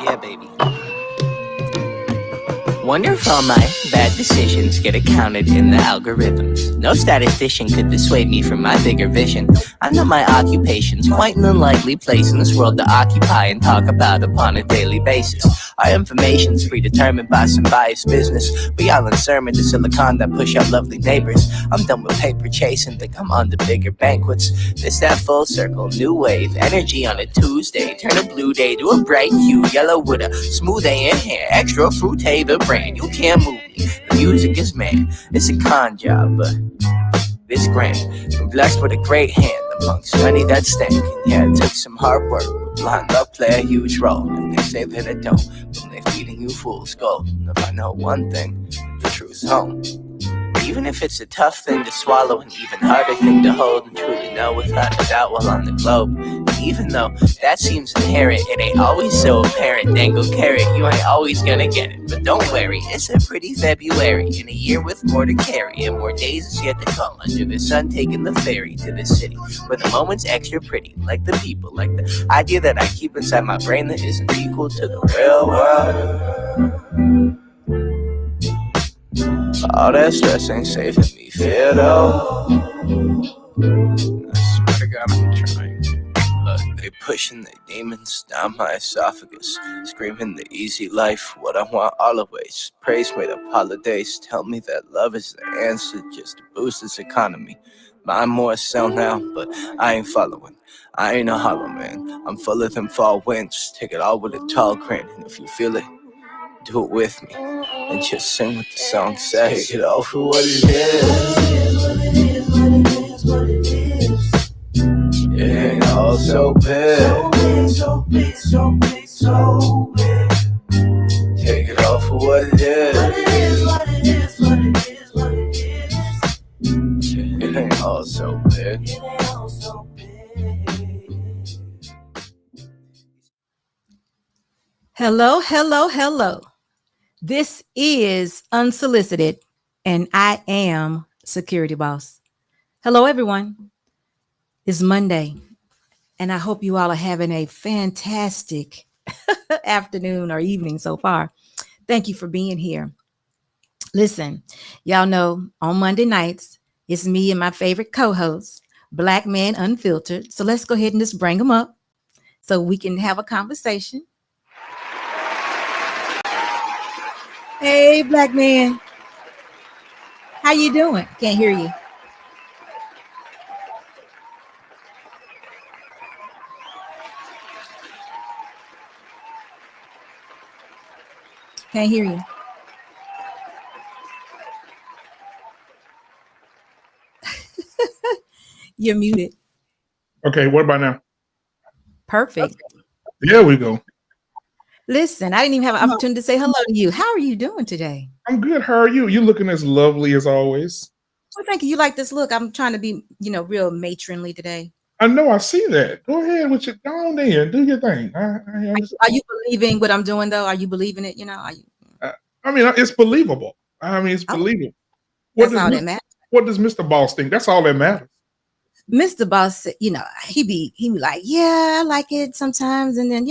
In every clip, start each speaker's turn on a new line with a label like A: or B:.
A: Yeah, baby. Wonder if all my bad decisions get accounted in the algorithms. No statistician could dissuade me from my bigger vision. I know my occupation's quite an unlikely place in this world to occupy and talk about upon a daily basis. Our information's predetermined by some biased business. We all in sermon to silicon that push out lovely neighbors. I'm done with paper chasing, think I'm on to bigger banquets. This that full circle, new wave, energy on a Tuesday. Turn a blue day to a bright hue, yellow with a smooth A in hair, extra fruit, the brain. You can't move me, the music is man. It's a con job, but this grand. I'm blessed with a great hand amongst many that stank. And yeah, it took some hard work, but blind luck play a huge role. If they say that it don't, then they're feeding you fool's gold. And if I know one thing, the truth's home. Even if it's a tough thing to swallow, an even harder thing to hold and truly know without a doubt while on the globe. And even though that seems inherent, it ain't always so apparent. Dangle carrot, you ain't always gonna get it. But don't worry, it's a pretty February in a year with more to carry and more days is yet to come. Under the sun, taking the ferry to the city where the moment's extra pretty, like the people, like the idea that I keep inside my brain that isn't equal to the real world. All that stress ain't saving me, fear though. I swear to God I'm trying. Look, they pushing their demons down my esophagus, screaming the easy life, what I want always. Praise made up holidays, tell me that love is the answer just to boost this economy. Mine more so now, but I ain't following. I ain't a hollow man, I'm full of them fall winds. Take it all with a tall grin, and if you feel it, do it with me, and just sing what the song says. Take it all for what it is. It ain't all so big. So big. Take it all for what it is. It ain't all so big.
B: Hello. This is Unsolicited, and I am Security Boss. Hello, everyone. It's Monday, and I hope you all are having a fantastic afternoon or evening so far. Thank you for being here. Listen, y'all know on Monday nights, it's me and my favorite co-host, Blackman Unfiltered. So let's go ahead and just bring them up so we can have a conversation. Hey, Blackman. How you doing? Can't hear you. Can't hear you. You're muted.
C: Okay, what about now?
B: Perfect.
C: There we go.
B: Listen, I didn't even have an opportunity to say hello to you. How are you doing today?
C: I'm good. How are you? You looking as lovely as always.
B: Well, thank you. You like this look? I'm trying to be, real matronly today.
C: I know. I see that. Go ahead with your go on there. Do your thing.
B: Are you believing what I'm doing though? Are you believing it?
C: I mean, it's believable. It's believable.
B: That's all that matters.
C: What does Mr. Boss think? That's all that matters.
B: Mr. Boss, he be like, yeah, I like it sometimes, and then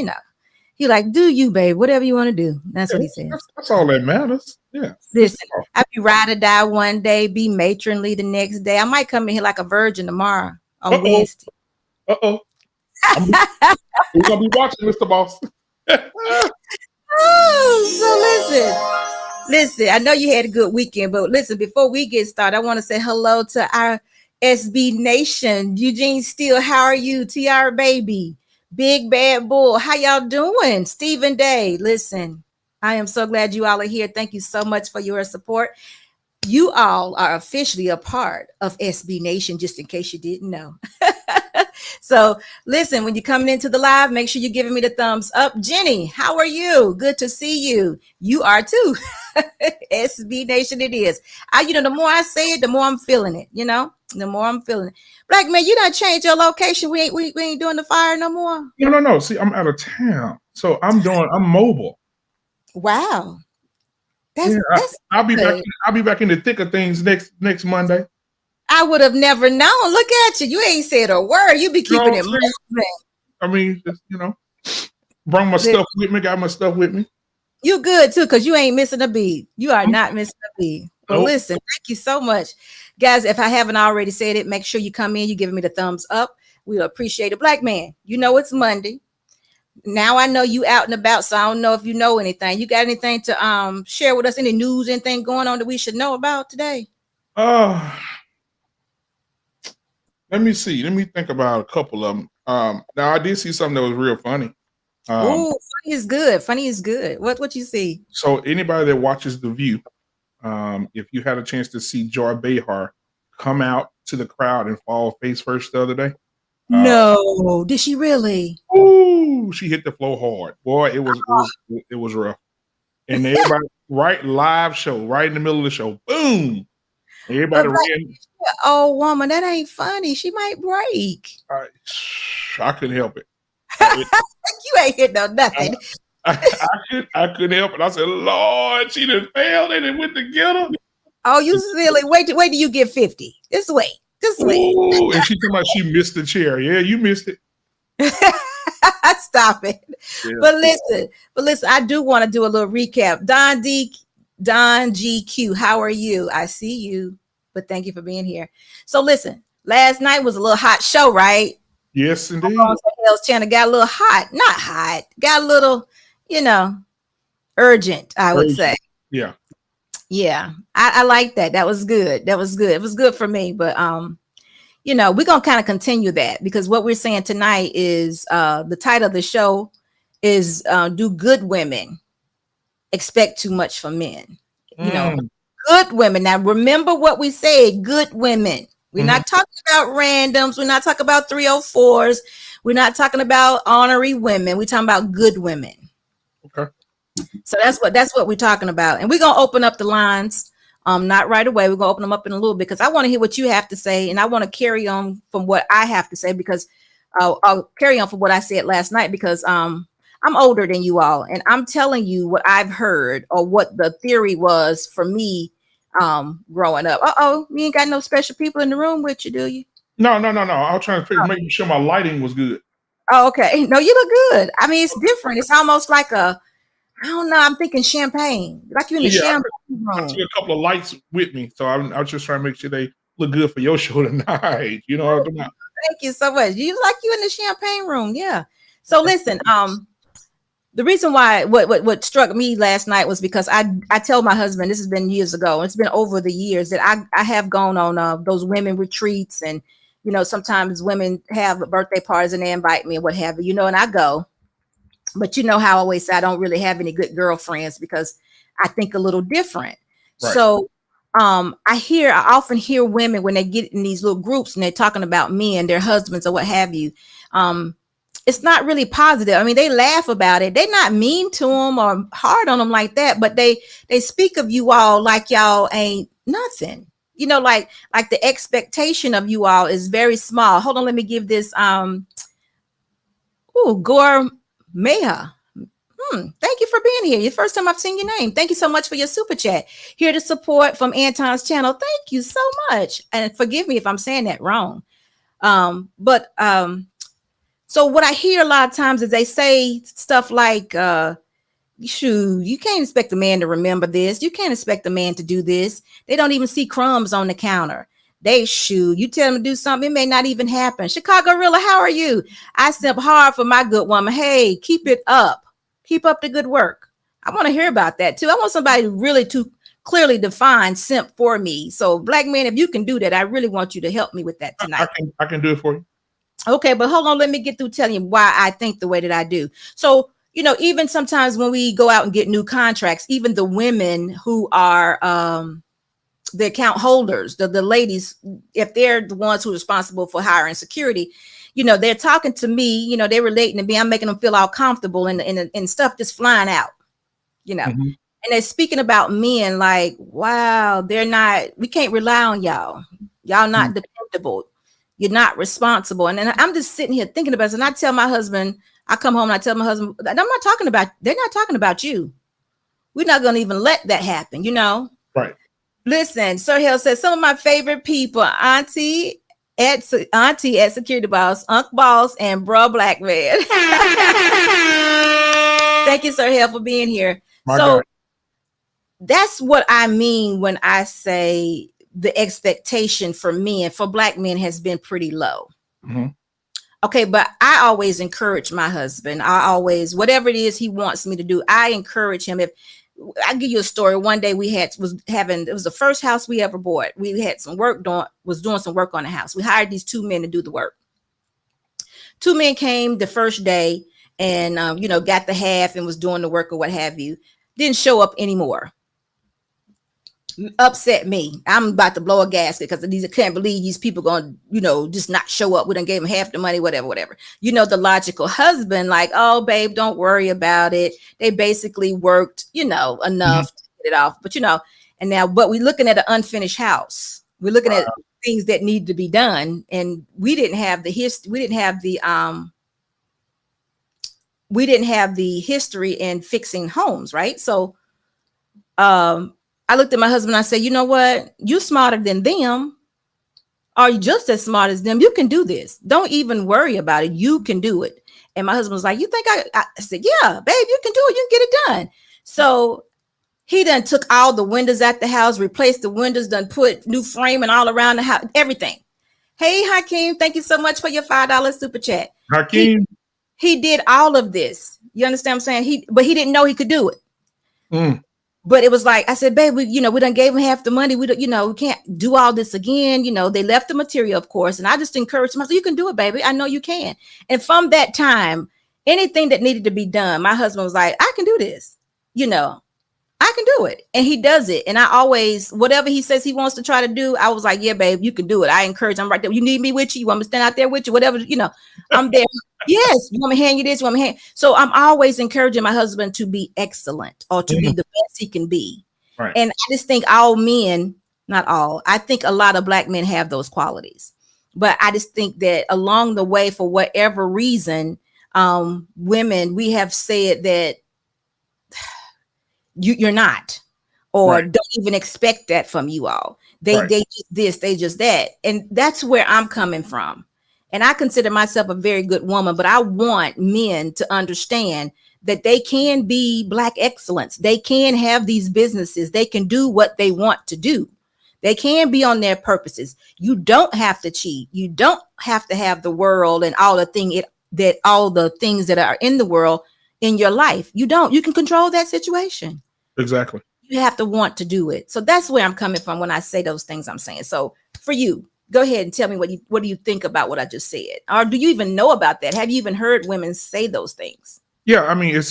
B: he like, do you, babe, whatever you want to do. That's what he says.
C: That's all that matters. Yeah.
B: Listen, I be ride or die one day, be matronly the next day. I might come in here like a virgin tomorrow on Wednesday.
C: We're gonna be watching, Mr. Boss.
B: So listen. I know you had a good weekend, but listen, before we get started, I want to say hello to our SB Nation. Eugene Steele, how are you? TR Baby, Big Bad Bull, how y'all doing? Stephen Day, listen, I am so glad you all are here. Thank you so much for your support. You all are officially a part of SB Nation, just in case you didn't know. So listen, when you're coming into the live, make sure you're giving me the thumbs up. Jenny, how are you? Good to see you. You are too. SB Nation it is. The more I say it, the more I'm feeling it, the more I'm feeling it. Blackman, you done changed your location. We ain't doing the fire no more.
C: No. See, I'm out of town. So I'm mobile.
B: Wow.
C: I'll be back in the thick of things next Monday.
B: I would have never known. Look at you. You ain't said a word. You be keeping it moving.
C: I mean, Bring my stuff with me. Got my stuff with me.
B: You good too, because you ain't missing a beat. You are not missing a beat. Well,
C: Nope.
B: listen, thank you so much. Guys, if I haven't already said it, make sure you come in, you give me the thumbs up. We'll appreciate it. Blackman, you know it's Monday. Now I know you out and about, so I don't know if you know anything. You got anything to share with us? Any news, anything going on that we should know about today?
C: Let me see. Let me think about a couple of them. Now I did see something that was real funny.
B: Oh, funny is good. Funny is good. What you see?
C: So anybody that watches The View, if you had a chance to see Joy Behar come out to the crowd and fall face first the other day.
B: No, did she really?
C: Ooh, she hit the floor hard. Boy, it was rough. And everybody, right, live show, right in the middle of the show, boom. Everybody ran.
B: Oh, woman, that ain't funny. She might break.
C: I couldn't help it.
B: You ain't hit no nothing.
C: I couldn't help it. I said, Lord, she done failed and it went together.
B: Oh, you silly. Wait till you get 50. Just wait.
C: Ooh, and she talking about she missed the chair. Yeah, you missed it.
B: Stop it. Yeah. But listen, I do want to do a little recap. Don GQ, how are you? I see you, but thank you for being here. So listen, last night was a little hot show, right?
C: Yes, indeed.
B: Hell's channel got a little hot, not hot, got a little, urgent, I would say.
C: Yeah.
B: Yeah. I like that. That was good. It was good for me. But we're gonna kind of continue that, because what we're saying tonight is the title of the show is do good women expect too much from men? Good women. Now remember what we said, good women. We're not talking about randoms. We're not talking about 304s. We're not talking about honorary women. We're talking about good women.
C: Okay.
B: So that's what we're talking about. And we're going to open up the lines. Not right away. We're going to open them up in a little bit, because I want to hear what you have to say. And I want to carry on from what I have to say, because I'll carry on from what I said last night, because I'm older than you all. And I'm telling you what I've heard, or what the theory was for me growing up. You ain't got no special people in the room with you, do you?
C: No. I was trying to make sure my lighting was good.
B: Oh, okay. No, you look good. I mean, it's different. It's almost like I don't know. I'm thinking champagne, like you in the champagne room.
C: I took a couple of lights with me, so I was just trying to make sure they look good for your show tonight. You know what I'm talking about?
B: Thank you so much. You in the champagne room, yeah. So listen, the reason why what struck me last night was because I tell my husband, this has been years ago, it's been over the years, that I have gone on those women retreats, and sometimes women have birthday parties and they invite me and what have you, and I go. But how I always say I don't really have any good girlfriends, because I think a little different. Right. So I often hear women when they get in these little groups and they're talking about men, their husbands or what have you. It's not really positive. I mean, they laugh about it. They're not mean to them or hard on them like that, but they speak of you all like y'all ain't nothing. Like the expectation of you all is very small. Hold on, let me give this Gore Meha. Thank you for being here. Your first time I've seen your name. Thank you so much for your super chat. Here to support from Anton's channel. Thank you so much. And forgive me if I'm saying that wrong. So what I hear a lot of times is they say stuff like, shoot, you can't expect a man to remember this. You can't expect a man to do this. They don't even see crumbs on the counter. You tell them to do something, it may not even happen. Chicago Rilla, how are you? I simp hard for my good woman. Hey, keep it up. Keep up the good work. I want to hear about that too. I want somebody really to clearly define simp for me. So Blackman, if you can do that, I really want you to help me with that tonight.
C: I can do it for you.
B: Okay, but hold on. Let me get through telling you why I think the way that I do. So, even sometimes when we go out and get new contracts, even the women who are the account holders, the ladies, if they're the ones who are responsible for hiring security, they're talking to me, they're relating to me. I'm making them feel all comfortable and stuff just flying out, and they're speaking about men like, wow, we can't rely on y'all. Y'all not dependable. You're not responsible. And then I'm just sitting here thinking about it. And I tell my husband, I come home and I tell my husband, they're not talking about you. We're not going to even let that happen,
C: Right.
B: Listen, Sir Hill says some of my favorite people, Auntie at Security Boss, Unc Boss, and Bro Blackman. Thank you, Sir Hell, for being here.
C: My
B: So
C: God.
B: that's what I mean when I say the expectation for men, for Black men, has been pretty low.
C: Mm-hmm.
B: Okay, but I always encourage my husband. I always, whatever it is he wants me to do, I encourage him. If I give you a story, one day it was the first house we ever bought. We had some work doing some work on the house. We hired these two men to do the work. Two men came the first day and got the half and was doing the work or what have you. Didn't show up anymore. Upset me. I'm about to blow a gasket because I can't believe these people going to, just not show up. We done gave them half the money, whatever. The logical husband, like, oh, babe, don't worry about it. They basically worked, enough to get it off. But, but we're looking at an unfinished house. We're looking at things that need to be done. And we didn't have the history. We didn't have the history in fixing homes, right? So, I looked at my husband and I said, you know what? You smarter than them. Are you just as smart as them? You can do this. Don't even worry about it. You can do it. And my husband was like, you think I said, yeah, babe, you can do it. You can get it done. So he done took all the windows at the house, replaced the windows, done put new framing all around the house, everything. Hey, Hakeem, thank you so much for your $5 super chat.
C: Hakeem.
B: He did all of this. You understand what I'm saying? But he didn't know he could do it.
C: Mm.
B: But it was like, I said, babe, we done gave him half the money. We can't do all this again. They left the material, of course. And I just encouraged him. I said, you can do it, baby. I know you can. And from that time, anything that needed to be done, my husband was like, I can do this. I can do it. And he does it. And I always, whatever he says he wants to try to do, I was like, yeah, babe, you can do it. I encourage him right there. You need me with you? You want me to stand out there with you? Whatever, I'm there. Yes. You want me to hand you this? You want me to hand? So I'm always encouraging my husband to be excellent or to be the best he can be.
C: Right.
B: And I just think all men, not all, I think a lot of Black men have those qualities. But I just think that along the way, for whatever reason, women, we have said that you're not, or don't even expect that from you all. They just this, they just that. And that's where I'm coming from. And I consider myself a very good woman, but I want men to understand that they can be Black excellence. They can have these businesses. They can do what they want to do. They can be on their purposes. You don't have to cheat. You don't have to have the world and all the things that are in the world in your life. You don't. You can control that situation.
C: Exactly.
B: You have to want to do it. So that's where I'm coming from when I say those things I'm saying. So for you, go ahead and tell me what do you think about what I just said? Or do you even know about that? Have you even heard women say those things?
C: Yeah, I mean, you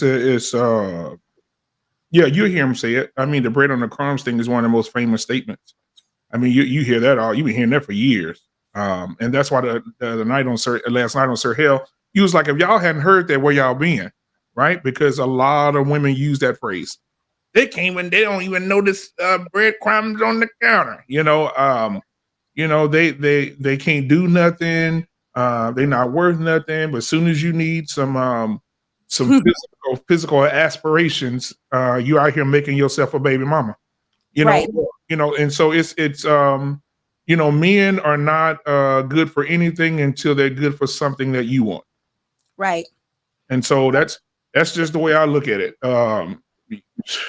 C: hear them say it. I mean, the bread on the crumbs thing is one of the most famous statements. I mean, you hear that you've been hearing that for years. And that's why last night on Sir Hell, he was like, if y'all hadn't heard that, where y'all been? Right? Because a lot of women use that phrase. They came and they don't even notice breadcrumbs on the counter. They can't do nothing. They're not worth nothing. But as soon as you need some physical aspirations, you out here making yourself a baby mama. And so it's men are not good for anything until they're good for something that you want.
B: Right.
C: And so that's just the way I look at it.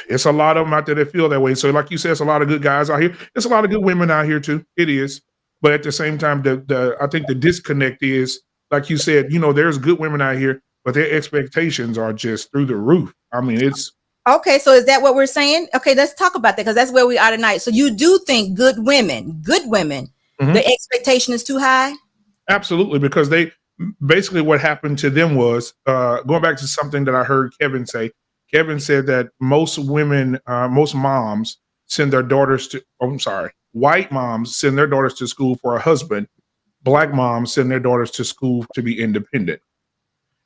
C: It's a lot of them out there that feel that way. So like you said, it's a lot of good guys out here. There's a lot of good women out here too. It is. But at the same time, I think the disconnect is, like you said, there's good women out here, but their expectations are just through the roof. I mean, it's.
B: Okay, so is that what we're saying? Okay, let's talk about that because that's where we are tonight. So you do think good women, the expectation is too high?
C: Absolutely, because they basically what happened to them was going back to something that I heard Kevin say. Kevin said that most moms send their daughters white moms send their daughters to school for a husband. Black moms send their daughters to school to be independent.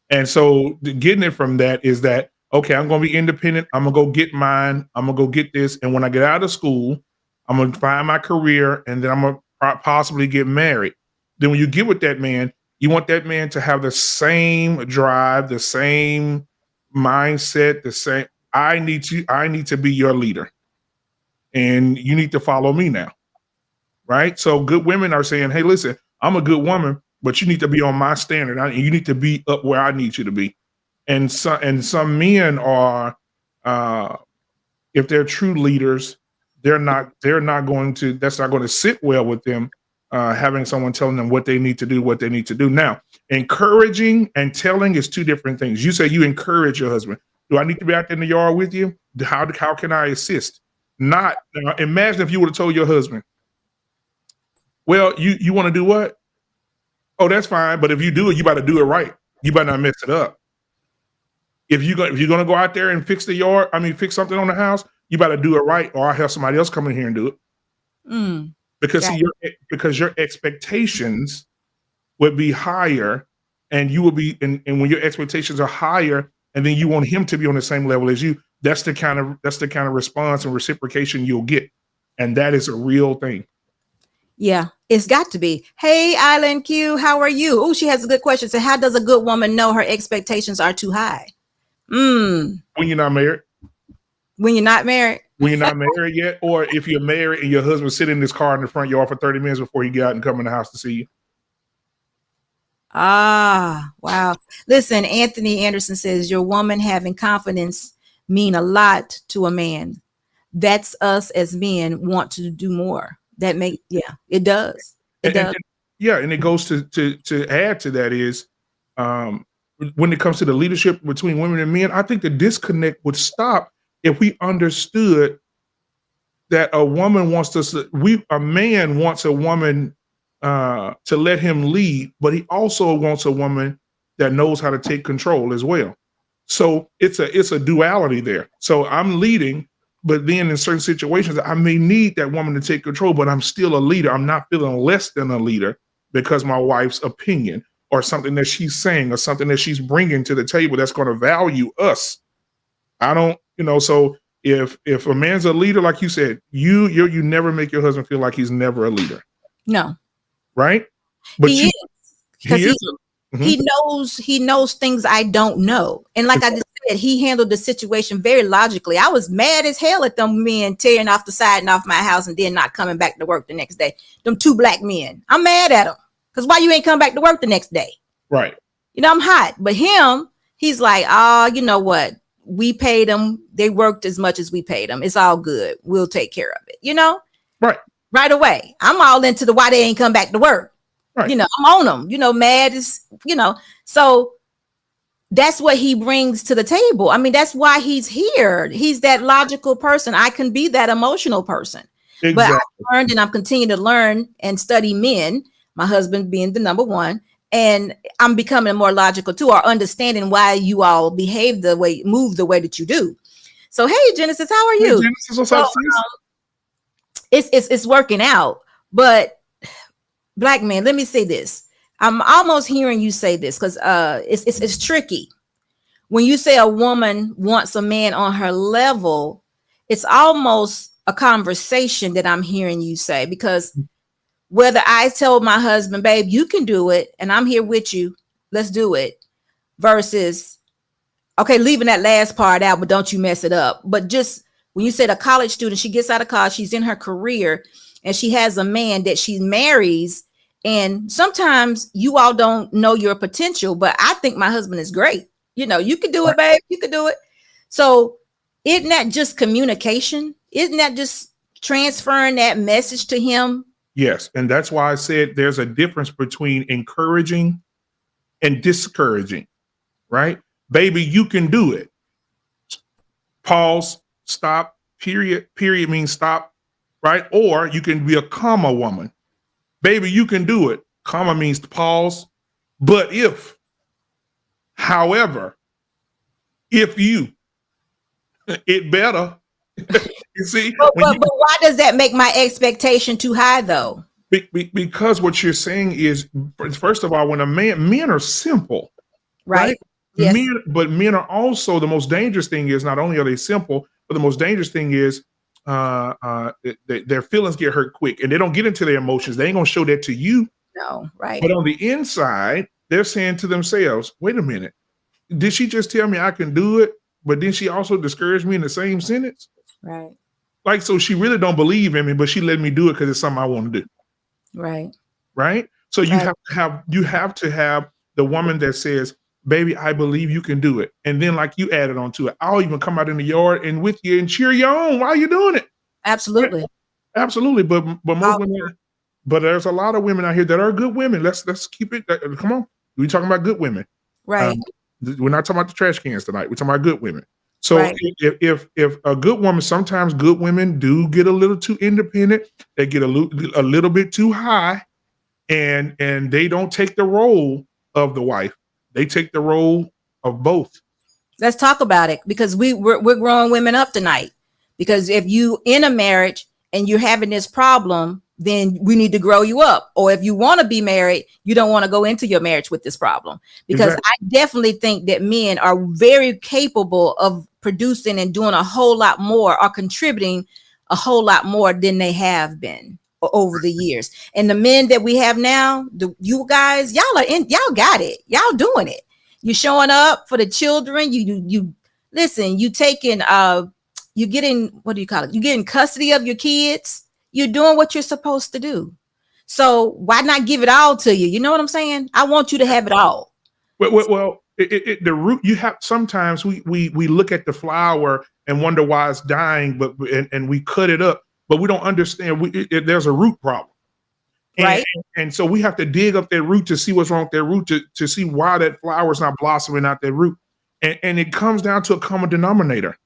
C: And so getting it from that is that, okay, I'm going to be independent. I'm going to go get mine. I'm going to go get this. And when I get out of school, I'm going to find my career and then I'm going to possibly get married. Then when you get with that man, you want that man to have the same drive, the same mindset, the same. I need to be your leader and you need to follow me now. Right. So good women are saying, hey, listen, I'm a good woman, but you need to be on my standard. You need to be up where I need you to be. And some men are, if they're true leaders, that's not going to sit well with them, having someone telling them what they need to do. Now, encouraging and telling is two different things. You say you encourage your husband. Do I need to be out there in the yard with you? How can I assist? Not imagine if you would have told your husband, well, you want to do what? Oh, that's fine. But if you do it, you better do it right. You better not mess it up. If you're going to go out there and fix fix something on the house, you better do it right, or I'll have somebody else come in here and do it. Because because your expectations would be higher, and you will be, and when your expectations are higher, and then you want him to be on the same level as you, that's the kind of response and reciprocation you'll get, and that is a real thing.
B: Yeah, it's got to be. Hey, Island Q, how are you? Oh, she has a good question. So, how does a good woman know her expectations are too high?
C: When you're not married.
B: When you're not married.
C: When you're not married yet, or if you're married and your husband sitting in his car in the front yard for 30 minutes before he get out and come in the house to see you.
B: Ah, wow. Listen, Anthony Anderson says your woman having confidence mean a lot to a man. That's us as men want to do more. It does. It does.
C: And it goes to add to that is, when it comes to the leadership between women and men, I think the disconnect would stop if we understood that a man wants a woman to let him lead, but he also wants a woman that knows how to take control as well. So it's a duality there. So I'm leading, but then in certain situations, I may need that woman to take control, but I'm still a leader. I'm not feeling less than a leader because my wife's opinion or something that she's saying or something that she's bringing to the table that's going to value us. I don't, so if a man's a leader, like you said, you never make your husband feel like he's never a leader.
B: No.
C: Right? But
B: he knows things I don't know. And like I just said, he handled the situation very logically. I was mad as hell at them men tearing off the siding off my house and then not coming back to work the next day. Them two black men. I'm mad at them. Because why you ain't come back to work the next day? Right. I'm hot. But him, he's like, you know what? We paid them. They worked as much as we paid them. It's all good. We'll take care of it. Right. Right away. I'm all into the why they ain't come back to work. Right. I'm on them. Mad is, So that's what he brings to the table. I mean, that's why he's here. He's that logical person. I can be that emotional person. Exactly. But I've learned and I'm continuing to learn and study men, my husband being the number one. And I'm becoming more logical too, or understanding why you all move the way that you do. So, hey, Genesis, how are you? Hey, Genesis, what's up, it's working out. But Blackman, let me say this. I'm almost hearing you say this because it's tricky. When you say a woman wants a man on her level, it's almost a conversation that I'm hearing you say, because whether I tell my husband, babe, you can do it, and I'm here with you, let's do it, versus, okay, leaving that last part out, but don't you mess it up. But just when you said a college student, she gets out of college, she's in her career, and she has a man that she marries, and sometimes you all don't know your potential, but I think my husband is great. You can do it, babe, you can do it. So isn't that just communication? Isn't that just transferring that message to him?
C: Yes. And that's why I said there's a difference between encouraging and discouraging, right? Baby, you can do it. Pause, stop, period. Period means stop, right? Or you can be a comma woman. Baby, you can do it. Comma means pause. But if, however, if you, it better. You see,
B: but why does that make my expectation too high, though?
C: Because what you're saying is, first of all, when men are simple,
B: right? Yes.
C: Men are also, the most dangerous thing is not only are they simple, but the most dangerous thing is their feelings get hurt quick and they don't get into their emotions. They ain't gonna show that to you.
B: No, right.
C: But on the inside, they're saying to themselves, wait a minute, did she just tell me I can do it? But then she also discouraged me in the same sentence.
B: Right.
C: Like, so she really don't believe in me, but she let me do it because it's something I want to do.
B: Right.
C: Right. So you have to have the woman that says, baby, I believe you can do it. And then like you added on to it, I'll even come out in the yard and with you and cheer you on while you're doing it.
B: Absolutely.
C: Absolutely. But most women, but there's a lot of women out here that are good women. Let's keep it. Come on. We're talking about good women.
B: Right.
C: We're not talking about the trash cans tonight. We're talking about good women. So
B: Right.
C: if a good woman, sometimes good women do get a little too independent. They get a little bit too high, and they don't take the role of the wife. They take the role of both.
B: Let's talk about it, because we're growing women up tonight. Because if you in a marriage and you're having this problem, then we need to grow you up. Or if you want to be married, you don't want to go into your marriage with this problem. Because
C: Exactly.
B: I definitely think that men are very capable of producing and doing a whole lot more, or contributing a whole lot more than they have been over the years. And the men that we have now, you guys, y'all got it. Y'all doing it. You showing up for the children. You listen, you taking you getting, what do you call it? You getting custody of your kids. You're doing what you're supposed to do. So why not give it all to you? You know what I'm saying? I want you to have it all.
C: Well, the root, you have, sometimes we look at the flower and wonder why it's dying, but and we cut it up, but we don't understand there's a root problem.
B: Right.
C: And so we have to dig up that root to see what's wrong with that root, to see why that flower is not blossoming out that root. And it comes down to a common denominator,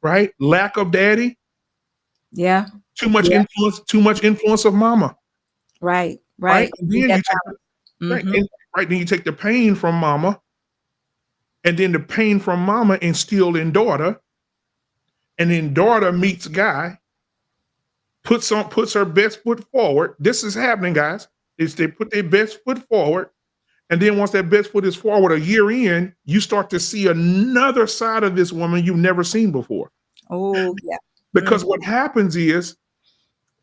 C: right? Lack of daddy.
B: Yeah.
C: Too much influence of mama.
B: Right.
C: And then then you take the pain from mama, and then the pain from mama instilled in daughter, and then daughter meets guy, puts her best foot forward. This is happening, guys. Is they put their best foot forward, and then once that best foot is forward, a year in, you start to see another side of this woman you've never seen before.
B: Oh, yeah.
C: Because what happens is,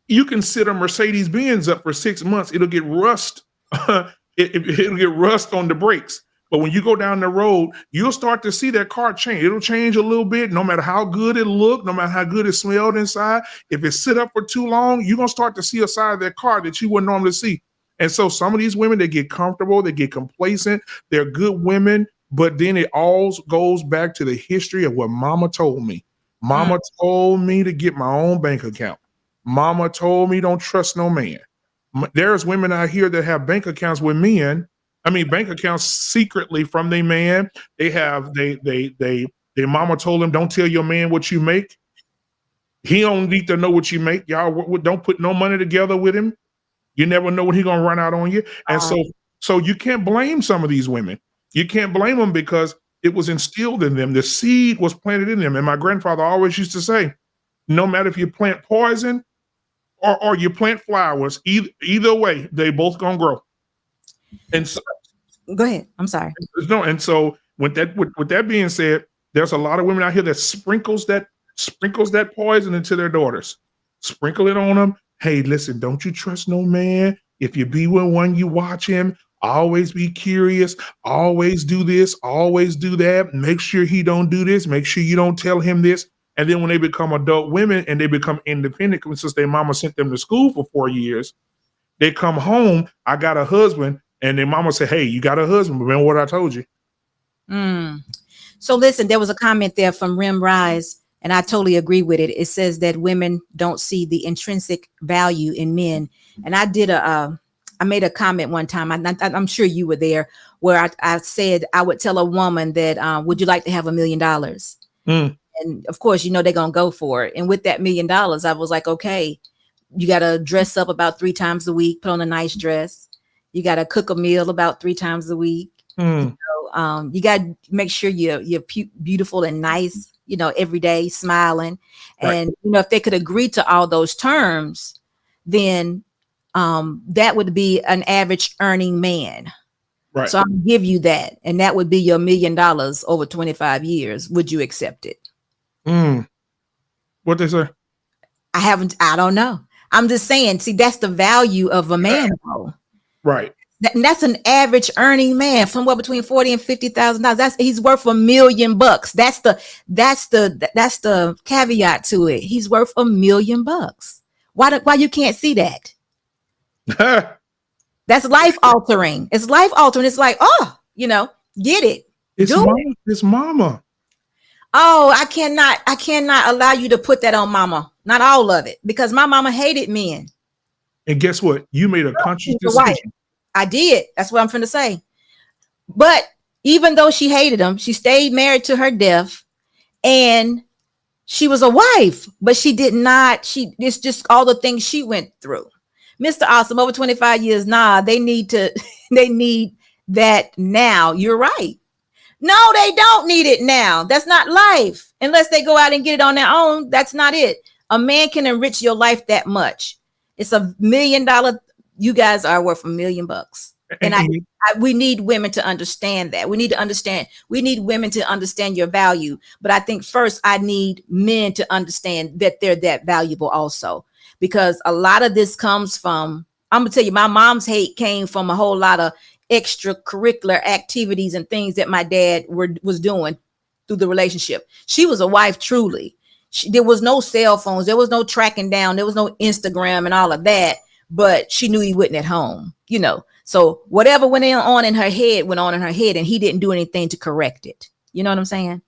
C: you can sit a Mercedes Benz up for 6 months, it'll get rust. It'll get rust on the brakes. But when you go down the road, you'll start to see that car change. It'll change a little bit, no matter how good it looked, no matter how good it smelled inside. If it sit up for too long, you're gonna start to see a side of that car that you wouldn't normally see. And so some of these women, they get comfortable, they get complacent, they're good women, but then it all goes back to the history of what mama told me. Mama told me to get my own bank account. Mama told me don't trust no man. There's women out here that have bank accounts with men. I mean, bank accounts secretly from their man. They have their mama told them don't tell your man what you make. He don't need to know what you make. Y'all don't put no money together with him. You never know when he gonna run out on you. And so you can't blame some of these women. You can't blame them because it was instilled in them. The seed was planted in them. And my grandfather always used to say, no matter if you plant poison or you plant flowers, either way, they both gonna grow. And so,
B: go ahead. I'm sorry.
C: No, and so with that being said, there's a lot of women out here that sprinkles that poison into their daughters. Sprinkle it on them. Hey, listen, don't you trust no man. If you be with one, you watch him. Always be curious. Always do this. Always do that. Make sure he don't do this. Make sure you don't tell him this. And then when they become adult women and they become independent, since their mama sent them to school for 4 years, they come home. I got a husband, and their mama said, "Hey, you got a husband. Remember what I told you?"
B: So listen, there was a comment there from Rim Rise, and I totally agree with it. It says that women don't see the intrinsic value in men. And I made a comment one time. I'm sure you were there, where I said I would tell a woman that, would you like to have $1 million? And of course, they're going to go for it. And with that $1 million, I was like, okay, you got to dress up about 3 times a week, put on a nice dress. You got to cook a meal about 3 times a week. You got to make sure you're beautiful and nice, every day, smiling. Right. And, if they could agree to all those terms, then that would be an average earning man. Right. So I'll give you that. And that would be your $1 million over 25 years. Would you accept it?
C: What they say?
B: I don't know. I'm just saying, see, that's the value of a man. Though.
C: Right.
B: And that's an average earning man, somewhere between $40,000 and $50,000. He's worth $1 million. That's the caveat to it. He's worth $1 million. Why you can't see that? That's life altering. It's life altering. It's like, you Get it.
C: It's
B: Do
C: mama.
B: it.
C: It's mama.
B: Oh, I cannot allow you to put that on mama. Not all of it, because my mama hated men.
C: And guess what? You made a conscious
B: She's a wife.
C: decision.
B: I did. That's what I'm finna say. But even though she hated him, she stayed married to her death, and she was a wife, but she did not. It's just all the things she went through. Mr. Awesome, over 25 years. Nah, they need that now. You're right. No, they don't need it now. That's not life. Unless they go out and get it on their own. That's not it. A man can enrich your life that much. It's $1 million. You guys are worth $1 million. And we need women to understand that. We need women to understand your value. But I think first I need men to understand that they're that valuable also. Because a lot of this comes from, I'm gonna tell you, my mom's hate came from a whole lot of extracurricular activities and things that my dad was doing through the relationship. She was a wife, truly. There was no cell phones, there was no tracking down, there was no Instagram and all of that, but she knew he wasn't at home, so whatever went on in her head, and he didn't do anything to correct it. You know what I'm saying?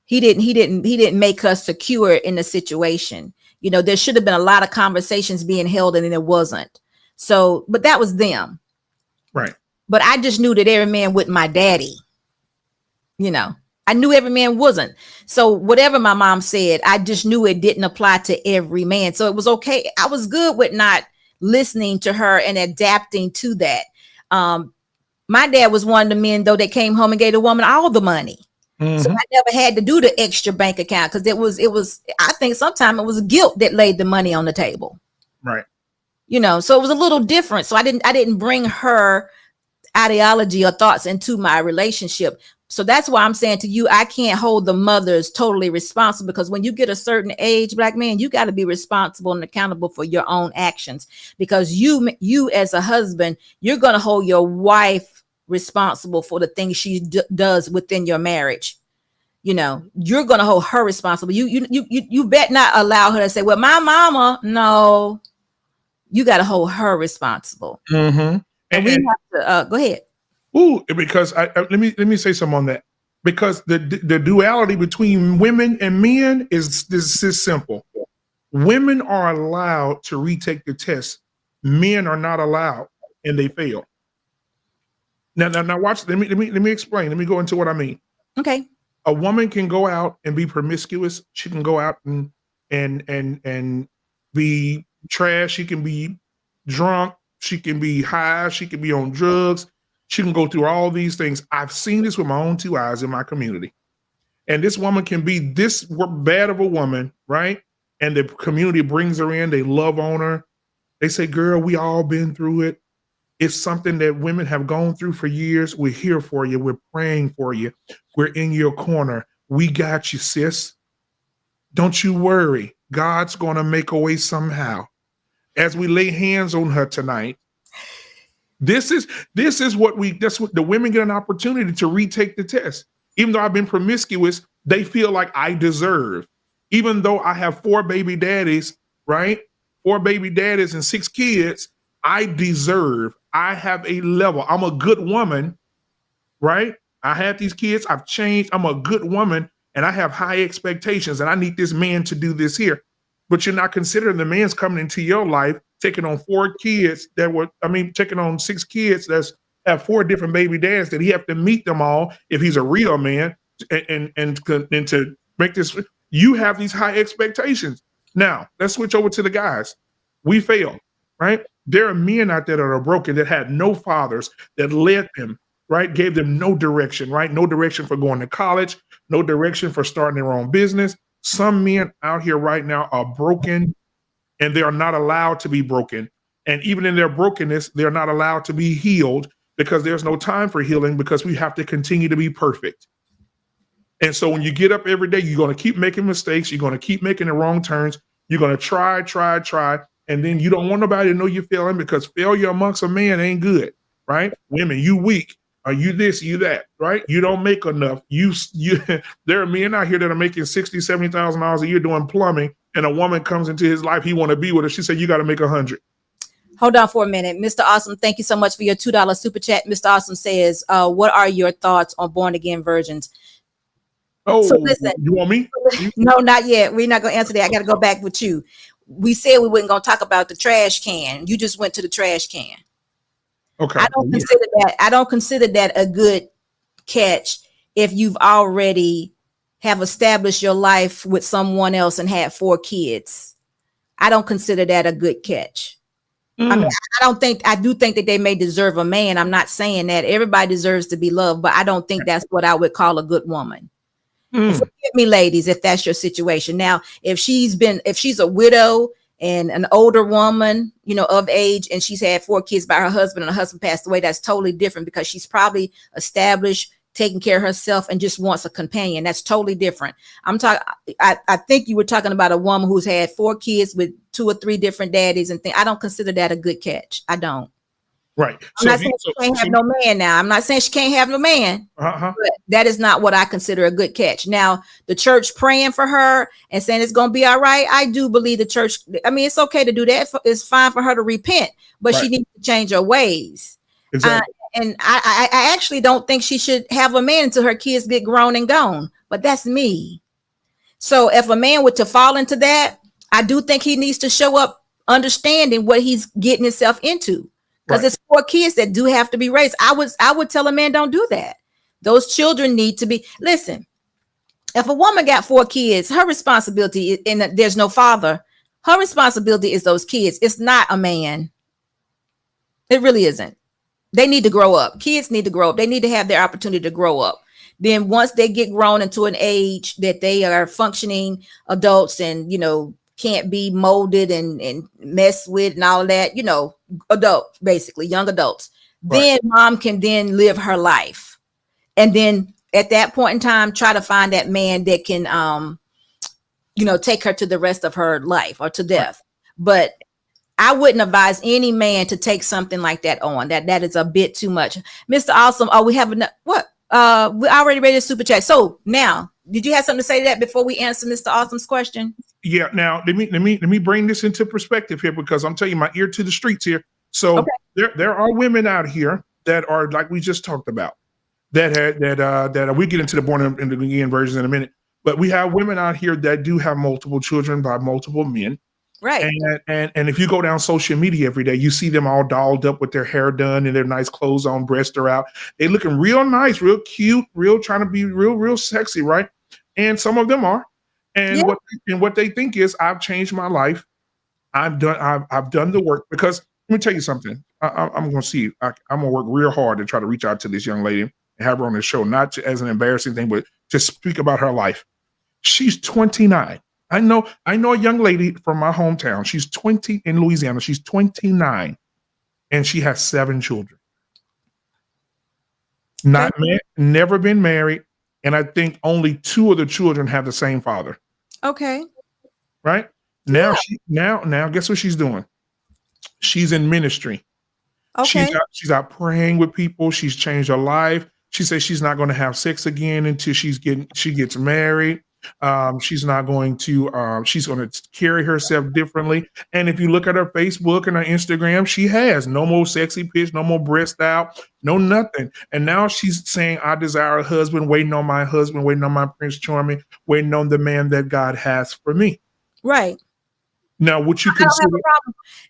B: He didn't make her secure in the situation. There should have been a lot of conversations being held, and then it wasn't. So, but that was them.
C: Right.
B: But I just knew that every man wasn't my daddy. I knew every man wasn't. So whatever my mom said, I just knew it didn't apply to every man. So it was okay. I was good with not listening to her and adapting to that. My dad was one of the men, though, that came home and gave the woman all the money. Mm-hmm. So I never had to do the extra bank account, because it was, I think sometimes it was guilt that laid the money on the table.
C: Right.
B: So it was a little different. So I didn't bring her ideology or thoughts into my relationship. So that's why I'm saying to you, I can't hold the mothers totally responsible, because when you get a certain age, black man, you got to be responsible and accountable for your own actions, because you as a husband, you're going to hold your wife responsible for the things she does within your marriage. You're going to hold her responsible. You bet not allow her to say, well, my mama. No, you got to hold her responsible.
C: Mm-hmm.
B: And we have to go ahead.
C: Ooh, because let me say something on that. Because the duality between women and men is simple. Women are allowed to retake the test. Men are not allowed, and they fail. Now watch. Let me explain. Let me go into what I mean.
B: Okay.
C: A woman can go out and be promiscuous. She can go out and be trash. She can be drunk. She can be high. She can be on drugs. She can go through all these things. I've seen this with my own two eyes in my community. And this woman can be this bad of a woman, right? And the community brings her in. They love on her. They say, girl, we all been through it. It's something that women have gone through for years. We're here for you. We're praying for you. We're in your corner. We got you, sis. Don't you worry. God's going to make a way somehow. As we lay hands on her tonight, This is what the women get an opportunity to retake the test. Even though I've been promiscuous, they feel like I deserve. Even though I have 4 baby daddies, right? 4 baby daddies and 6 kids, I deserve. I have a level. I'm a good woman, right? I have these kids. I've changed. I'm a good woman, and I have high expectations, and I need this man to do this here. But you're not considering the man's coming into your life, taking on 4 kids taking on 6 kids that have 4 different baby dads, that he have to meet them all if he's a real man, and to make this, you have these high expectations. Now, let's switch over to the guys. We fail, right? There are men out there that are broken, that had no fathers that led them, right? Gave them no direction, right? No direction for going to college, no direction for starting their own business. Some men out here right now are broken, and they are not allowed to be broken. And even in their brokenness, they're not allowed to be healed, because there's no time for healing, because we have to continue to be perfect. And so when you get up every day, you're going to keep making mistakes. You're going to keep making the wrong turns. You're going to try. And then you don't want nobody to know you're failing, because failure amongst a man ain't good, right? Women, you weak. Are you this, you that, right? You don't make enough. You there are men out here that are making $60,000, $70,000 a year doing plumbing, and a woman comes into his life, he want to be with her. She said, you got to make 100.
B: Hold on for a minute. Mr. Awesome, thank you so much for your $2 super chat. Mr. Awesome says, what are your thoughts on born again virgins?
C: Oh,
B: So listen,
C: you want me?
B: no, not yet. We're not going to answer that. I got to go back with you. We said we weren't going to talk about the trash can. You just went to the trash can.
C: Okay.
B: I don't consider that a good catch if you've already have established your life with someone else and had 4 kids. I don't consider that a good catch. I mean, I do think that they may deserve a man. I'm not saying that everybody deserves to be loved, but I don't think that's what I would call a good woman. Forgive me, ladies, if that's your situation. Now, if she's a widow and an older woman, of age, and she's had 4 kids by her husband and her husband passed away, that's totally different because she's probably established, taking care of herself, and just wants a companion. That's totally different. I think you were talking about a woman who's had 4 kids with 2 or 3 different daddies and things. I don't consider that a good catch. I don't.
C: Right.
B: I'm not saying she can't have no man now. I'm not saying she can't have no man. But that is not what I consider a good catch. Now, the church praying for her and saying it's going to be all right. I do believe the church. I mean, it's okay to do that. It's fine for her to repent, but she needs to change her ways.
C: Exactly.
B: And I actually don't think she should have a man until her kids get grown and gone. But that's me. So if a man were to fall into that, I do think he needs to show up understanding what he's getting himself into. Because it's 4 kids that do have to be raised. I would tell a man, don't do that. Those children need to be, listen, if a woman got 4 kids, her responsibility, and there's no father, her responsibility is those kids. It's not a man. It really isn't. They need to grow up. Kids need to grow up. They need to have their opportunity to grow up. Then once they get grown into an age that they are functioning adults and, can't be molded and messed with and all of that, adults, basically young adults, then mom can then live her life. And then at that point in time, try to find that man that can, take her to the rest of her life or to death. But I wouldn't advise any man to take something like that on. That is a bit too much. Mr. Awesome, we have enough. What? We already ready to super chat. So now, did you have something to say to that before we answer Mr. Awesome's question?
C: Yeah. Now let me bring this into perspective here, because I'm telling you, my ear to the streets here. So there are women out here that are like we just talked about that we get into the born and again versions in a minute, but we have women out here that do have multiple children by multiple men.
B: Right.
C: And if you go down social media every day, you see them all dolled up with their hair done and their nice clothes on, breasts are out. They looking real nice, real cute, real trying to be real sexy, right? And some of them are. And what they think is, I've changed my life. I've done the work. Because let me tell you something. I'm going to see. I'm going to work real hard to try to reach out to this young lady and have her on the show, not as an embarrassing thing, but to speak about her life. She's 29. I know a young lady from my hometown. She's 20 in Louisiana. She's 29, and she has 7 children. Never been married, and I think only 2 of the children have the same father.
B: Okay.
C: Right now, now, guess what she's doing? She's in ministry.
B: Okay.
C: She's out praying with people. She's changed her life. She says she's not going to have sex again until she gets married. She's going to carry herself differently. And if you look at her Facebook and her Instagram, she has no more sexy pics, no more breast out, no nothing. And now she's saying, I desire a husband, waiting on my husband, waiting on my Prince Charming, waiting on the man that God has for me.
B: Right.
C: Now, what you consider?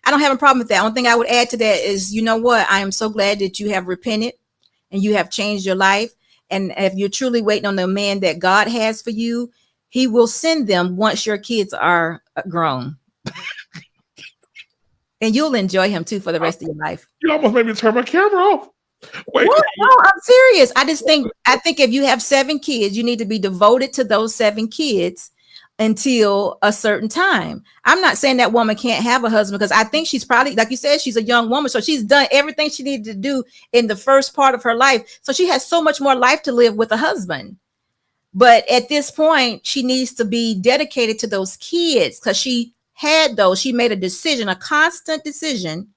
B: I don't have a problem with that. One thing I would add to that is, you know what? I am so glad that you have repented and you have changed your life. And if you're truly waiting on the man that God has for you, he will send them once your kids are grown. And you'll enjoy him too for the rest of your life.
C: You almost made me turn my camera off. Wait.
B: What? No, I'm serious. I think if you have 7 kids, you need to be devoted to those 7 kids until a certain time. I'm not saying that woman can't have a husband, because I think she's probably, like you said, she's a young woman. So she's done everything she needed to do in the first part of her life. So she has so much more life to live with a husband. But at this point, she needs to be dedicated to those kids, because she made a decision, a constant decision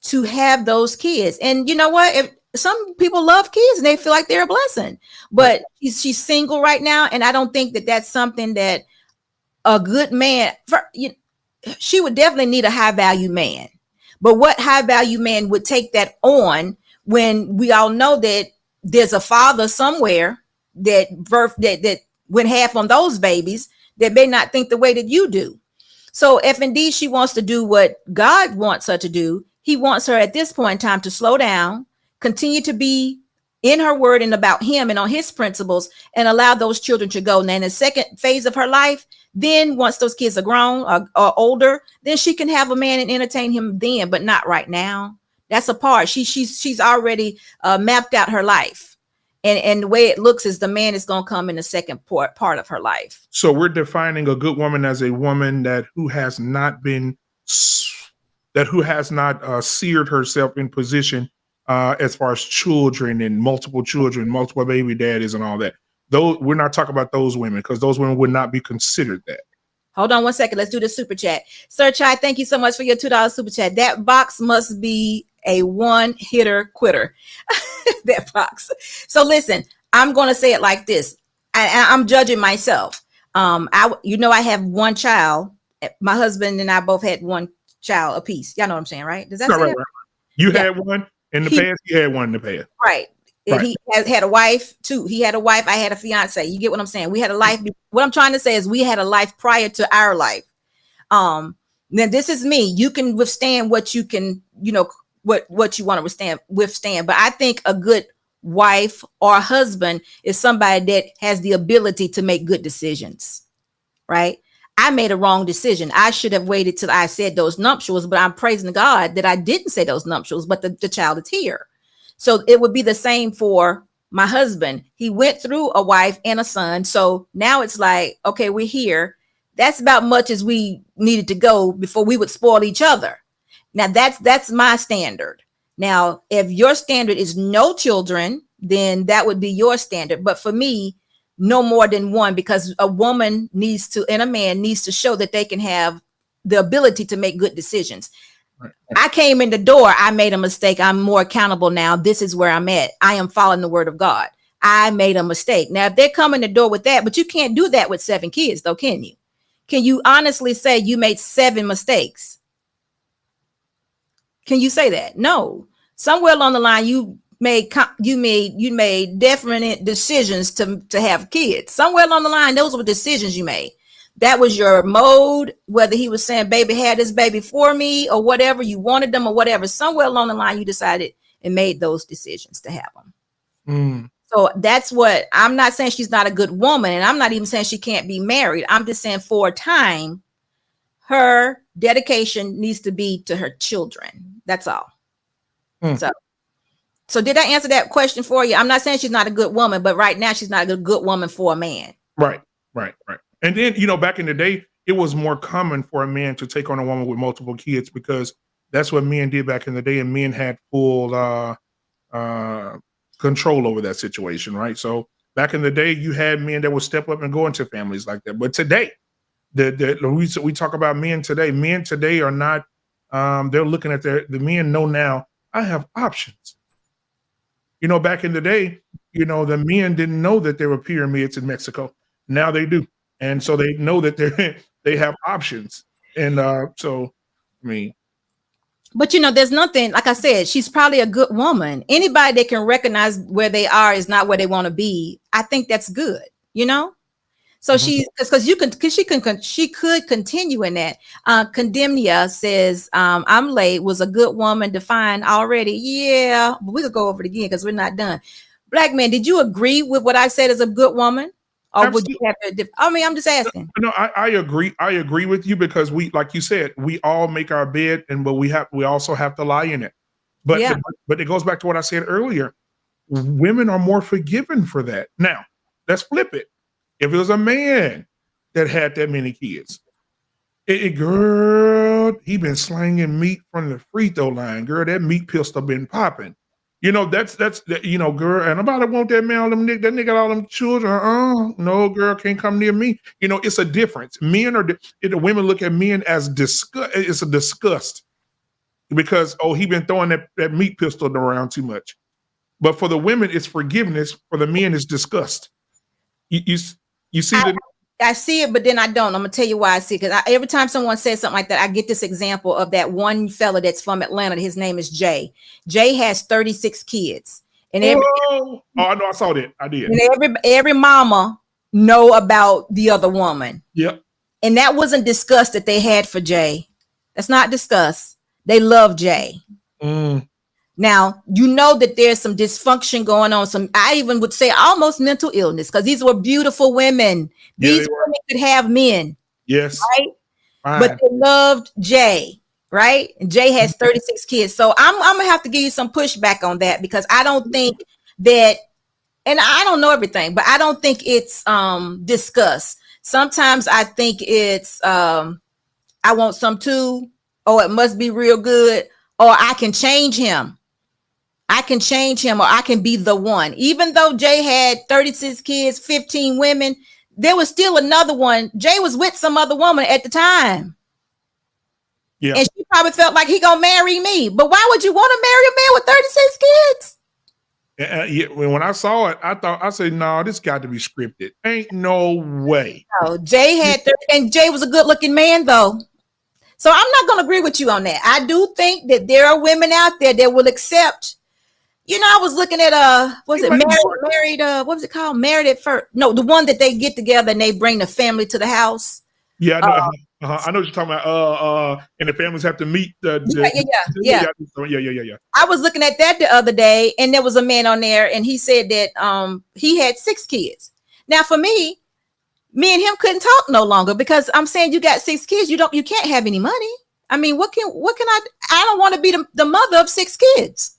B: to have those kids. And you know what? If some people love kids and they feel like they're a blessing, but she's single right now. And I don't think that that's something that a good man, she would definitely need a high value man. But what high value man would take that on when we all know that there's a father somewhere that went half on those babies that may not think the way that you do. So if indeed she wants to do what God wants her to do, he wants her at this point in time to slow down, continue to be in her word and about him and on his principles, and allow those children to go. And then the second phase of her life, then once those kids are grown or older, then she can have a man and entertain him then, but not right now. That's a part. She's already mapped out her life. And the way it looks is the man is going to come in the second part of her life.
C: So we're defining a good woman as a woman who has not seared herself in position as far as children and multiple baby daddies and all that. Though we're not talking about those women, because those women would not be considered that.
B: Hold on one second. Let's do the super chat. Sir Chai, thank you so much for your $2 super chat. That box must be a one-hitter quitter. That box. So listen, I'm going to say it like this. I'm judging myself. I have one child. My husband and I both had one child apiece. Y'all know what I'm saying, right? Does that say
C: right. You
B: Yeah.
C: had one in the past. He had one in the past.
B: Right. And
C: Right.
B: he had a wife too. He had a wife. I had a fiance. You get what I'm saying? We had a life. What I'm trying to say is we had a life prior to our life. Now this is me. You can withstand what you can, what you want to withstand. But I think a good wife or husband is somebody that has the ability to make good decisions. Right. I made a wrong decision. I should have waited till I said those nuptials, but I'm praising God that I didn't say those nuptials, but the child is here. So it would be the same for my husband. He went through a wife and a son. So now it's like, okay, we're here. That's about much as we needed to go before we would spoil each other. Now that's my standard. Now, if your standard is no children, then that would be your standard. But for me, no more than one, because a woman and a man needs to show that they can have the ability to make good decisions.
C: Right.
B: I came in the door. I made a mistake. I'm more accountable now. This is where I'm at. I am following the word of God. I made a mistake. Now, if they come in the door with that, but you can't do that with 7 kids, though, can you? Can you honestly say you made 7 mistakes? Can you say that? No. Somewhere along the line, you made definite decisions to have kids. Somewhere along the line, those were decisions you made. That was your mode, whether he was saying, baby, had this baby for me or whatever, you wanted them or whatever. Somewhere along the line, you decided and made those decisions to have them.
C: Mm.
B: So that's what I'm not saying she's not a good woman. And I'm not even saying she can't be married. I'm just saying for a time, her dedication needs to be to her children. That's all.
C: Mm.
B: So did I answer that question for you? I'm not saying she's not a good woman, but right now she's not a good woman for a man.
C: Right. And then, back in the day, it was more common for a man to take on a woman with multiple kids because that's what men did back in the day, and men had full control over that situation, right? So back in the day, you had men that would step up and go into families like that. But today, we talk about men today. Men today are not. They're looking at the men know now. I have options. Back in the day, the men didn't know that there were pyramids in Mexico. Now they do. And so they know that they have options. And
B: but there's nothing, like I said, she's probably a good woman. Anybody that can recognize where they are is not where they want to be. I think that's good, So
C: Mm-hmm.
B: she could continue in that. Condemnia says, I'm late, was a good woman defined already. Yeah, but we could go over it again because we're not done. Blackman, did you agree with what I said as a good woman? Or
C: Absolutely.
B: would you have to? I'm just asking.
C: No, I agree. I agree with you because like you said, we all make our bed, but we also have to lie in it. But
B: Yeah.
C: but it goes back to what I said earlier. Women are more forgiven for that. Now, let's flip it. If it was a man that had that many kids, girl, he been slanging meat from the free throw line. Girl, that meat pistol been popping. That's girl, and nobody want that man, that nigga, all them children. No, girl, can't come near me. It's a difference. The women look at men as disgust. It's a disgust because he been throwing that meat pistol around too much. But for the women, it's forgiveness. For the men, it's disgust. You see that?
B: I see it, but then I don't. I'm gonna tell you why I see it. Because every time someone says something like that, I get this example of that one fella that's from Atlanta. His name is Jay. Jay has 36 kids, and
C: Oh, I know. I saw that. I did.
B: and every mama know about the other woman.
C: Yep.
B: And that wasn't discussed that they had for Jay. That's not discussed. They love Jay. Now, you know that there's some dysfunction going on. I even would say almost mental illness, because these were beautiful women. These women could have men.
C: Yes.
B: Right? Fine. But they loved Jay, right? And Jay has 36 kids. So I'm going to have to give you some pushback on that, because I don't think that, and I don't know everything, but I don't think it's discussed. Sometimes I think it's, I want some too, or it must be real good, or I can change him. I can change him, or I can be the one. Even though Jay had 36 kids, 15 women, there was still another one. Jay was with some other woman at the time. Yeah. And she probably felt like he gonna marry me. But why would you want to marry a man with 36 kids?
C: Yeah, when I saw it, I said, no, this got to be scripted. Ain't no way.
B: No, Jay had 30, and Jay was a good looking man though. So I'm not going to agree with you on that. I do think that there are women out there that will accept. You know, I was looking at what was it called? Married at First. No, the one that they get together and they bring the family to the house.
C: Yeah, I know what you're talking about. And the families have to meet. Yeah.
B: I was looking at that the other day, and there was a man on there, and he said that he had 6 kids. Now, for me and him couldn't talk no longer, because I'm saying, you got 6 kids, you can't have any money. I mean, what can I don't want to be the mother of 6 kids.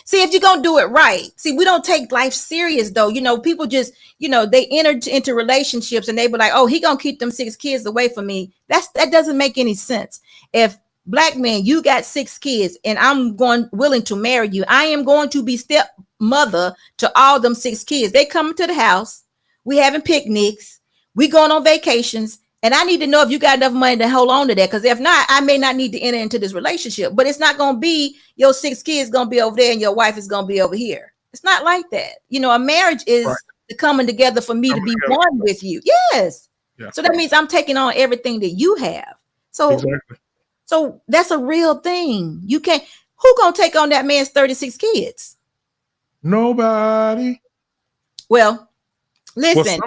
B: See, if you're going to do it right. See, we don't take life serious though. You know, people just, they enter into relationships and they be like, oh, he going to keep them 6 kids away from me. That doesn't make any sense. If Blackman, you got 6 kids and I'm willing to marry you, I am going to be stepmother to all them 6 kids. They come to the house. We having picnics. We going on vacations. And I need to know if you got enough money to hold on to that. Because if not, I may not need to enter into this relationship. But it's not going to be your 6 kids going to be over there and your wife is going to be over here. It's not like that. A marriage is the coming together for me to be one with you. Yes. Yeah. So that means I'm taking on everything that you have. So, so that's a real thing. You can't. Who going to take on that man's 36 kids?
C: Nobody.
B: Well, listen,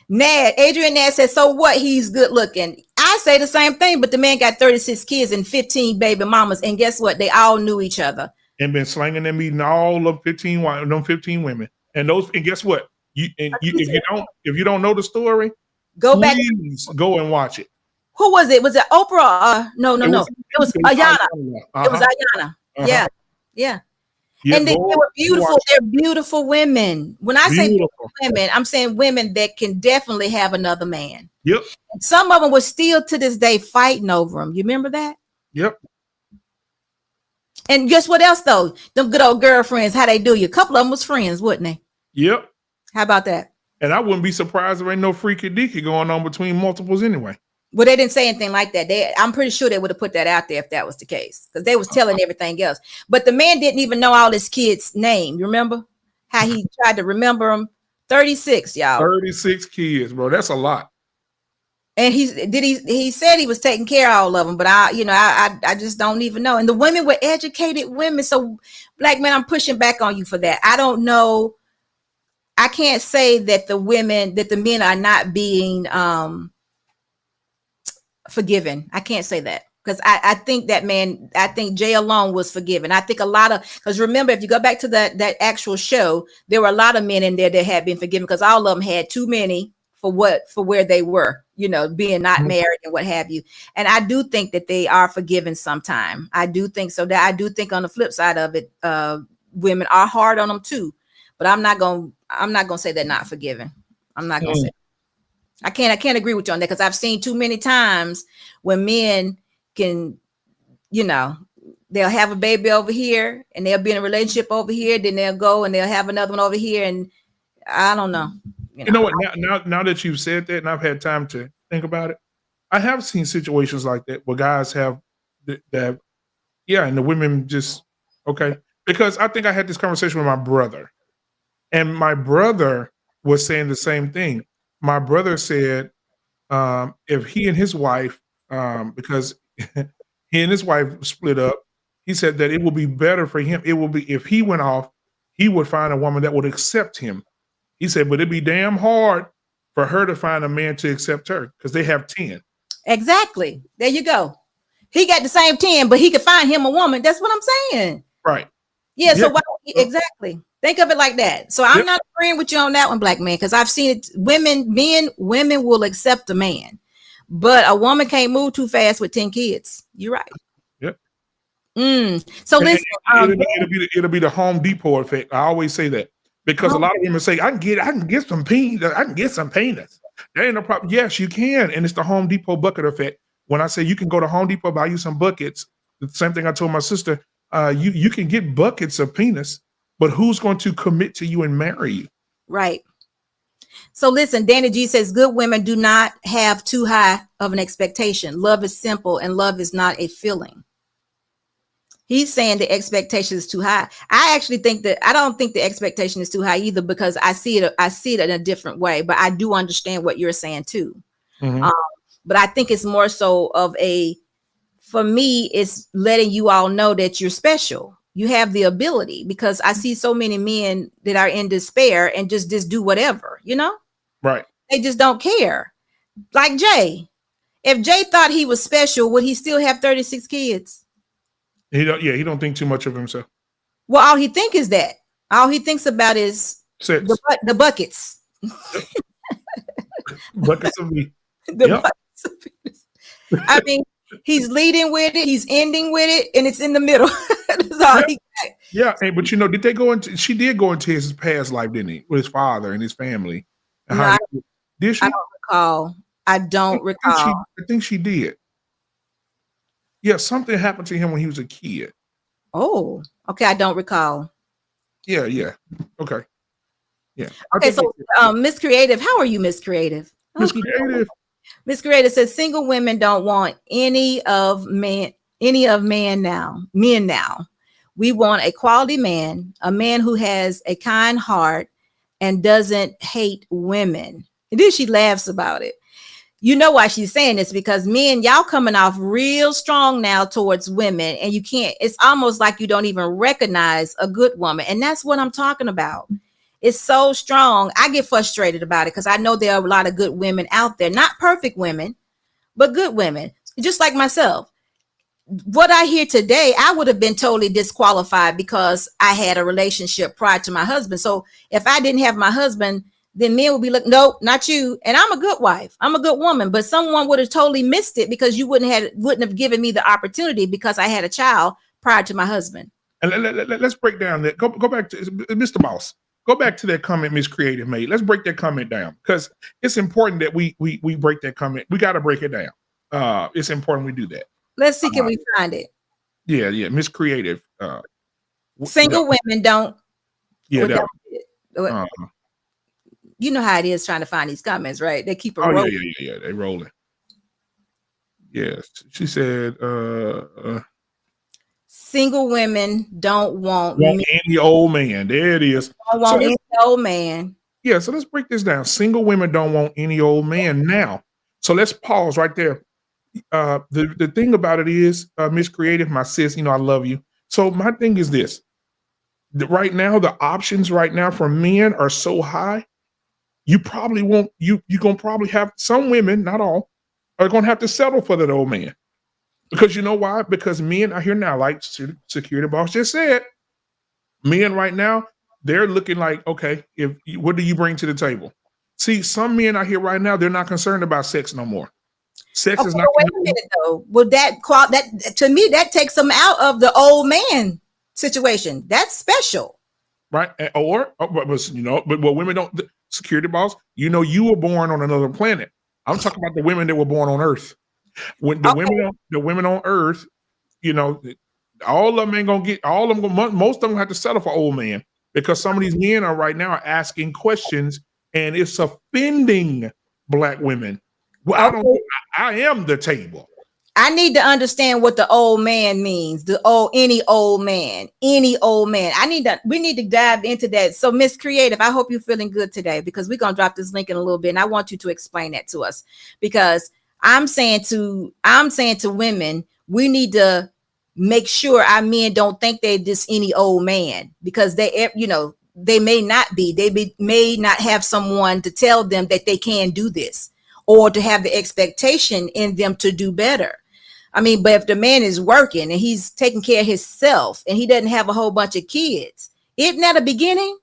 B: Adrian Nadd says, so what? He's good looking. I say the same thing, but the man got 36 kids and 15 baby mamas. And guess what? They all knew each other.
C: And been slanging them, meeting all of 15 women. And guess what? If you don't know the story, go and watch it.
B: Who was it? Was it Oprah? No. It was Ayana. It was Ayana. Yeah. Yeah, and they were beautiful. They're beautiful women. When I say beautiful women, I'm saying women that can definitely have another man.
C: Yep.
B: And some of them were still to this day fighting over him. You remember that?
C: Yep.
B: And guess what else though? Them good old girlfriends, how they do you? A couple of them was friends, wouldn't they?
C: Yep.
B: How about that?
C: And I wouldn't be surprised if there ain't no freaky deaky going on between multiples anyway.
B: Well, they didn't say anything like that. I'm pretty sure they would have put that out there if that was the case, because they was telling everything else. But the man didn't even know all his kids' name. You remember how he tried to remember them? 36, y'all.
C: 36 kids, bro. That's a lot.
B: And he said he was taking care of all of them, but I just don't even know. And the women were educated women. So, Blackman, I'm pushing back on you for that. I don't know. I can't say that the men are not being forgiven. I can't say that, because I think Jay alone was forgiven. I think because remember, if you go back to that actual show, there were a lot of men in there that had been forgiven, because all of them had too many for where they were, being not married and what have you. And I do think that they are forgiven sometime. I do think so. That I do think on the flip side of it, women are hard on them too. But I'm not gonna say they're not forgiven. I'm not gonna say. I can't agree with you on that, because I've seen too many times when men can, they'll have a baby over here and they'll be in a relationship over here, then they'll go and they'll have another one over here, and I don't know.
C: You know what? Now that you've said that, and I've had time to think about it, I have seen situations like that where guys have that, and the women just okay. Because I think I had this conversation with my brother, and my brother was saying the same thing. My brother said if he and his wife, because he and his wife split up, he said that it will be better for him. It will be if he went off, he would find a woman that would accept him. He said, but it'd be damn hard for her to find a man to accept her because they have 10.
B: Exactly. There you go. He got the same 10, but he could find him a woman. That's what I'm saying.
C: Right.
B: Yeah. So
C: Yeah.
B: why, exactly. Think of it like that. So I'm
C: Yep.
B: not agreeing with you on that one, Black man, because I've seen it. Women will accept a man, but a woman can't move too fast with 10 kids. You're right.
C: Yep.
B: So listen,
C: It'll be the Home Depot effect. I always say that because a lot of women say, I can get some penis. I can get some penis. There ain't no problem. Yes, you can. And it's the Home Depot bucket effect. When I say you can go to Home Depot, buy you some buckets, the same thing I told my sister, you can get buckets of penis, but who's going to commit to you and marry you?
B: right. So listen, Danny G says good women do not have too high of an expectation. Love is simple and love is not a feeling. He's saying the expectation is too high. I actually think that I don't think the expectation is too high either, because I see it in a different way, but I do understand what you're saying too.
C: Mhm.
B: But I think it's more so of for me, it's letting you all know that you're special. You have the ability, because I see so many men that are in despair and just do whatever,
C: Right.
B: They just don't care. Like Jay. If Jay thought he was special, would he still have 36 kids?
C: He don't think too much of himself.
B: Well, all he think is that. All he thinks about is
C: Sex.
B: the buckets.
C: Buckets of me.
B: The
C: Yep.
B: buckets of penis. I mean, he's leading with it, he's ending with it, and it's in the middle. That's all he got.
C: Yeah, but did they go into? She did go into his past life, didn't he, with his father and his family? And
B: No,
C: how did she?
B: I don't recall. I don't recall.
C: I think she did. Yeah, something happened to him when he was a kid.
B: Oh, okay. I don't recall.
C: Yeah. Okay. Yeah.
B: Okay, so Miss Creative, how are you, Miss Creative?
C: Miss Creative.
B: Miss Creative says single women don't want any of men now. We want a quality man, a man who has a kind heart and doesn't hate women. And then she laughs about it. You know why she's saying this? Because men, y'all coming off real strong now towards women, and you can't, it's almost like you don't even recognize a good woman. And that's what I'm talking about. It's so strong. I get frustrated about it because I know there are a lot of good women out there, not perfect women, but good women, just like myself. What I hear today, I would have been totally disqualified because I had a relationship prior to my husband. So if I didn't have my husband, then men would be like, nope, not you. And I'm a good wife. I'm a good woman, but someone would have totally missed it because you wouldn't have given me the opportunity because I had a child prior to my husband.
C: And let's break down that. Go back to Mr. Mouse. Go back to that comment Miss Creative made. Let's break that comment down because it's important that we break that comment. We got to break it down. It's important we do that.
B: Let's see, can we find it?
C: Yeah, Miss Creative.
B: Single women don't.
C: Yeah,
B: you know how it is trying to find these comments, right? They keep
C: rolling. Yeah. They rolling. Yes, she said.
B: Single women don't want
C: any old man. There it is.
B: Don't want any old man.
C: Yeah, so let's break this down. Single women don't want any old man now. So let's pause right there. The thing about it is, Miss Creative, my sis, I love you. So my thing is this. Right now, the options right now for men are so high. You probably won't, you're going to probably have some women, not all, are going to have to settle for that old man. Because you know why? Because men out here now, like Security Boss just said, men right now, they're looking like, okay, what do you bring to the table? See, some men out here right now, they're not concerned about sex no more. Sex is not.
B: Wait a minute, though. Well, that to me, that takes them out of the old man situation. That's special,
C: right? But what women don't. Security Boss, you were born on another planet. I'm talking about the women that were born on Earth. When the women on Earth, all of them ain't gonna get. All of them, most of them have to settle for old man because some of these men are right now asking questions and it's offending Black women. Well, I am the table.
B: I need to understand what the old man means. Any old man. We need to dive into that. So Miss Creative, I hope you're feeling good today, because we're going to drop this link in a little bit. And I want you to explain that to us, because I'm saying to women, we need to make sure our men don't think they're just any old man, because they may not be. May not have someone to tell them that they can do this, or to have the expectation in them to do better. I mean, but if the man is working and he's taking care of himself and he doesn't have a whole bunch of kids, isn't that a beginning?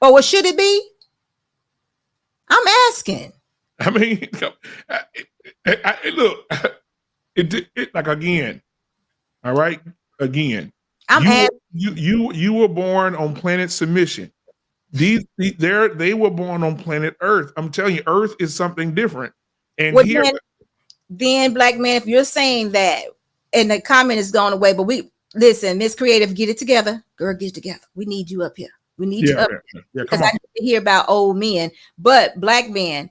B: Or what should it be? I'm asking.
C: I mean, look, it like, again, all right, again, you were born on planet submission. They were born on planet Earth. I'm telling you, Earth is something different. And
B: then Black man, if you're saying that, and the comment is going away, but listen, Miss Creative, get it together. Girl, get it together. We need you up here. We need you up here. Because I need to hear about old men. But Black men,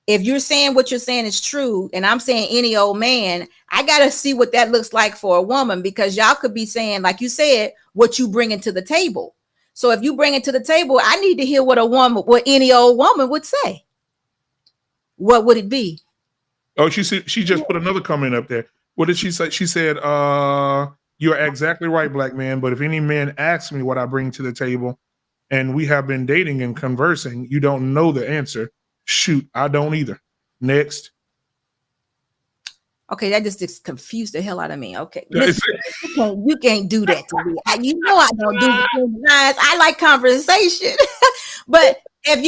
B: if you're saying what you're saying is true, and I'm saying any old man, I got to see what that looks like for a woman, because y'all could be saying, like you said, what you bringing to the table. So if you bring it to the table, I need to hear what any old woman would say. What would it be?
C: Oh, she just put another comment up there. What did she say? She said, you're exactly right, Black man. But if any man asks me what I bring to the table, and we have been dating and conversing, you don't know the answer. Shoot, I don't either. Next.
B: Okay, that just confused the hell out of me. Okay, listen, you can't do that to me. You know I don't do the lines. I like conversation, but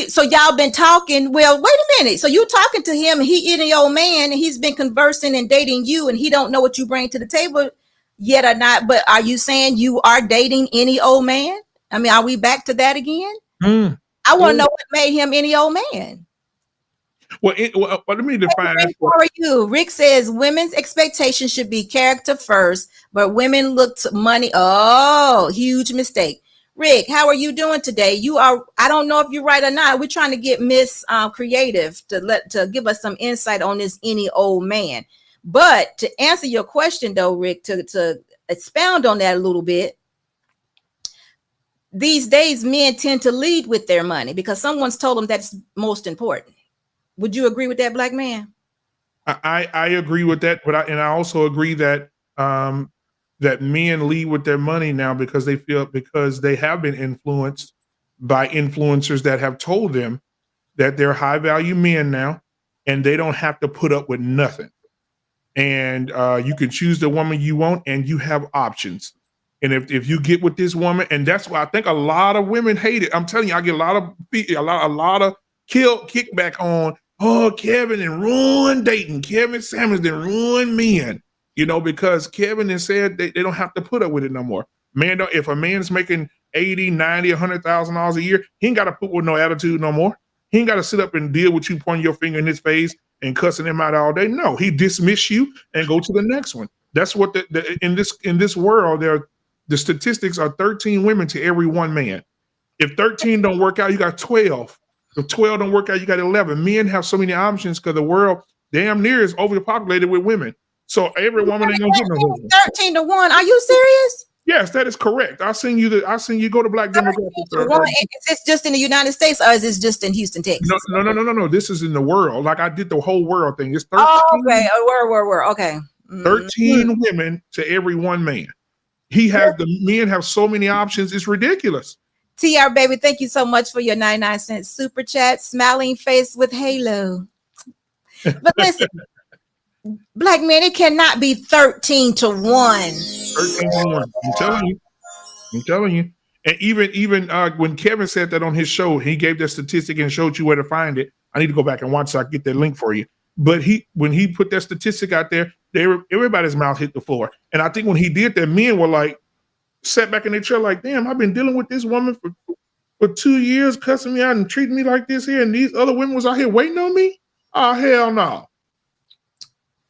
B: so y'all been talking. Well, wait a minute. So you talking to him, and he any old man, and he's been conversing and dating you, and he don't know what you bring to the table yet or not. But are you saying you are dating any old man? I mean, are we back to that again? I want to know what made him any old man.
C: Well, let me define
B: it. How are you? Rick says women's expectations should be character first, but women look to money. Oh, huge mistake. Rick, how are you doing today? I don't know if you're right or not. We're trying to get Miss Creative to give us some insight on this any old man. But to answer your question though, Rick, to expound on that a little bit, these days men tend to lead with their money because someone's told them that's most important. Would you agree with that, Black man?
C: I agree with that, but I also agree that that men lead with their money now because they have been influenced by influencers that have told them that they're high value men now, and they don't have to put up with nothing. And you can choose the woman you want, and you have options. And if you get with this woman, and that's why I think a lot of women hate it. I'm telling you, I get a lot of kickback on, oh, Kevin and ruin dating. Kevin Samuels did ruin men, because Kevin has said they don't have to put up with it no more. If a man's making $80,000, $90,000, $100,000 a year, he ain't got to put with no attitude no more. He ain't got to sit up and deal with you pointing your finger in his face and cussing him out all day. No, he dismiss you and go to the next one. That's what in this world, the statistics are 13 women to every one man. If 13 don't work out, you got 12. If 12 don't work out, you got 11. Men have so many options because the world damn near is overpopulated with women. So every woman ain't gonna get no husband.
B: 13 to 1. Are you serious?
C: Yes, that is correct. I'll send you go to Black Demographics.
B: Is this just in the United States or is this just in Houston, Texas?
C: No. This is in the world. Like I did the whole world thing. It's 13.
B: Oh, okay. Word. Okay.
C: 13 women to every one man. The men have so many options. It's ridiculous.
B: TR baby, thank you so much for your 99-cent super chat. Smiling face with halo. But listen, Black man, it cannot be 13 to 1. 13
C: to 1. I'm telling you. And even when Kevin said that on his show, he gave that statistic and showed you where to find it. I need to go back and watch so I can get that link for you. But when he put that statistic out there, everybody's mouth hit the floor. And I think when he did that, men were like, sat back in their chair like, damn, I've been dealing with this woman for 2 years, cussing me out and treating me like this here, and these other women was out here waiting on me? Oh, hell no.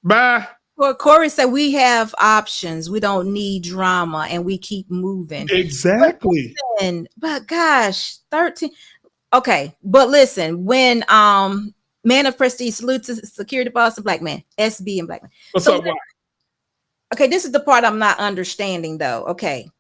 C: Bye.
B: Well, Corey said we have options. We don't need drama, and we keep moving.
C: Exactly.
B: But gosh, 13. Okay, but listen, when Man of prestige, salute to security boss and Blackman, SB and Blackman.
C: What's
B: So,
C: up, Black?
B: okay, this is the part I'm not understanding though. Okay.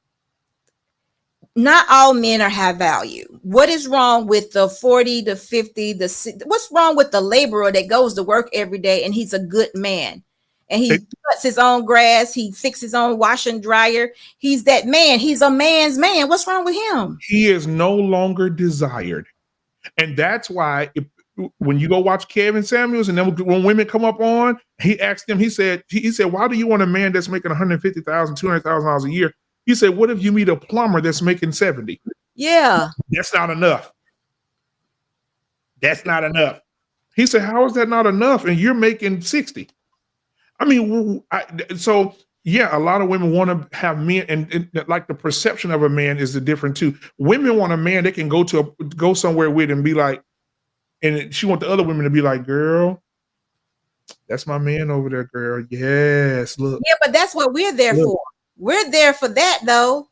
B: Not all men are high value. What is wrong with the 40 to 50? What's wrong with the laborer that goes to work every day and he's a good man? And he cuts his own grass, he fixes his own wash and dryer. He's that man. He's a man's man. What's wrong with him?
C: He is no longer desired. And that's why when you go watch Kevin Samuels, and then when women come up on, he asked them, he said, why do you want a man that's making $150,000, $200,000 a year? He said, what if you meet a plumber that's making 70?
B: Yeah.
C: That's not enough. That's not enough. He said, how is that not enough? And you're making 60. I mean, so yeah, a lot of women want to have men, and like the perception of a man is the different too. Women want a man they can go somewhere with and be like, and she want the other women to be like, girl, that's my man over there, girl. Yes, look.
B: Yeah, but that's what we're there for. We're there for that though.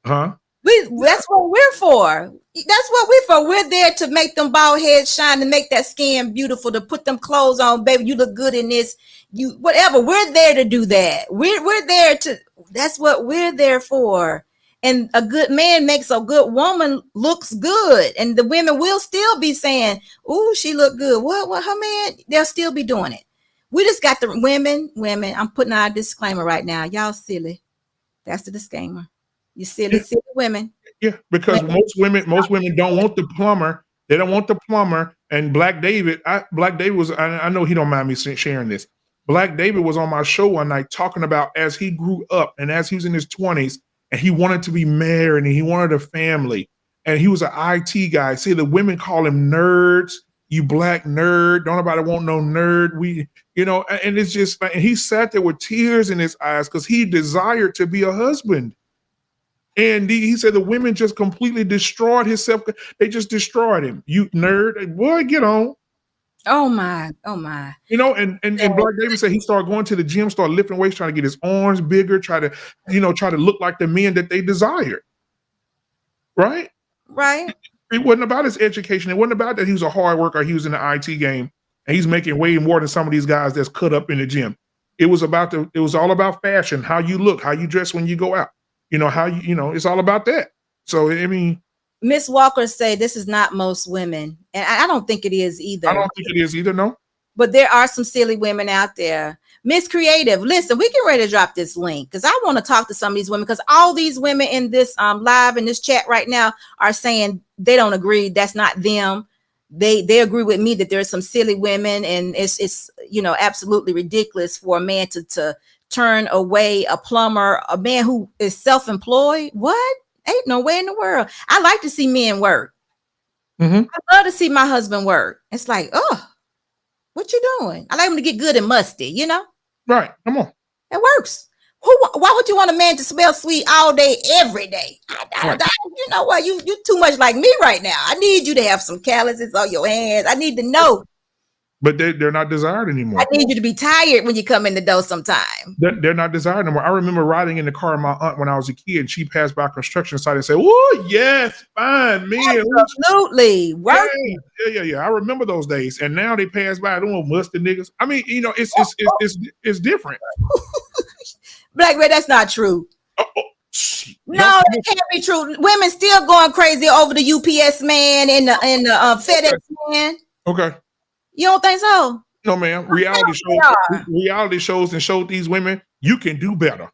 C: Huh?
B: That's what we're for. That's what we're for. We're there to make them bald heads shine, to make that skin beautiful, to put them clothes on, baby. You look good in this. You whatever. We're there to do that. We're there to. That's what we're there for. And a good man makes a good woman looks good, and the women will still be saying, "Ooh, she look good." What her man? They'll still be doing it. We just got the women. I'm putting out a disclaimer right now. Y'all silly. That's the disclaimer. You silly women.
C: Yeah, because most women don't want the plumber. They don't want the plumber. And Black David was, I know he don't mind me sharing this. Black David was on my show one night talking about as he grew up and as he was in his 20s and he wanted to be married and he wanted a family. And he was an IT guy. See, the women call him nerds. You black nerd. Don't nobody want no nerd. And it's just like, and he sat there with tears in his eyes because he desired to be a husband. And he said the women just completely destroyed his self. They just destroyed him. You nerd. Boy, get on.
B: Oh my.
C: And Black David said he started going to the gym, started lifting weights, trying to get his arms bigger, try to look like the men that they desired. Right?
B: Right.
C: It wasn't about his education. It wasn't about that he was a hard worker. He was in the IT game and he's making way more than some of these guys that's cut up in the gym. It was all about fashion, how you look, how you dress when you go out. It's all about that. So, I mean,
B: Miss Walker say this is not most women. And I don't think it is either.
C: I don't think it is either, no.
B: But there are some silly women out there. Miss Creative, listen, we get ready to drop this link because I want to talk to some of these women because all these women in this live in this chat right now are saying they don't agree. That's not them. They agree with me that there's some silly women and it's absolutely ridiculous for a man to turn away a plumber, a man who is self-employed. What? Ain't no way in the world. I like to see men work.
C: Mm-hmm.
B: I love to see my husband work. It's like, oh, what you doing? I like him to get good and musty,
C: Right. Come on.
B: It works. Why would you want a man to smell sweet all day, every day?
C: Right.
B: You know what? You too much like me right now. I need you to have some calluses on your hands. I need to know.
C: But they're not desired anymore.
B: I need you to be tired when you come in the door sometime.
C: They're not desired anymore. I remember riding in the car with my aunt when I was a kid. And she passed by a construction site and said, "Oh, yes, fine, man."
B: Absolutely. Right.
C: Yeah. I remember those days. And now they pass by, them little musty niggas. I mean, it's different.
B: Blackman, that's not true. No, that can't be true. Women still going crazy over the UPS man and the FedEx man.
C: Okay.
B: You don't think so?
C: No, ma'am. Reality shows and showed these women you can do better.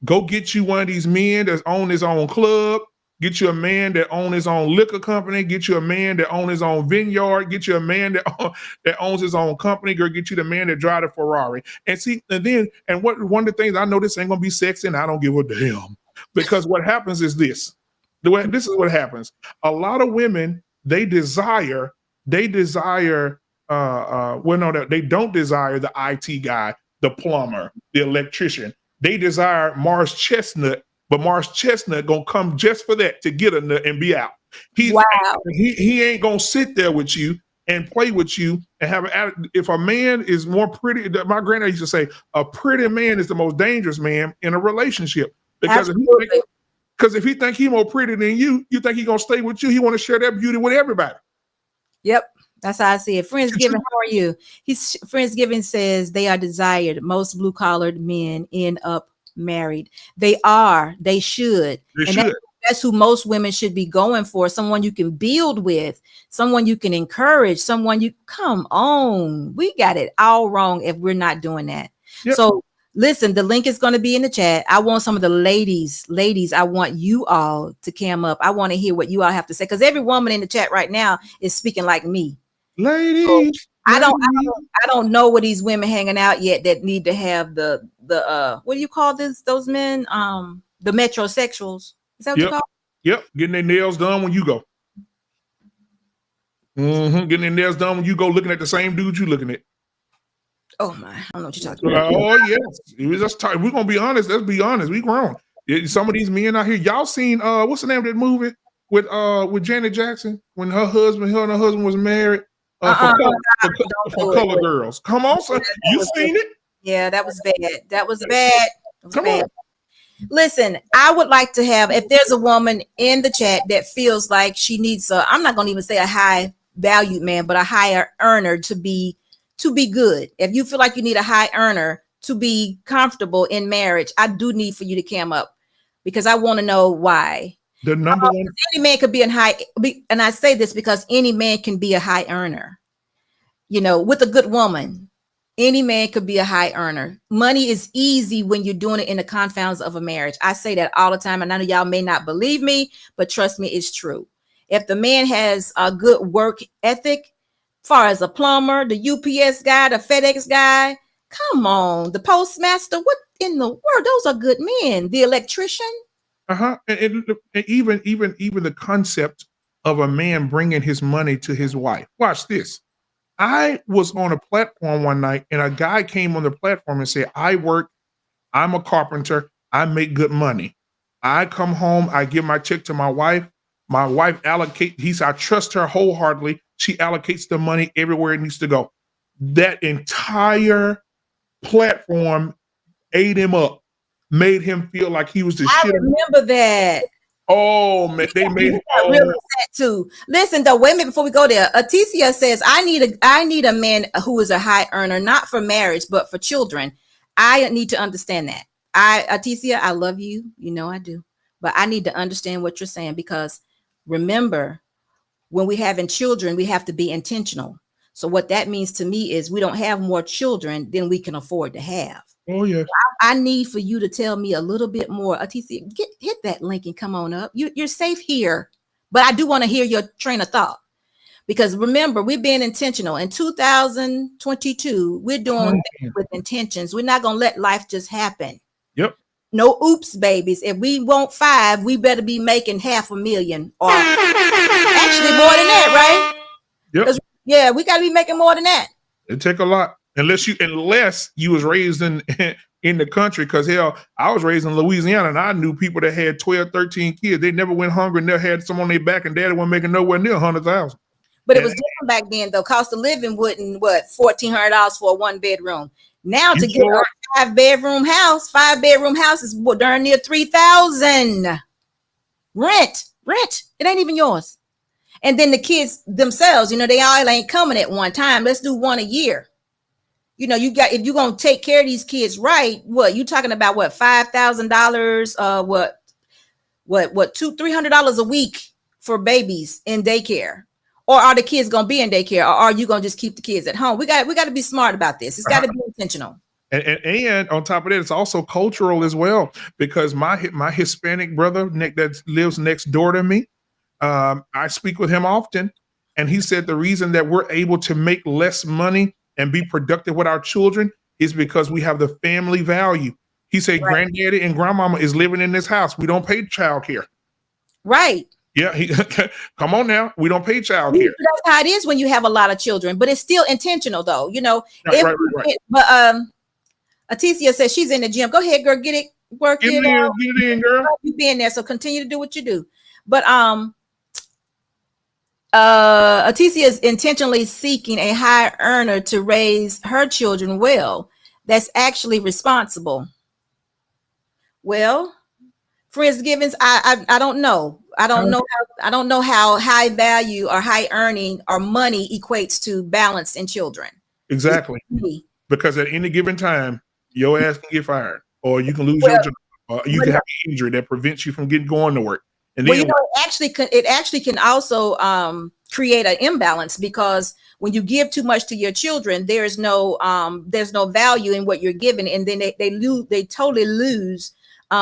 C: Go get you one of these men that's own his own club. Get you a man that owns his own liquor company. Get you a man that owns his own vineyard. Get you a man that owns his own company. Girl, get you the man that drive a Ferrari. And see, one of the things I know, this ain't gonna be sexy, and I don't give a damn. Because what happens is this. This is what happens. A lot of women, they don't desire the IT guy, the plumber, the electrician. They desire Mars Chestnut, but Mars Chestnut gonna come just for that, to get a nut and be out. He ain't gonna sit there with you and play with you and have an. If a man is more pretty, my granddad used to say, a pretty man is the most dangerous man in a relationship. Because if he think he more pretty than you think he gonna stay with you. He want to share that beauty with everybody.
B: Yep. That's how I see it. Friendsgiving, how are you? Friendsgiving says they are desired. Most blue collared men end up married. They are. They should.
C: They
B: And
C: should.
B: that's who most women should be going for. Someone you can build with, someone you can encourage, someone you come on. We got it all wrong if we're not doing that.
C: Yep.
B: So listen, the link is going to be in the chat. I want some of the ladies, I want you all to cam up. I want to hear what you all have to say, because every woman in the chat right now is speaking like me.
C: Ladies.
B: So I don't know where these women hanging out yet that need to have the what do you call those men? The metrosexuals. Is that what you call it?
C: Yep. Getting their nails done when you go. Getting their nails done when you go, looking at the same dude you looking at.
B: Oh my, I don't know what you're talking about.
C: Oh yes. It was just we're gonna be honest. Let's be honest. We grown. Some of these men out here, y'all seen what's the name of that movie with Janet Jackson when her and her husband was married? For Color Girls. Come on, son. You seen it?
B: Yeah, that was bad. That was bad. Come on. Listen, I would like to have, if there's a woman in the chat that feels like she needs I'm not going to even say a high valued man, but a higher earner to be good. If you feel like you need a high earner to be comfortable in marriage, I do need for you to cam up, because I want to know why.
C: The number one,
B: any man could be and I say this because any man can be a high earner, with a good woman. Any man could be a high earner. Money is easy when you're doing it in the confines of a marriage. I say that all the time, and I know y'all may not believe me, but trust me, it's true. If the man has a good work ethic, far as a plumber, the UPS guy, the FedEx guy, come on, the postmaster, what in the world? Those are good men. The electrician.
C: And even the concept of a man bringing his money to his wife. Watch this. I was on a platform one night and a guy came on the platform and said, I'm a carpenter. I make good money. I come home, I give my check to my wife. My wife I trust her wholeheartedly. She allocates the money everywhere it needs to go. That entire platform ate him up, made him feel like he was the shit.
B: I remember that.
C: Oh man, they made it
B: real upset too. Listen, though, wait a minute before we go there. Aticia says, I need a man who is a high earner, not for marriage, but for children. I need to understand that. Aticia, I love you. You know I do. But I need to understand what you're saying, because remember, when we're having children, we have to be intentional. So what that means to me is we don't have more children than we can afford to have.
C: Oh, yeah.
B: I need for you to tell me a little bit more. Aticia, hit that link and come on up. You're safe here, but I do want to hear your train of thought, because remember, we're being intentional. In 2022, we're doing things with intentions. We're not going to let life just happen.
C: Yep.
B: No oops, babies. If we want 5, we better be making $500,000 or actually more than that, right?
C: Yep.
B: Yeah, we got to be making more than that.
C: It take a lot. Unless you was raised in the country, because hell, I was raised in Louisiana and I knew people that had 12, 13 kids. They never went hungry and they had someone on their back, and daddy wasn't making nowhere near 100,000.
B: But it was different back then, though. Cost of living wasn't $1,400 for a 1-bedroom. Now to get a 5-bedroom house is darn near $3,000. Rent. It ain't even yours. And then the kids themselves, they all ain't coming at one time. Let's do one a year. If you're going to take care of these kids right, you talking about $5,000, $200-$300 a week for babies in daycare? Or are the kids going to be in daycare, or are you going to just keep the kids at home? We got to be smart about this. It's got to be intentional.
C: And on top of that, it's also cultural as well, because my Hispanic brother, Nick, that lives next door to me, I speak with him often, and he said the reason that we're able to make less money and be productive with our children is because we have the family value. He said, Granddaddy and grandmama is living in this house. We don't pay child care. Right. Yeah. Come on now. We don't pay child care.
B: That's how it is when you have a lot of children, but it's still intentional though.
C: Right.
B: But Aticia says she's in the gym. Go ahead, girl. Get it. Work it. Get
C: it in, girl.
B: You be in there. So continue to do what you do. But Aticia is intentionally seeking a high earner to raise her children well. That's actually responsible. Well, Friendsgivings, I don't know. I don't know how high value or high earning or money equates to balance in children.
C: Exactly. Because at any given time, your ass can get fired, or you can lose your job, or you can have an injury that prevents you from going to work. And then
B: it actually can also create an imbalance, because when you give too much to your children, there's no value in what you're giving, and then they totally lose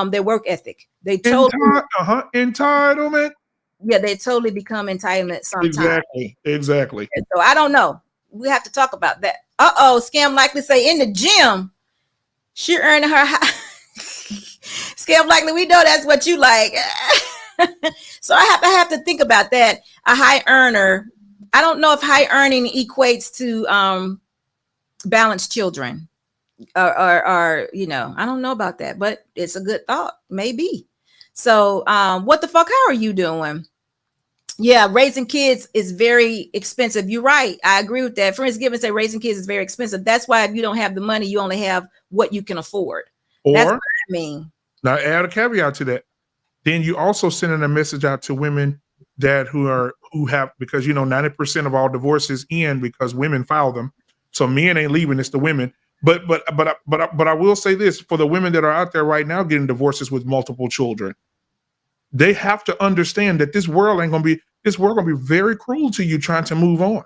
B: their work ethic. They totally
C: entitlement.
B: Yeah, they totally become entitlement sometimes.
C: Exactly.
B: And so I don't know. We have to talk about that. Scam likely say in the gym, she earning her Scam likely, we know that's what you like. So I have to think about that. A high earner. I don't know if high earning equates to balanced children, or I don't know about that, but it's a good thought, maybe. So what the fuck? How are you doing? Yeah, raising kids is very expensive. You're right. I agree with that. Friendsgiving say raising kids is very expensive. That's why if you don't have the money, you only have what you can afford. That's what I mean.
C: Now add a caveat to that. Then you also sending a message out to women that who have, because 90% of all divorces end because women file them. So men ain't leaving, it's the women. But I will say this, for the women that are out there right now getting divorces with multiple children, they have to understand that this world gonna be very cruel to you trying to move on.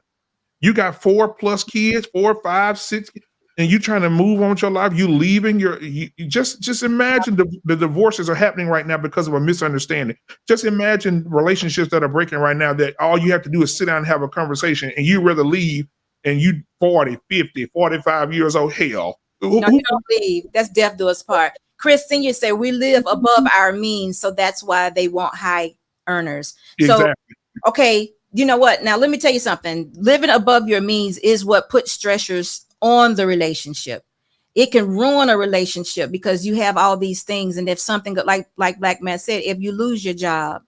C: You got 4+ kids, 4, 5, 6, and you trying to move on with your life. You leaving you just imagine the divorces are happening right now because of a misunderstanding. Just imagine relationships that are breaking right now, that all you have to do is sit down and have a conversation, and you rather leave, and you 40, 50, 45 years old. Hell.
B: No, you don't leave. That's death do us part. Chris Senior say we live above our means, so that's why they want high earners.
C: Exactly.
B: So, okay, you know what? Now let me tell you something. Living above your means is what puts stressors on the relationship. It can ruin a relationship because you have all these things, and if something like Blackman said, if you lose your job,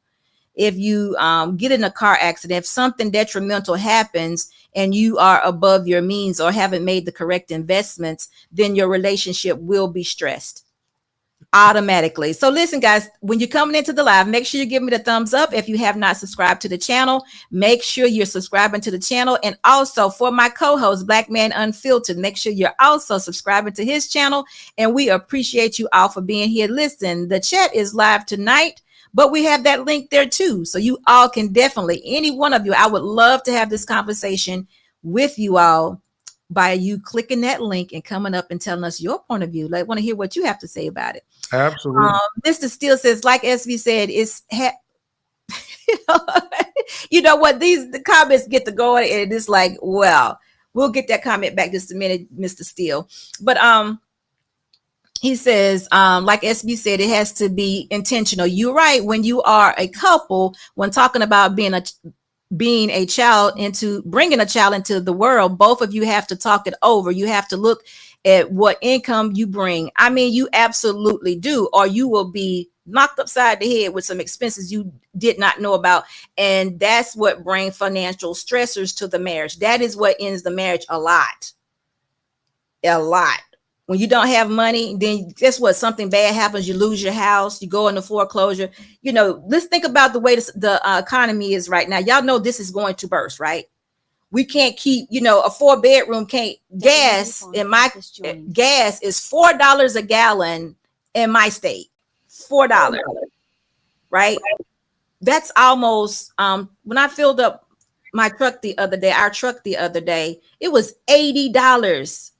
B: if you get in a car accident, if something detrimental happens and you are above your means or haven't made the correct investments, then your relationship will be stressed automatically. So listen, guys, when you're coming into the live, make sure you give me the thumbs up. If you have not subscribed to the channel, make sure you're subscribing to the channel. And also for my co-host, Blackman Unfiltered, make sure you're also subscribing to his channel. And we appreciate you all for being here. Listen, the chat is live tonight, but we have that link there too. So you all can definitely, any one of you, I would love to have this conversation with you all by you clicking that link and coming up and telling us your point of view. I want to hear what you have to say about it.
C: Absolutely.
B: Mr. Steele says, like SV said, it's you know what, the comments get to going, and it's like, well, we'll get that comment back just a minute, Mr. Steele. But he says, like SB said, it has to be intentional. You're right. When you are a couple, when talking about bringing a child into the world, both of you have to talk it over. You have to look at what income you bring. I mean, you absolutely do, or you will be knocked upside the head with some expenses you did not know about. And that's what brings financial stressors to the marriage. That is what ends the marriage a lot. When you don't have money, then guess what? Something bad happens. You lose your house. You go into foreclosure. Let's think about the way the economy is right now. Y'all know this is going to burst, right? We can't keep, a 4-bedroom gas gas is $4 a gallon in my state. $4, right? That's almost, when I filled up our truck the other day, it was $80.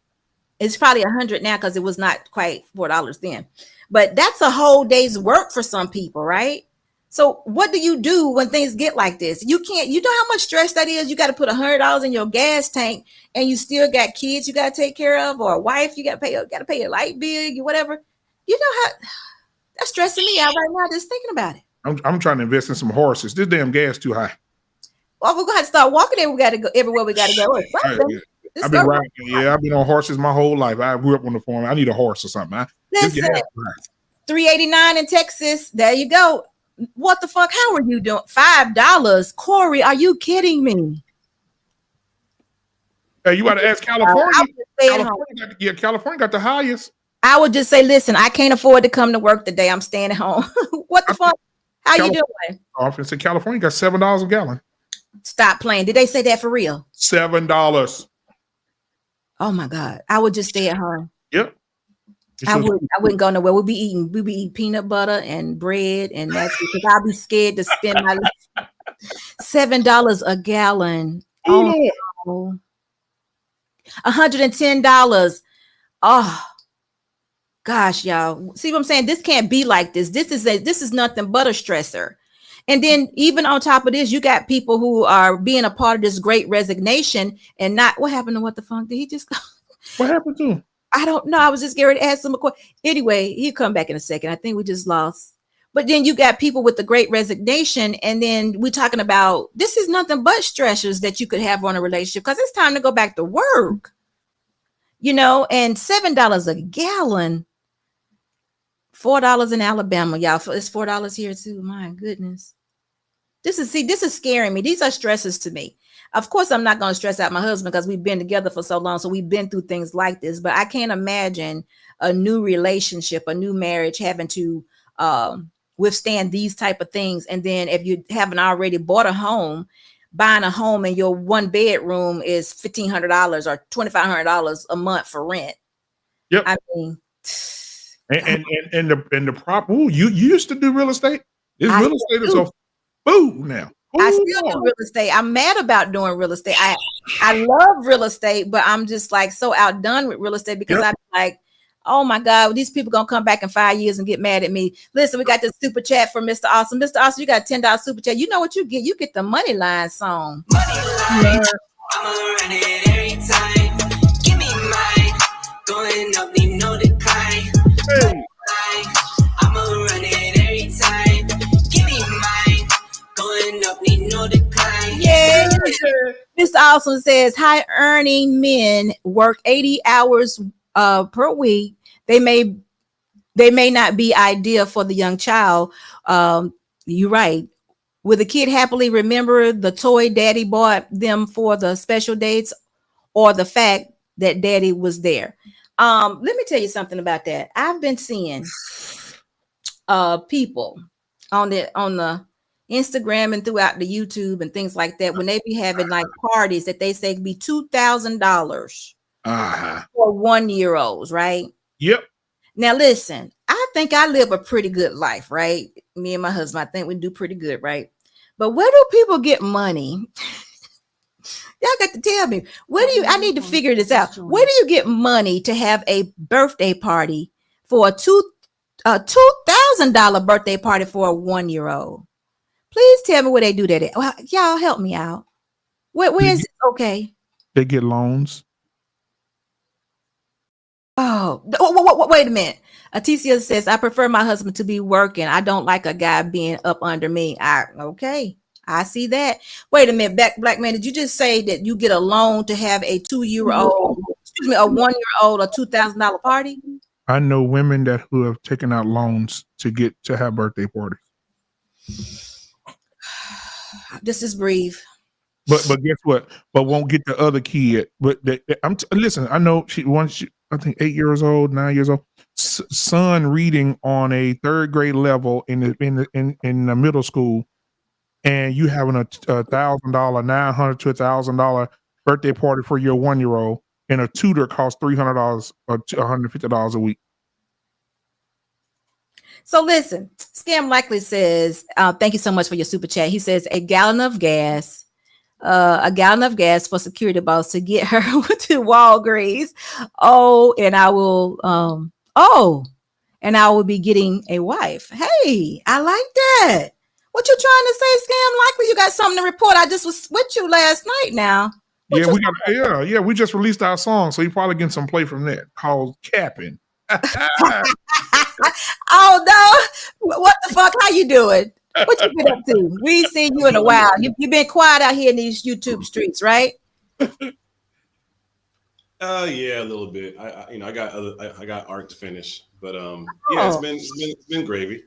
B: It's probably $100 now because it was not quite $4 then. But that's a whole day's work for some people, right? So what do you do when things get like this? You know how much stress that is? You got to put $100 in your gas tank, and you still got kids you got to take care of, or a wife you got to pay your light bill, whatever. You know how that's stressing me out right now just thinking about it.
C: I'm trying to invest in some horses. This damn gas too high.
B: Well, we're going to have to start walking there. We got to go everywhere we got to go.
C: I've been riding. Yeah, I've been on horses my whole life. I grew up on the farm. I need a horse or something.
B: Listen, $3.89 in Texas. There you go. What the fuck? How are you doing? $5. Corey, are you kidding me?
C: Hey, you got to ask California. California got the highest.
B: I would just say, listen, I can't afford to come to work today. I'm staying at home. What the fuck? How you doing?
C: Office in California got $7 a gallon.
B: Stop playing. Did they say that for real?
C: $7.
B: Oh my God. I would just stay at home.
C: Yep.
B: I wouldn't go nowhere. We'd be eating peanut butter and bread, and that's because I'll be scared to spend my $7 a gallon. Oh, no. $110. Oh gosh, y'all. See what I'm saying? This can't be like this. This is nothing but a stressor. And then even on top of this, you got people who are being a part of this great resignation and not. What happened to what the fuck? Did he just go?
C: What happened to him?
B: I don't know. I was just getting ready to ask him a question. Anyway, he'll come back in a second. I think we just lost. But then you got people with the great resignation. And then we're talking about this is nothing but stressors that you could have on a relationship because it's time to go back to work. You know, and $7 a gallon, $4 in Alabama, y'all. It's $4 here too. My goodness. This is scaring me. These are stresses to me. Of course, I'm not going to stress out my husband because we've been together for so long. So we've been through things like this, but I can't imagine a new relationship, a new marriage having to withstand these type of things. And then if you haven't already bought a home, buying a home and your one bedroom is $1,500 or $2,500 a month for rent.
C: Yep.
B: I mean,
C: and the prop. Ooh, you used to do real estate. This real estate is a food now. Ooh,
B: I still do real estate. I'm mad about doing real estate. I love real estate, but I'm just like so outdone with real estate because I'm like, oh my God, these people gonna come back in 5 years and get mad at me. Listen, we got this super chat from Mr. Awesome. Mr. Awesome, you got a $10 super chat. You know what you get? You get the Money Line song.
D: Money line, I'ma run it every time. Give me mine, going up, need no decline. Money line, I'ma run it every time. Give me mine, going up, need no decline.
B: Yeah. Mr. Awesome says high earning men work 80 hours per week. They may not be ideal for the young child. You're right. Will the kid happily remember the toy daddy bought them for the special dates or the fact that daddy was there? Let me tell you something about that. I've been seeing people on the Instagram and throughout the YouTube and things like that when they be having like parties that they say be $2,000 for 1-year-olds, right?
C: Yep.
B: Now listen, I think I live a pretty good life, right? Me and my husband, I think we do pretty good, right? But where do people get money? Y'all got to tell me. I need to figure this out. Where do you get money to have a birthday party for a $2,000 birthday party for a 1-year-old? Please tell me where they do that at. Well, y'all help me out. Where is it? Okay.
C: They get loans.
B: Oh, wait a minute. Aticia says, I prefer my husband to be working. I don't like a guy being up under me. Okay. I see that. Wait a minute, Blackman, did you just say that you get a loan to have a 1-year-old, a $2,000 party?
C: I know women who have taken out loans to have birthday parties.
B: This is brief.
C: But guess what? But won't get the other kid. But listen. I know I think 8 years old, 9 years old. Son reading on a 3rd grade level in the middle school, and you having a $1,000, $900 to $1,000 birthday party for your 1-year-old, and a tutor costs $300 or $150 a week.
B: So listen, Scam Likely says, thank you so much for your super chat. He says a gallon of gas for security boss to get her to Walgreens. And I will be getting a wife. Hey, I like that. What you trying to say, Scam Likely? You got something to report? I just was with you last night now.
C: We just released our song, so you probably getting some play from that called Capping.
B: Oh no! What the fuck? How you doing? What you been up to? We ain't seen you in a while. You've been quiet out here in these YouTube streets, right?
E: Yeah, a little bit. I got art to finish, but it's been gravy.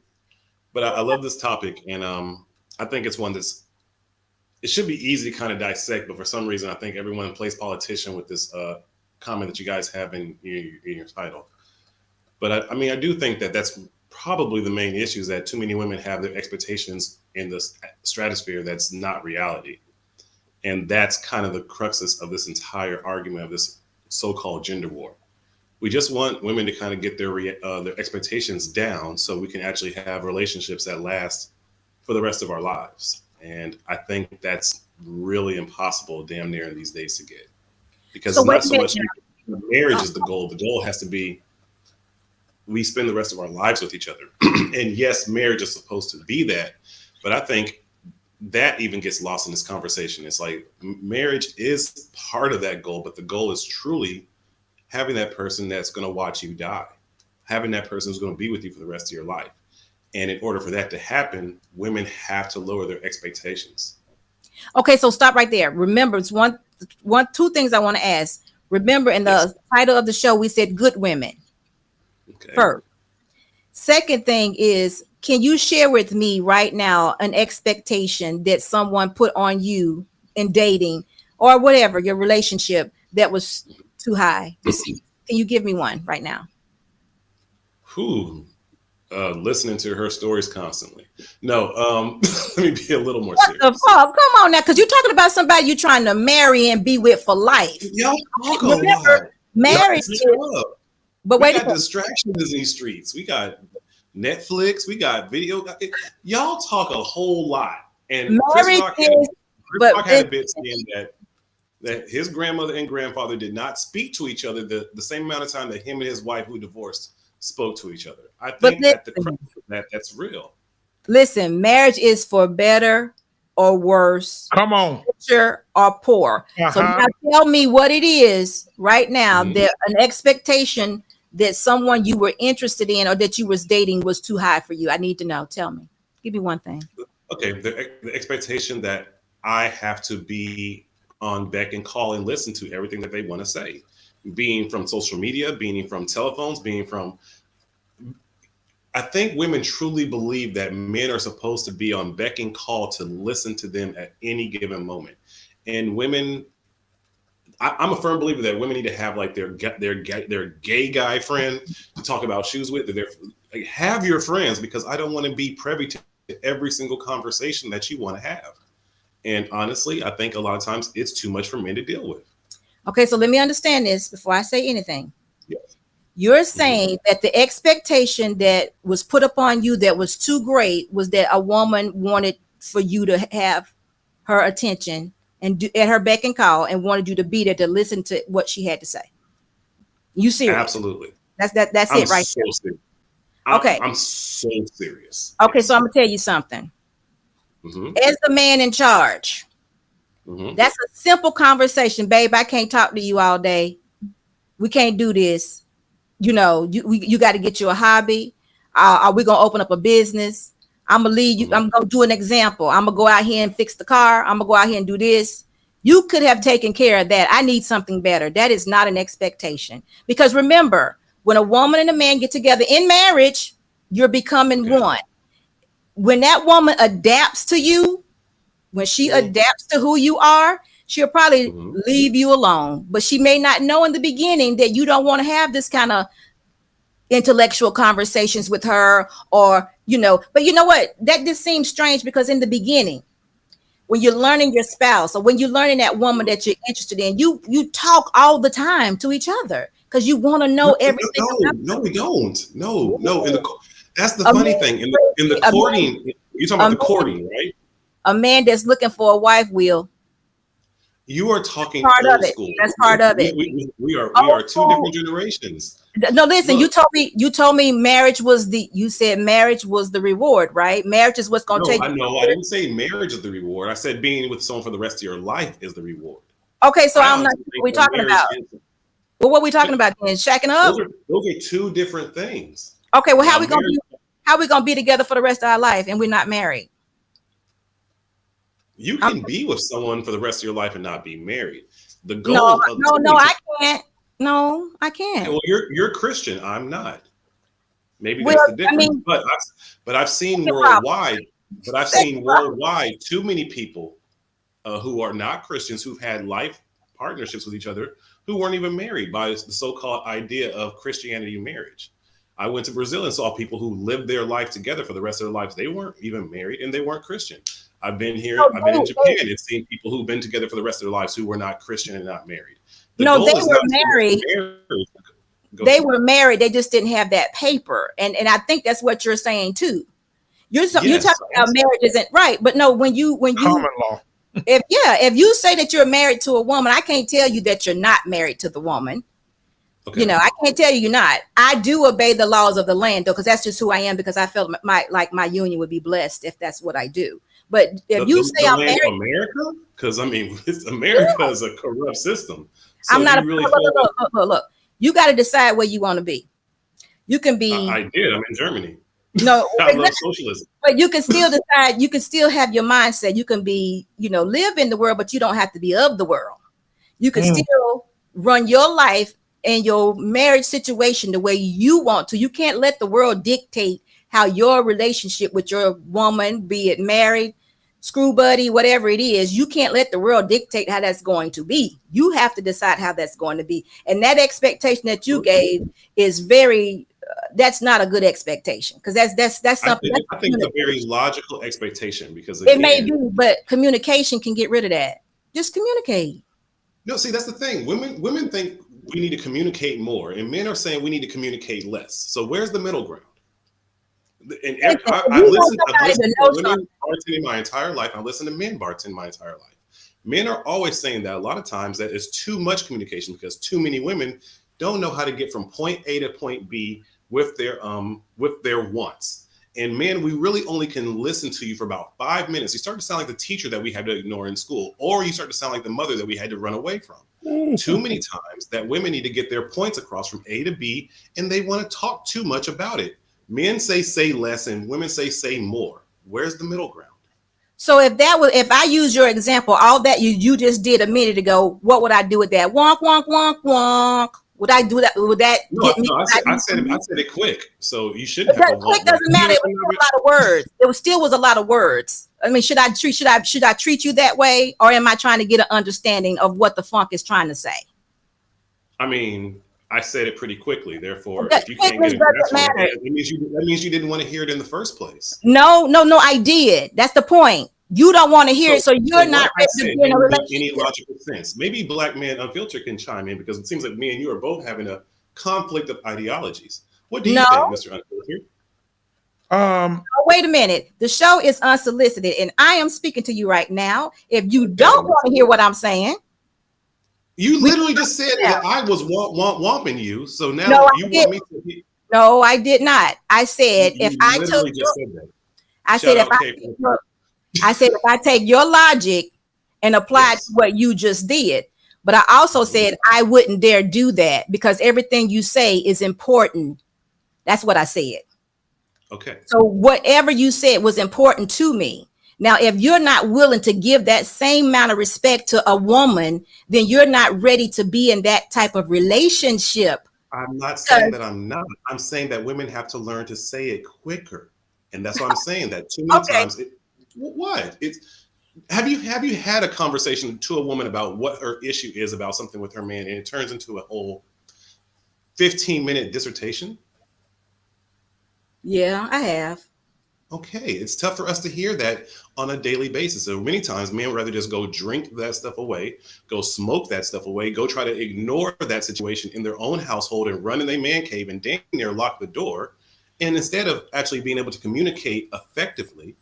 E: But I love this topic, and I think it's one it should be easy to kind of dissect, but for some reason, I think everyone plays politician with this comment that you guys have in your title. But I mean, I do think that that's probably the main issue, is that too many women have their expectations in the stratosphere that's not reality. And that's kind of the cruxus of this entire argument of this so-called gender war. We just want women to kind of get their expectations down so we can actually have relationships that last for the rest of our lives. And I think that's really impossible damn near in these days to get, because it's not so much marriage is the goal. The goal has to be we spend the rest of our lives with each other. And yes, marriage is supposed to be that, but I think that even gets lost in this conversation. It's like marriage is part of that goal, but the goal is truly having that person that's going to watch you die, having that person who's going to be with you for the rest of your life. And in order for that to happen, women have to lower their expectations.
B: Okay, so stop right there. Remember, it's two things I want to ask. Remember, in the title of the show, we said good women. Okay. First. Second thing is, can you share with me right now an expectation that someone put on you in dating or whatever, your relationship, that was too high? Can you give me one right now?
E: Listening to her stories constantly. No, let me be a little more serious.
B: Come on now, because you're talking about somebody you're trying to marry and be with for life.
E: Y'all talk a lot.
B: Marriage. But
E: we got distractions in these streets. We got Netflix. We got video. Y'all talk a whole lot. And Chris Rock had a bit saying that his grandmother and grandfather did not speak to each other the same amount of time that him and his wife, who divorced, spoke to each other. I think that the crux of that's real.
B: Listen, marriage is for better or worse.
C: Come on.
B: Richer or poor. So now tell me what it is right now, that an expectation that someone you were interested in or that you was dating was too high for you. I need to know. Tell me. Give me one thing.
E: Okay. The expectation that I have to be on beck and call and listen to everything that they want to say, being from social media, being from telephones, I think women truly believe that men are supposed to be on beck and call to listen to them at any given moment. And women, I'm a firm believer that women need to have like their gay guy friend to talk about shoes with. Like, have your friends, because I don't want to be privy to every single conversation that you want to have. And honestly, I think a lot of times it's too much for men to deal with.
B: Okay, so let me understand this before I say anything.
E: Yes.
B: You're saying that the expectation that was put upon you that was too great was that a woman wanted for you to have her attention and at her beck and call and wanted you to be there to listen to what she had to say. You serious?
E: Absolutely.
B: That's it right
E: so
B: there.
E: Serious.
B: Okay.
E: I'm so serious.
B: Okay, so I'm gonna tell you something. As the man in charge, that's a simple conversation, babe. I can't talk to you all day. We can't do this. You know, you got to get you a hobby. Are we gonna open up a business? I'm gonna lead you. I'm gonna do an example. I'm gonna go out here and fix the car. I'm gonna go out here and do this. You could have taken care of that. I need something better. That is not an expectation, because remember, when a woman and a man get together in marriage, you're becoming one. When that woman adapts to you, when she adapts to who you are, she'll probably leave you alone. But she may not know in the beginning that you don't want to have this kind of intellectual conversations with her, or, you know, but you know what? That just seems strange, because in the beginning, when you're learning your spouse or when you're learning that woman that you're interested in, you talk all the time to each other because you want to know everything.
E: No, we don't. No. That's the funny thing. In the courting, you're talking about the courting, right?
B: A man that's looking for a wife will.
E: You are talking
B: part
E: old
B: of it.
E: school.
B: That's part of it.
E: We are two different generations.
B: No, listen. Look, you told me marriage was you said marriage was the reward, right? Marriage is what's going to take.
E: I know. I didn't say marriage is the reward. I said being with someone for the rest of your life is the reward.
B: Okay, so I'm not. What we talking about? Well, what we talking about then? Shacking up?
E: Those are two different things.
B: Okay, well, how we gonna be together for the rest of our life and we're not married?
E: You can be with someone for the rest of your life and not be married. The goal.
B: No, I can't. No, I can't.
E: Well, you're Christian. I'm not. Maybe that's the difference. But I've seen worldwide. But I've seen worldwide too many people who are not Christians who've had life partnerships with each other who weren't even married by the so-called idea of Christianity marriage. I went to Brazil and saw people who lived their life together for the rest of their lives. They weren't even married and they weren't Christian. I've been here, I've been in Japan and seen people who've been together for the rest of their lives who were not Christian and not married. The
B: No,
E: goal
B: they
E: is
B: were
E: not
B: married. They were married. They just didn't have that paper. And I think that's what you're saying too. You're talking about marriage isn't right. But no, when you
C: common law.
B: if you say that you're married to a woman, I can't tell you that you're not married to the woman. Okay. You know, I can't tell you you're not. I do obey the laws of the land though, because that's just who I am, because I felt my union would be blessed if that's what I do. But if you say I'm married,
E: America, because I mean, America is a corrupt system. So
B: I'm not look. You got to decide where you want to be. You can be.
E: I did. I'm in Germany.
B: No,
E: I love socialism.
B: But you can still decide. You can still have your mindset. You can be, live in the world, but you don't have to be of the world. You can still run your life and your marriage situation the way you want to. You can't let the world dictate how your relationship with your woman, be it married, screw buddy, whatever it is, you can't let the world dictate how that's going to be. You have to decide how that's going to be. And that expectation that you gave is very, that's not a good expectation, because that's something.
E: I think it's a very logical expectation, because
B: it may be, but communication can get rid of that. Just communicate. No,
E: see, that's the thing. Women think we need to communicate more, and men are saying we need to communicate less. So where's the middle ground? And I listened to women bartending my entire life. I listened to men bartend my entire life. Men are always saying that a lot of times that it's too much communication, because too many women don't know how to get from point A to point B with their wants. And men, we really only can listen to you for about 5 minutes. You start to sound like the teacher that we had to ignore in school, or you start to sound like the mother that we had to run away from. Too many times that women need to get their points across from A to B, and they want to talk too much about it. Men say less, and women say more. Where's the middle ground?
B: So if I use your example, all that you just did a minute ago, what would I do with that? Wonk, wonk, wonk, wonk. Would I do that? Would that get me?
E: I said it quick, so you shouldn't have to
B: quick. Doesn't matter. It was a lot of words. It still was a lot of words. I mean, should I treat you that way, or am I trying to get an understanding of what the funk is trying to say?
E: I mean, I said it pretty quickly. Therefore, if you can't get it, that means you didn't want to hear it in the first place.
B: No, I did. That's the point. You don't want to hear it, so you're not ready to be in a relationship.
E: Any logical sense? Maybe Blackman Unfiltered can chime in, because it seems like me and you are both having a conflict of ideologies. What do you think, Mr. Unfiltered?
B: Wait a minute. The show is unsolicited, and I am speaking to you right now. If you don't want to hear what I'm saying,
E: you literally just said that I was womping you. So now you want me to hear.
B: No, I did not. I said if I take your logic and apply it to what you just did. But I also said I wouldn't dare do that, because everything you say is important. That's what I said.
E: Okay.
B: So whatever you said was important to me. Now, if you're not willing to give that same amount of respect to a woman, then you're not ready to be in that type of relationship.
E: I'm not saying that I'm not. I'm saying that women have to learn to say it quicker. And that's why I'm saying that too many times. Have you had a conversation to a woman about what her issue is about something with her man, and it turns into a whole 15-minute dissertation?
B: Yeah, I have.
E: Okay, it's tough for us to hear that on a daily basis. So many times men would rather just go drink that stuff away, go smoke that stuff away, go try to ignore that situation in their own household and run in their man cave and dang near lock the door. And instead of actually being able to communicate effectively,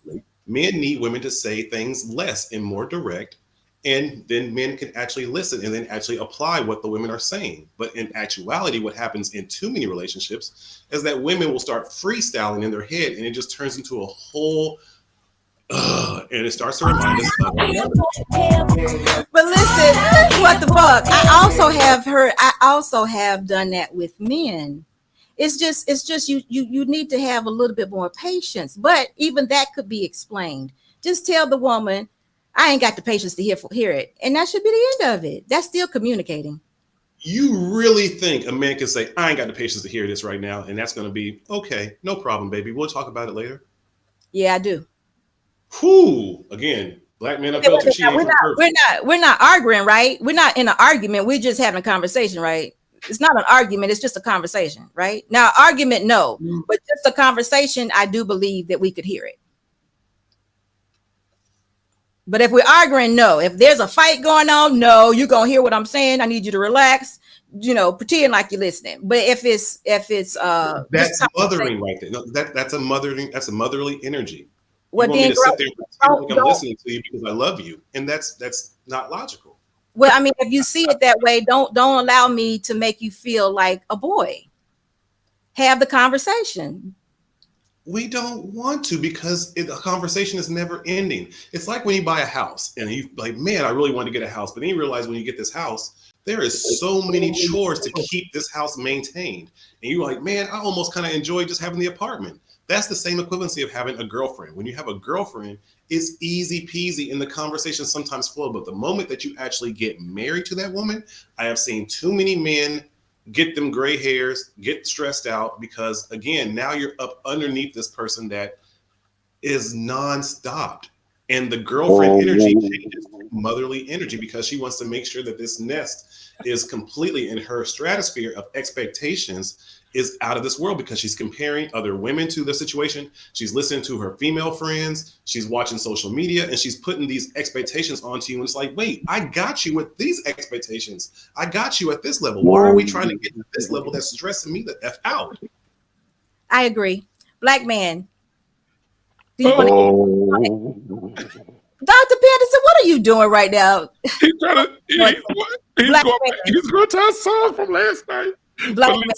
E: men need women to say things less and more direct, and then men can actually listen and then actually apply what the women are saying. But in actuality, what happens in too many relationships is that women will start freestyling in their head, and it just turns into a whole and it starts to remind us of
B: But listen, what the fuck? I also have done that with men. It's just you need to have a little bit more patience. But even that could be explained. Just tell the woman, I ain't got the patience to hear it. And that should be the end of it. That's still communicating.
E: You really think a man can say, I ain't got the patience to hear this right now, and that's going to be, okay, no problem, baby. We'll talk about it later.
B: Yeah, I do.
E: Whew. Again, Blackman Unfiltered.
B: We're not arguing, right? We're not in an argument. We're just having a conversation, right? It's not an argument. It's just a conversation, right? Now, argument, no, but just a conversation. I do believe that we could hear it. But if we're arguing, no. If there's a fight going on, no, you're gonna hear what I'm saying. I need you to relax. Pretend like you're listening. But if it's
E: that's mothering right there. No, that's a motherly energy.
B: Well,
E: you want me to sit there and pretend like I'm listening to you because I love you, and that's not logical.
B: Well, I mean, if you see it that way, don't allow me to make you feel like a boy. Have the conversation.
E: We don't want to because the conversation is never ending. It's like when you buy a house and you like, man, I really want to get a house. But then you realize when you get this house, there is so many chores to keep this house maintained. And you're like, man, I almost kind of enjoy just having the apartment. That's the same equivalency of having a girlfriend. When you have a girlfriend, it's easy peasy and the conversation sometimes flow. But the moment that you actually get married to that woman, I have seen too many men get them gray hairs, get stressed out because, again, now you're up underneath this person that is nonstop. And the girlfriend energy changes to motherly energy because she wants to make sure that this nest is completely in her stratosphere of expectations is out of this world because she's comparing other women to the situation. She's listening to her female friends. She's watching social media and she's putting these expectations onto you. And it's like, wait, I got you with these expectations. I got you at this level. Why are we trying to get to this level that's stressing me the F out?
B: I agree. Blackman. Do you want to... Dr. Patterson, what are you doing right now?
C: He's going to tell a song from last night.
B: Blackman.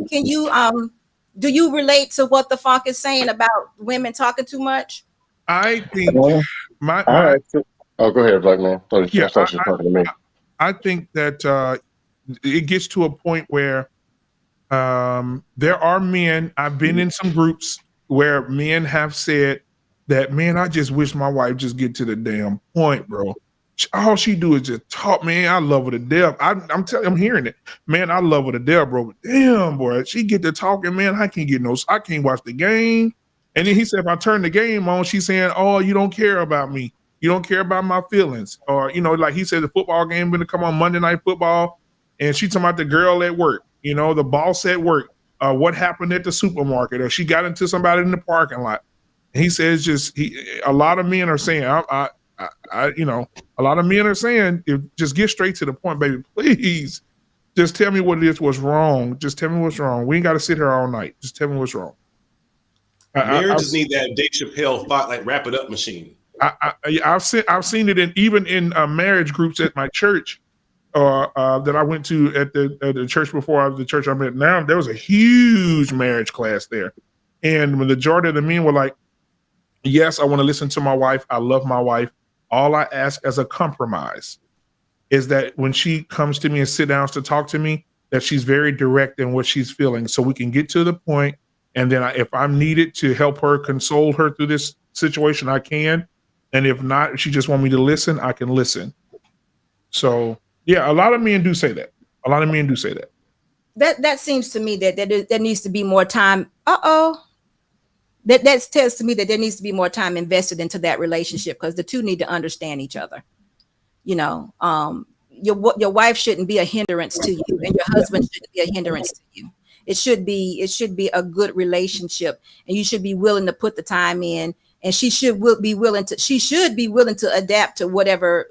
B: Can you do you relate to what the funk is saying about women talking too much?
C: I think
F: go ahead, Blackman.
C: I think that it gets to a point where there are men. I've been in some groups where men have said that, man, I just wish my wife just get to the damn point, bro. All she do is just talk, man. I love her to death. I'm hearing it, man. I love her to death, bro. But damn, boy, she get to talking, man. I can't watch the game. And then he said, if I turn the game on, she's saying, oh, you don't care about me. You don't care about my feelings. Or, like he said, the football game going to come on Monday Night Football. And she talking about the girl at work, the boss at work, what happened at the supermarket, or she got into somebody in the parking lot. And he says a lot of men are saying, a lot of men are saying, just get straight to the point, baby. Please, just tell me what it is, what's wrong. Just tell me what's wrong. We ain't got to sit here all night. Just tell me what's wrong.
E: Marriages need that Dave Chappelle wrap it up machine.
C: I've seen it even in marriage groups at my church that I went to at the church before the church I'm at now. There was a huge marriage class there, and the majority of the men were like, yes, I want to listen to my wife. I love my wife. All I ask as a compromise is that when she comes to me and sit down to talk to me, that she's very direct in what she's feeling so we can get to the point. And then if I'm needed to help her, console her through this situation, I can. And if not, if she just want me to listen, I can listen. So, yeah, a lot of men do say that.
B: That seems to me that there needs to be more time. That tells to me that there needs to be more time invested into that relationship because the two need to understand each other. Your wife shouldn't be a hindrance to you, and your husband shouldn't be a hindrance to you. It should be a good relationship, and you should be willing to put the time in, and she should be willing to adapt to whatever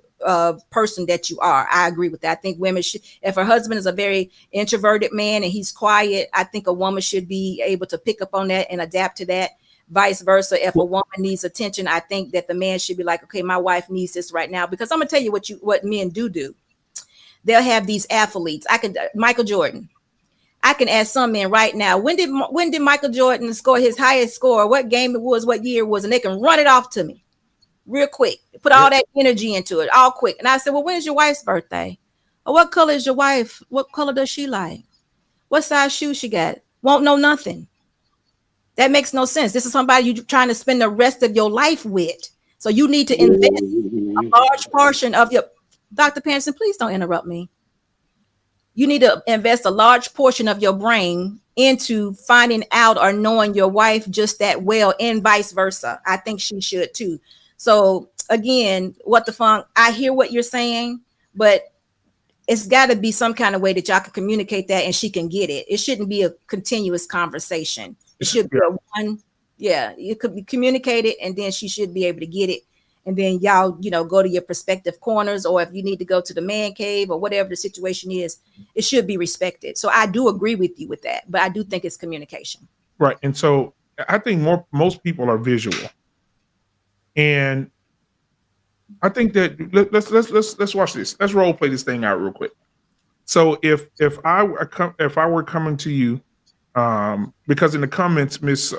B: person that you are. I agree with that. I think women should, if her husband is a very introverted man and he's quiet, I think a woman should be able to pick up on that and adapt to that. Vice versa. If a woman needs attention, I think that the man should be like, okay, my wife needs this right now. Because I'm gonna tell you what men do. They'll have these athletes. Michael Jordan. I can ask some men right now, when did Michael Jordan score his highest score? What game it was? What year it was? And they can run it off to me real quick. Put all that energy into it, all quick. And I said, well, when is your wife's birthday? Or what color is your wife? What color does she like? What size shoes she got? Won't know nothing. That makes no sense. This is somebody you're trying to spend the rest of your life with. So you need to invest a large portion of your... Dr. Patterson, please don't interrupt me. You need to invest a large portion of your brain into finding out or knowing your wife just that well, and vice versa. I think she should too. So again, what the funk? I hear what you're saying, but it's got to be some kind of way that y'all can communicate that and she can get it. It shouldn't be a continuous conversation. It should be it could be communicated, and then she should be able to get it. And then y'all, go to your respective corners, or if you need to go to the man cave or whatever the situation is, it should be respected. So I do agree with you with that, but I do think it's communication.
C: Right. And so I think most people are visual. And I think that let's watch this. Let's role play this thing out real quick. So if I were coming to you, because in the comments, Miss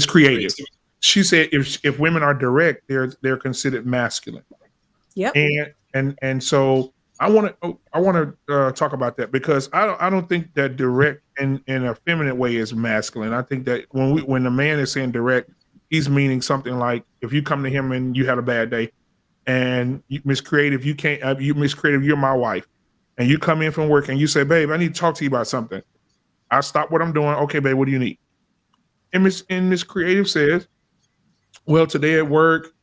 C: Creative, she said if women are direct, they're considered masculine.
B: Yep.
C: And so I want to talk about that, because I don't think that direct in a feminine way is masculine. I think that when the man is saying direct, he's meaning something like, if you come to him and you had a bad day, and Miss Creative, you're my wife, and you come in from work and you say, babe, I need to talk to you about something. I stop what I'm doing. Okay, babe, what do you need? And Miss Creative says, well, today at work,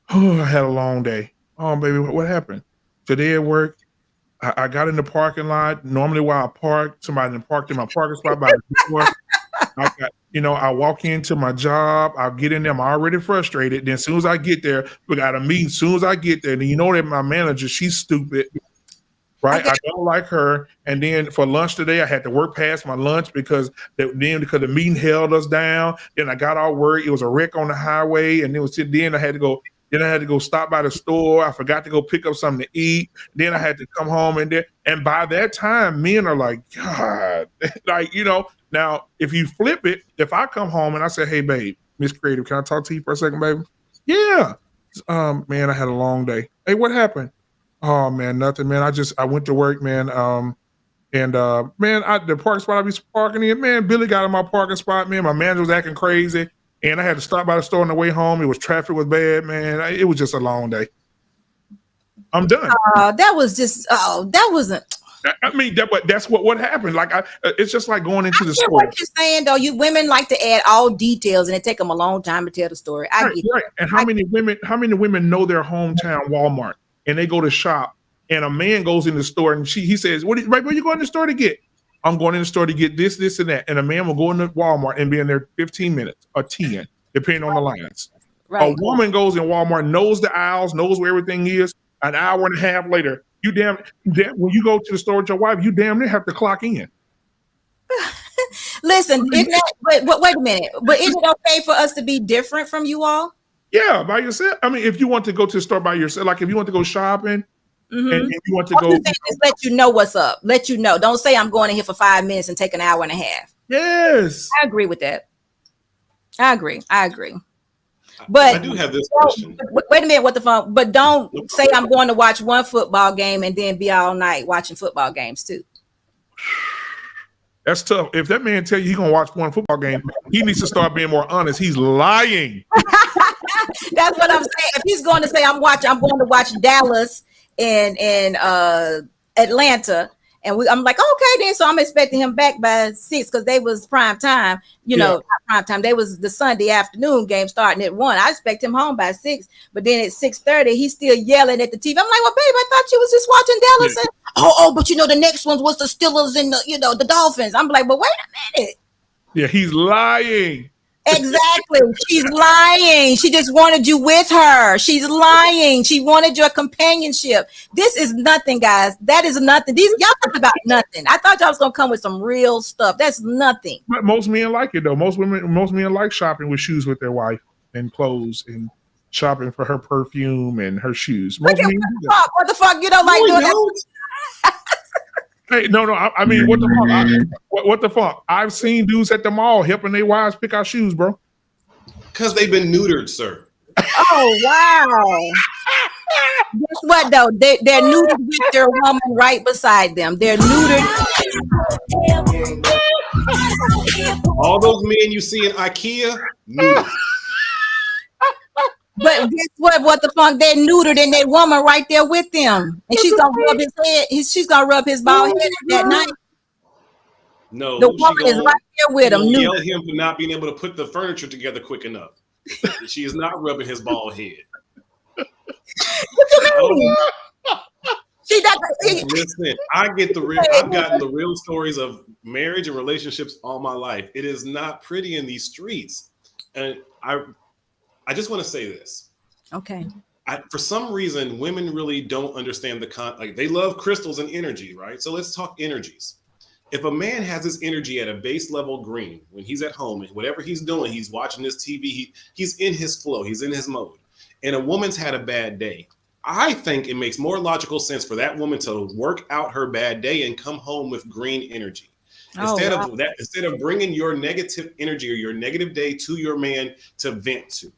C: I had a long day. Oh, baby, what happened? Today at work, I got in the parking lot. Normally where I park, somebody parked in my parking spot by the door. I walk into my job. I'll get in there. I'm already frustrated. Then as soon as I get there, we got a meeting. As soon as I get there, then that my manager, she's stupid, right? I don't like her. And then for lunch today, I had to work past my lunch because the meeting held us down. Then I got all worried. It was a wreck on the highway, and then I had to go. Then I had to go stop by the store. I forgot to go pick up something to eat. Then I had to come home, and by that time, men are like, God, Now, if you flip it, if I come home and I say, hey, babe, Miss Creative, can I talk to you for a second, baby? Yeah. Man, I had a long day. Hey, what happened? Oh, man, nothing, man. I went to work, man. The parking spot I be parking in, man, Billy got in my parking spot, man. My manager was acting crazy, and I had to stop by the store on the way home. Traffic was bad, man. It was just a long day. I'm done.
B: That wasn't.
C: I mean, that's what happened. Like, it's just like going into the store.
B: What you're saying, though, you women like to add all details, and it take them a long time to tell the story. I get it.
C: And how many women know their hometown Walmart, and they go to shop, and a man goes in the store and he says, where you going to the store to get? I'm going in the store to get this, this, and that. And a man will go into Walmart and be in there 15 minutes or 10, depending on the lines. Right. A woman goes in Walmart, knows the aisles, knows where everything is. An hour and a half later, you damn when you go to the store with your wife, you damn near have to clock in.
B: Listen, wait a minute. But is it okay for us to be different from you all?
C: Yeah, by yourself. I mean, if you want to go to the store by yourself, like if you want to go shopping, and you want to go,
B: just let you know what's up. Let you know. Don't say I'm going in here for 5 minutes and take an hour and a half.
C: Yes,
B: I agree with that. I agree. But
E: I do have this question.
B: Wait a minute, what the fuck? But don't say I'm going to watch one football game and then be all night watching football games too.
C: That's tough. If that man tell you he's gonna watch one football game, he needs to start being more honest. He's lying.
B: That's what I'm saying. If he's going to say I'm going to watch Dallas and Atlanta, and I'm like, okay, then. So I'm expecting him back by 6 because they was prime time. Not prime time. They was the Sunday afternoon game starting at 1. I expect him home by 6, but then at 6:30 he's still yelling at the TV. I'm like, well, babe, I thought you was just watching Dallas. Yeah. But the next ones was the Steelers and the Dolphins. I'm like, but wait a minute.
C: Yeah, he's lying.
B: Exactly. She's lying. She just wanted you with her. She's lying. She wanted your companionship. This is nothing, guys. That is nothing. Y'all talk about nothing. I thought y'all was gonna come with some real stuff. That's nothing.
C: But most men like it though. Most men like shopping with shoes with their wife and clothes and shopping for her perfume and her shoes. What
B: the fuck? You don't like doing that?
C: Hey, no. I mean, what the fuck? What the fuck? I've seen dudes at the mall helping their wives pick out shoes, bro.
E: Because they've been neutered, sir.
B: Oh wow! Guess what though? They're neutered with their woman right beside them. They're neutered.
E: All those men you see in IKEA, neutered.
B: But guess what? What the fuck? They're neutered and that woman right there with them, and she's gonna rub his head. She's gonna rub his bald head that night.
E: No,
B: the woman is right there with him.
E: Yell at him for not being able to put the furniture together quick enough. She is not rubbing his bald head. Listen, I've gotten the real stories of marriage and relationships all my life. It is not pretty in these streets. And I just want to say this.
B: Okay.
E: For some reason, women really don't understand like they love crystals and energy, right? So let's talk energies. If a man has his energy at a base level green when he's at home and whatever he's doing, he's watching his TV, he's in his flow, he's in his mode, and a woman's had a bad day, I think it makes more logical sense for that woman to work out her bad day and come home with green energy. Instead of bringing your negative energy or your negative day to your man to vent to.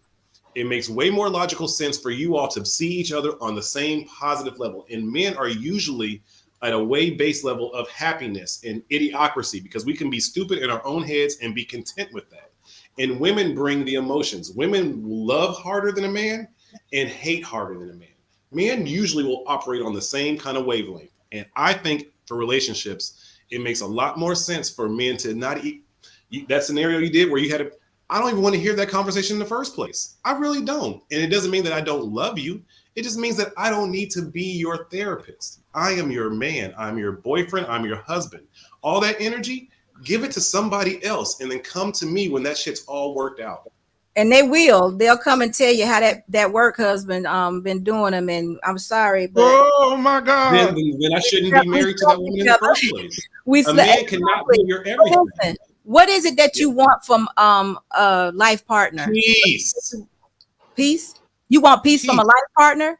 E: It makes way more logical sense for you all to see each other on the same positive level. And men are usually at a way base level of happiness and idiocracy because we can be stupid in our own heads and be content with that. And women bring the emotions. Women love harder than a man and hate harder than a man. Men usually will operate on the same kind of wavelength. And I think for relationships, it makes a lot more sense for men to not eat that scenario you did where you had I don't even want to hear that conversation in the first place. I really don't. And it doesn't mean that I don't love you. It just means that I don't need to be your therapist. I am your man. I'm your boyfriend. I'm your husband. All that energy, give it to somebody else and then come to me when that shit's all worked out.
B: And they'll come and tell you how that work husband been doing them. And I'm sorry, but
C: oh my God,
E: then I shouldn't be married to that woman in the first place. A man cannot be your everything.
B: What is it that you want from a life partner?
E: Peace.
B: Peace? You want peace from a life partner?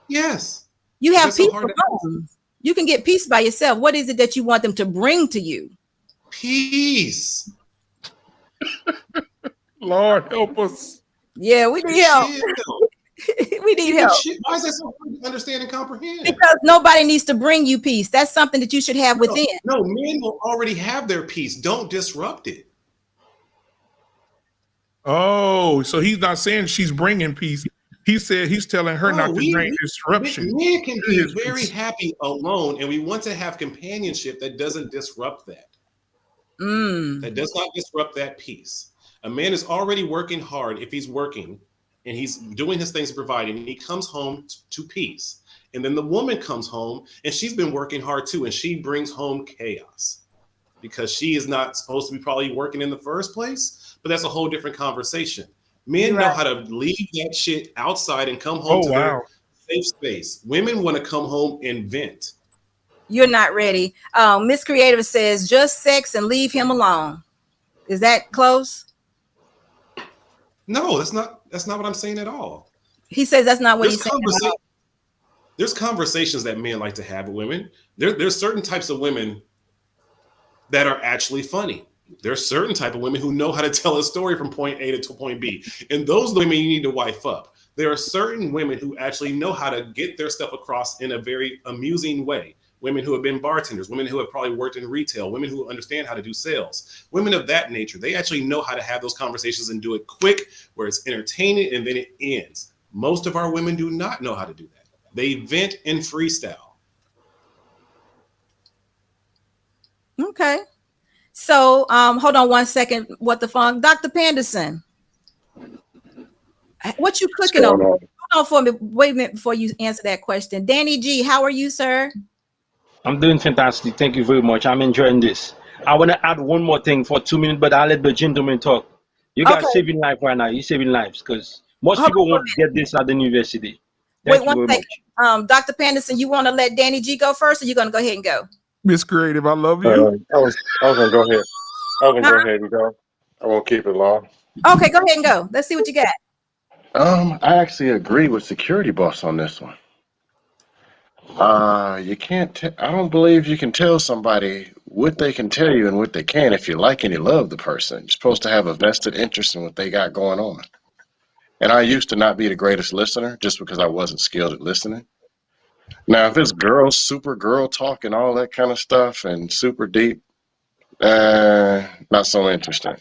E: Yes.
B: You have peace from home. You can get peace by yourself. What is it that you want them to bring to you?
E: Peace.
C: Lord help us.
B: Yeah, we need help. We need help.
E: Why is that so hard to understand and comprehend?
B: Because nobody needs to bring you peace. That's something that you should have within.
E: No, men will already have their peace. Don't disrupt it.
C: Oh, so he's not saying she's bringing peace. He said he's telling her not to bring disruption.
E: Men can be very happy alone, and we want to have companionship that doesn't disrupt that. That does not disrupt that peace. A man is already working hard if he's working and he's doing his things to provide, and he comes home to peace. And then the woman comes home and she's been working hard too, and she brings home chaos because she is not supposed to be probably working in the first place, but that's a whole different conversation. Men know how to leave that shit outside and come home to their safe space. Women want to come home and vent.
B: You're not ready. Miss Creative says just sex and leave him alone. Is that close?
E: No, that's not what I'm saying at all.
B: He says that's not what he's saying.
E: There's conversations that men like to have with women. There's certain types of women that are actually funny. There's certain type of women who know how to tell a story from point A to point B. And those women you need to wife up. There are certain women who actually know how to get their stuff across in a very amusing way. Women who have been bartenders, women who have probably worked in retail, women who understand how to do sales, women of that nature. They actually know how to have those conversations and do it quick, where it's entertaining and then it ends. Most of our women do not know how to do that. They vent and freestyle.
B: Okay. So hold on one second. What the funk? Dr. Panderson, what you cooking on? Hold on for me. Wait a minute before you answer that question. Danny G, how are you, sir?
G: I'm doing fantastic. Thank you very much. I'm enjoying this. I want to add one more thing for 2 minutes, but I'll let the gentleman talk. You guys saving life right now. You're saving lives because most people won't get this at the university.
B: Wait one second. Dr. Panderson, you want to let Danny G go first, or you going to go ahead and go?
C: Miss Creative, I love you.
F: I was gonna go ahead. I was gonna go ahead and go. I won't keep it long.
B: Okay, go ahead and go. Let's see what you got.
F: I actually agree with Security Boss on this one. You can't. I don't believe you can tell somebody what they can tell you and what they can if you like and you love the person. You're supposed to have a vested interest in what they got going on. And I used to not be the greatest listener just because I wasn't skilled at listening. Now, if it's super girl talk and all that kind of stuff and super deep, not so interesting.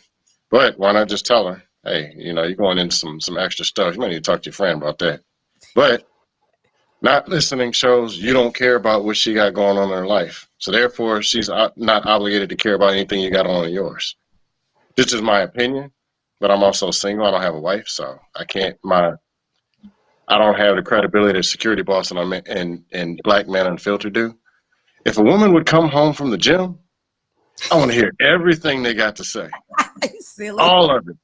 F: But why not just tell her, hey, you're going into some extra stuff. You might need to talk to your friend about that. But not listening shows you don't care about what she got going on in her life. So therefore, she's not obligated to care about anything you got on in yours. This is my opinion, but I'm also single. I don't have a wife, so I I don't have the credibility that Security Boss and Blackman Unfiltered do. If a woman would come home from the gym, I want to hear everything they got to say.
B: Silly.
F: All of it.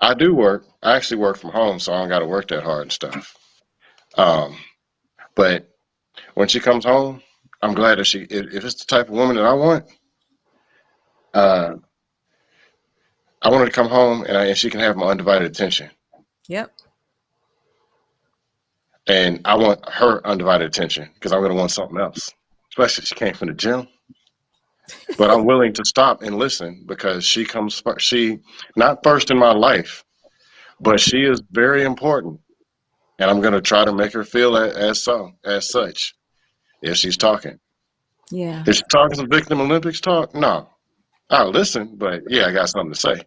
F: I do work. I actually work from home, so I don't got to work that hard and stuff. But when she comes home, I'm glad that if it's the type of woman that I want, I want her to come home and she can have my undivided attention.
B: Yep.
F: And I want her undivided attention because I'm going to want something else, especially if she came from the gym. But I'm willing to stop and listen because she not first in my life, but she is very important. And I'm going to try to make her feel as such if she's talking.
B: Yeah.
F: If she's talking some Victim Olympics talk, no. I'll listen, but yeah, I got something to say.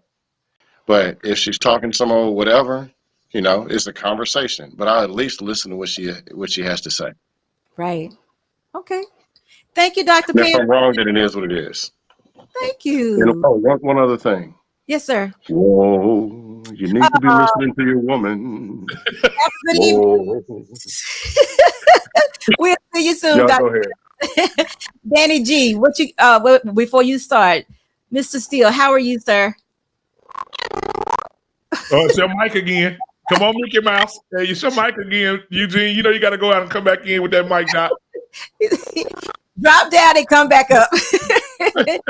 F: But if she's talking some old whatever, it's a conversation. But I'll at least listen to what she has to say.
B: Right. Okay. Thank you, Dr.
F: And if
B: Perry.
F: I'm wrong, then it is what it is.
B: Thank you.
F: And one other thing.
B: Yes, sir.
F: Whoa, you need to be listening to your woman.
B: Good evening. We'll see you soon,
F: Y'all
B: Dr.
F: go ahead.
B: Danny G, before you start, Mr. Steele, how are you, sir?
C: Oh, it's your mic again. Come on, Mickey Mouse. Hey, it's your mic again, Eugene. You know you got to go out and come back in with that mic drop.
B: Drop down and come back up. That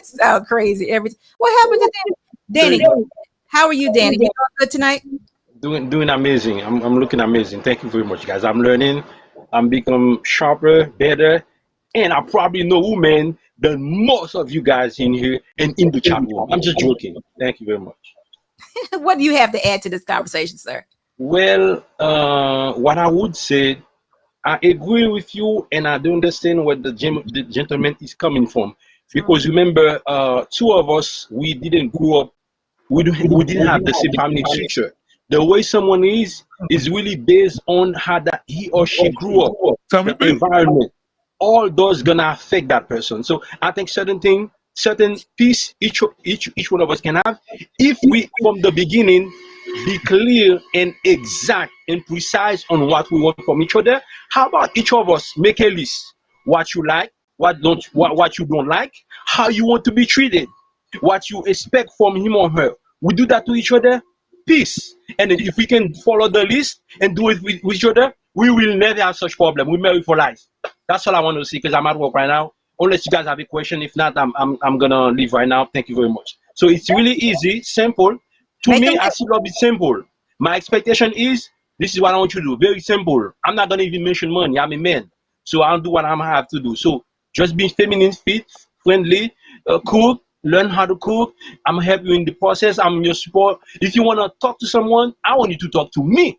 B: sounds crazy. What happened to Danny? How are you, Danny? You doing good tonight?
G: Doing amazing. I'm looking amazing. Thank you very much, guys. I'm learning. I'm becoming sharper, better, and I probably know women than most of you guys in here and in the chat room. I'm just joking. Thank you very much.
B: What do you have to add to this conversation, sir?
G: Well, what I would say, I agree with you, and I do understand where the gentleman is coming from. Because remember, two of us, we didn't grow up, we didn't have the same family structure. The way someone is really based on how that he or she grew up, the environment. All those gonna affect that person. So I think certain piece each one of us can have if we from the beginning be clear and exact and precise on what we want from each other. How about each of us make a list? What you like, what you don't like, how you want to be treated, what you expect from him or her. We do that to each other, peace. And if we can follow the list and do it with each other, we will never have such problem. We marry for life. That's all I want to see because I'm at work right now. Unless you guys have a question, if not, I'm gonna leave right now. Thank you very much. So it's really easy, simple. To me, I see love is simple. My expectation is this is what I want you to do. Very simple. I'm not gonna even mention money. I'm a man, so I'll do what I'm gonna have to do. So just be feminine, fit, friendly, cook. Learn how to cook. I'm gonna help you in the process. I'm your support. If you wanna talk to someone, I want you to talk to me.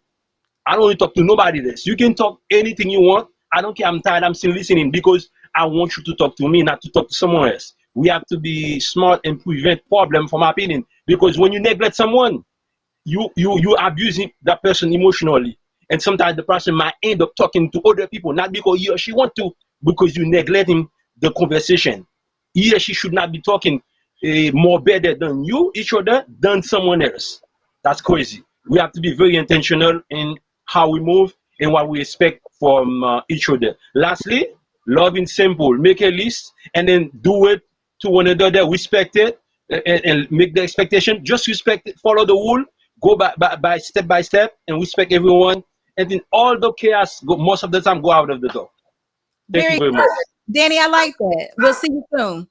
G: I don't want to talk to nobody else. You can talk anything you want. I don't care. I'm tired. I'm still listening because I want you to talk to me, not to talk to someone else. We have to be smart and prevent problem, from my opinion. Because when you neglect someone, you abusing that person emotionally, and sometimes the person might end up talking to other people, not because he or she want to, because you neglecting the conversation. He or she should not be talking more better than you, each other, than someone else. That's crazy. We have to be very intentional in how we move and what we expect from each other. Lastly, loving simple. Make a list and then do it to one another. Respect it and make the expectation. Just respect it. Follow the rule. Go by step, and respect everyone. And then all the chaos, most of the time, go out of the door. Thank you very much.
B: Danny, I like that. We'll see you soon.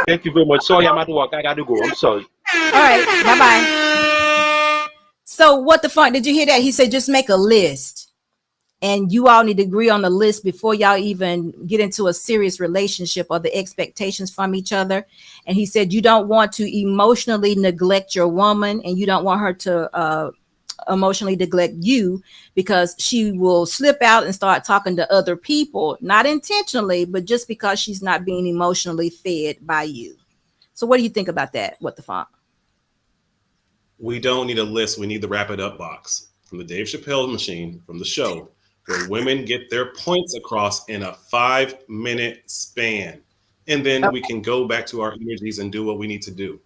G: Thank you very much. Sorry, I'm at work. I got to go. I'm sorry.
B: All right. Bye-bye. So what the fuck? Did you hear that? He said, just make a list. And you all need to agree on the list before y'all even get into a serious relationship or the expectations from each other. And he said, you don't want to emotionally neglect your woman, and you don't want her to emotionally neglect you, because she will slip out and start talking to other people, not intentionally, but just because she's not being emotionally fed by you. So what do you think about that? What the fuck?
E: We don't need a list. We need the wrap it up box from the Dave Chappelle machine, from the show, where women get their points across in a 5-minute span. And then we can go back to our energies and do what we need to do.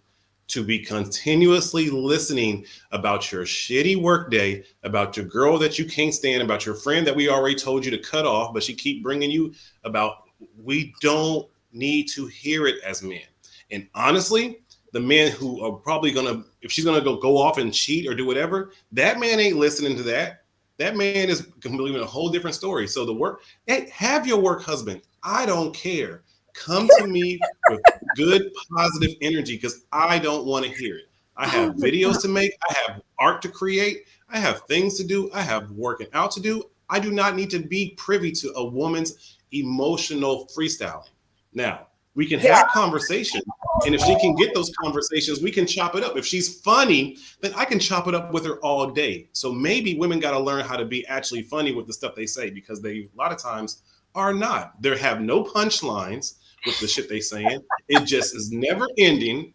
E: to be continuously listening about your shitty work day, about your girl that you can't stand, about your friend that we already told you to cut off, but she keep bringing you about. We don't need to hear it as men. And honestly, the men who are probably gonna, if she's gonna go off and cheat or do whatever, that man ain't listening to that. That man is believing a whole different story. So the work, hey, have your work husband. I don't care. Come to me with good, positive energy because I don't want to hear it. I have videos to make. I have art to create. I have things to do. I have working out to do. I do not need to be privy to a woman's emotional freestyling. Now, we can have conversations, and if she can get those conversations, we can chop it up. If she's funny, then I can chop it up with her all day. So maybe women got to learn how to be actually funny with the stuff they say because they, a lot of times, are not. They have no punchlines with the shit they saying. It just is never ending.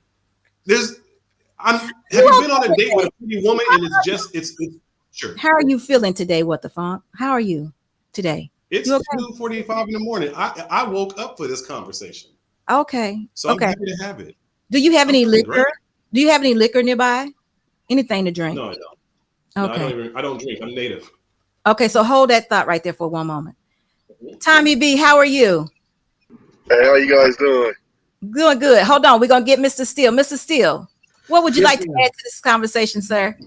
E: Have you been on a date with a pretty woman and it's sure.
B: How are you feeling today? What the funk? How are you today?
E: It's 2:45 in the morning. I woke up for this conversation.
B: Okay.
E: So I'm happy to have it.
B: Do you have any liquor?
E: Great.
B: Do you have any liquor nearby? Anything to drink?
E: No, I don't.
B: Okay.
E: No, I don't drink. I'm native.
B: Okay, so hold that thought right there for one moment. Tommy B, how are you?
H: Hey, how you guys doing?
B: Doing good. Hold on, we're gonna get Mr. Steele. Mr. Steele, what would you like to
I: ma'am.
B: add to this conversation, sir?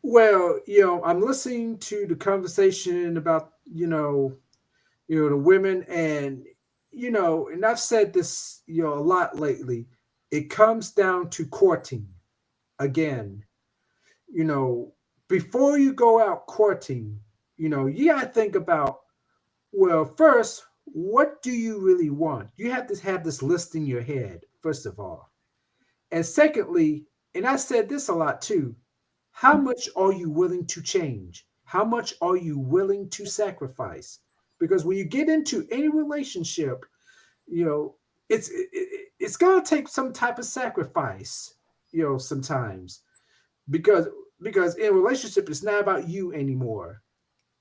I: Well, I'm listening to the conversation about, the women and, and I've said this, a lot lately. It comes down to courting again. Before you go out courting, you got to think about, well, first, what do you really want? You have to have this list in your head, first of all. And secondly, and I said this a lot too, how much are you willing to change? How much are you willing to sacrifice? Because when you get into any relationship, it's going to take some type of sacrifice, sometimes. Because in a relationship, it's not about you anymore.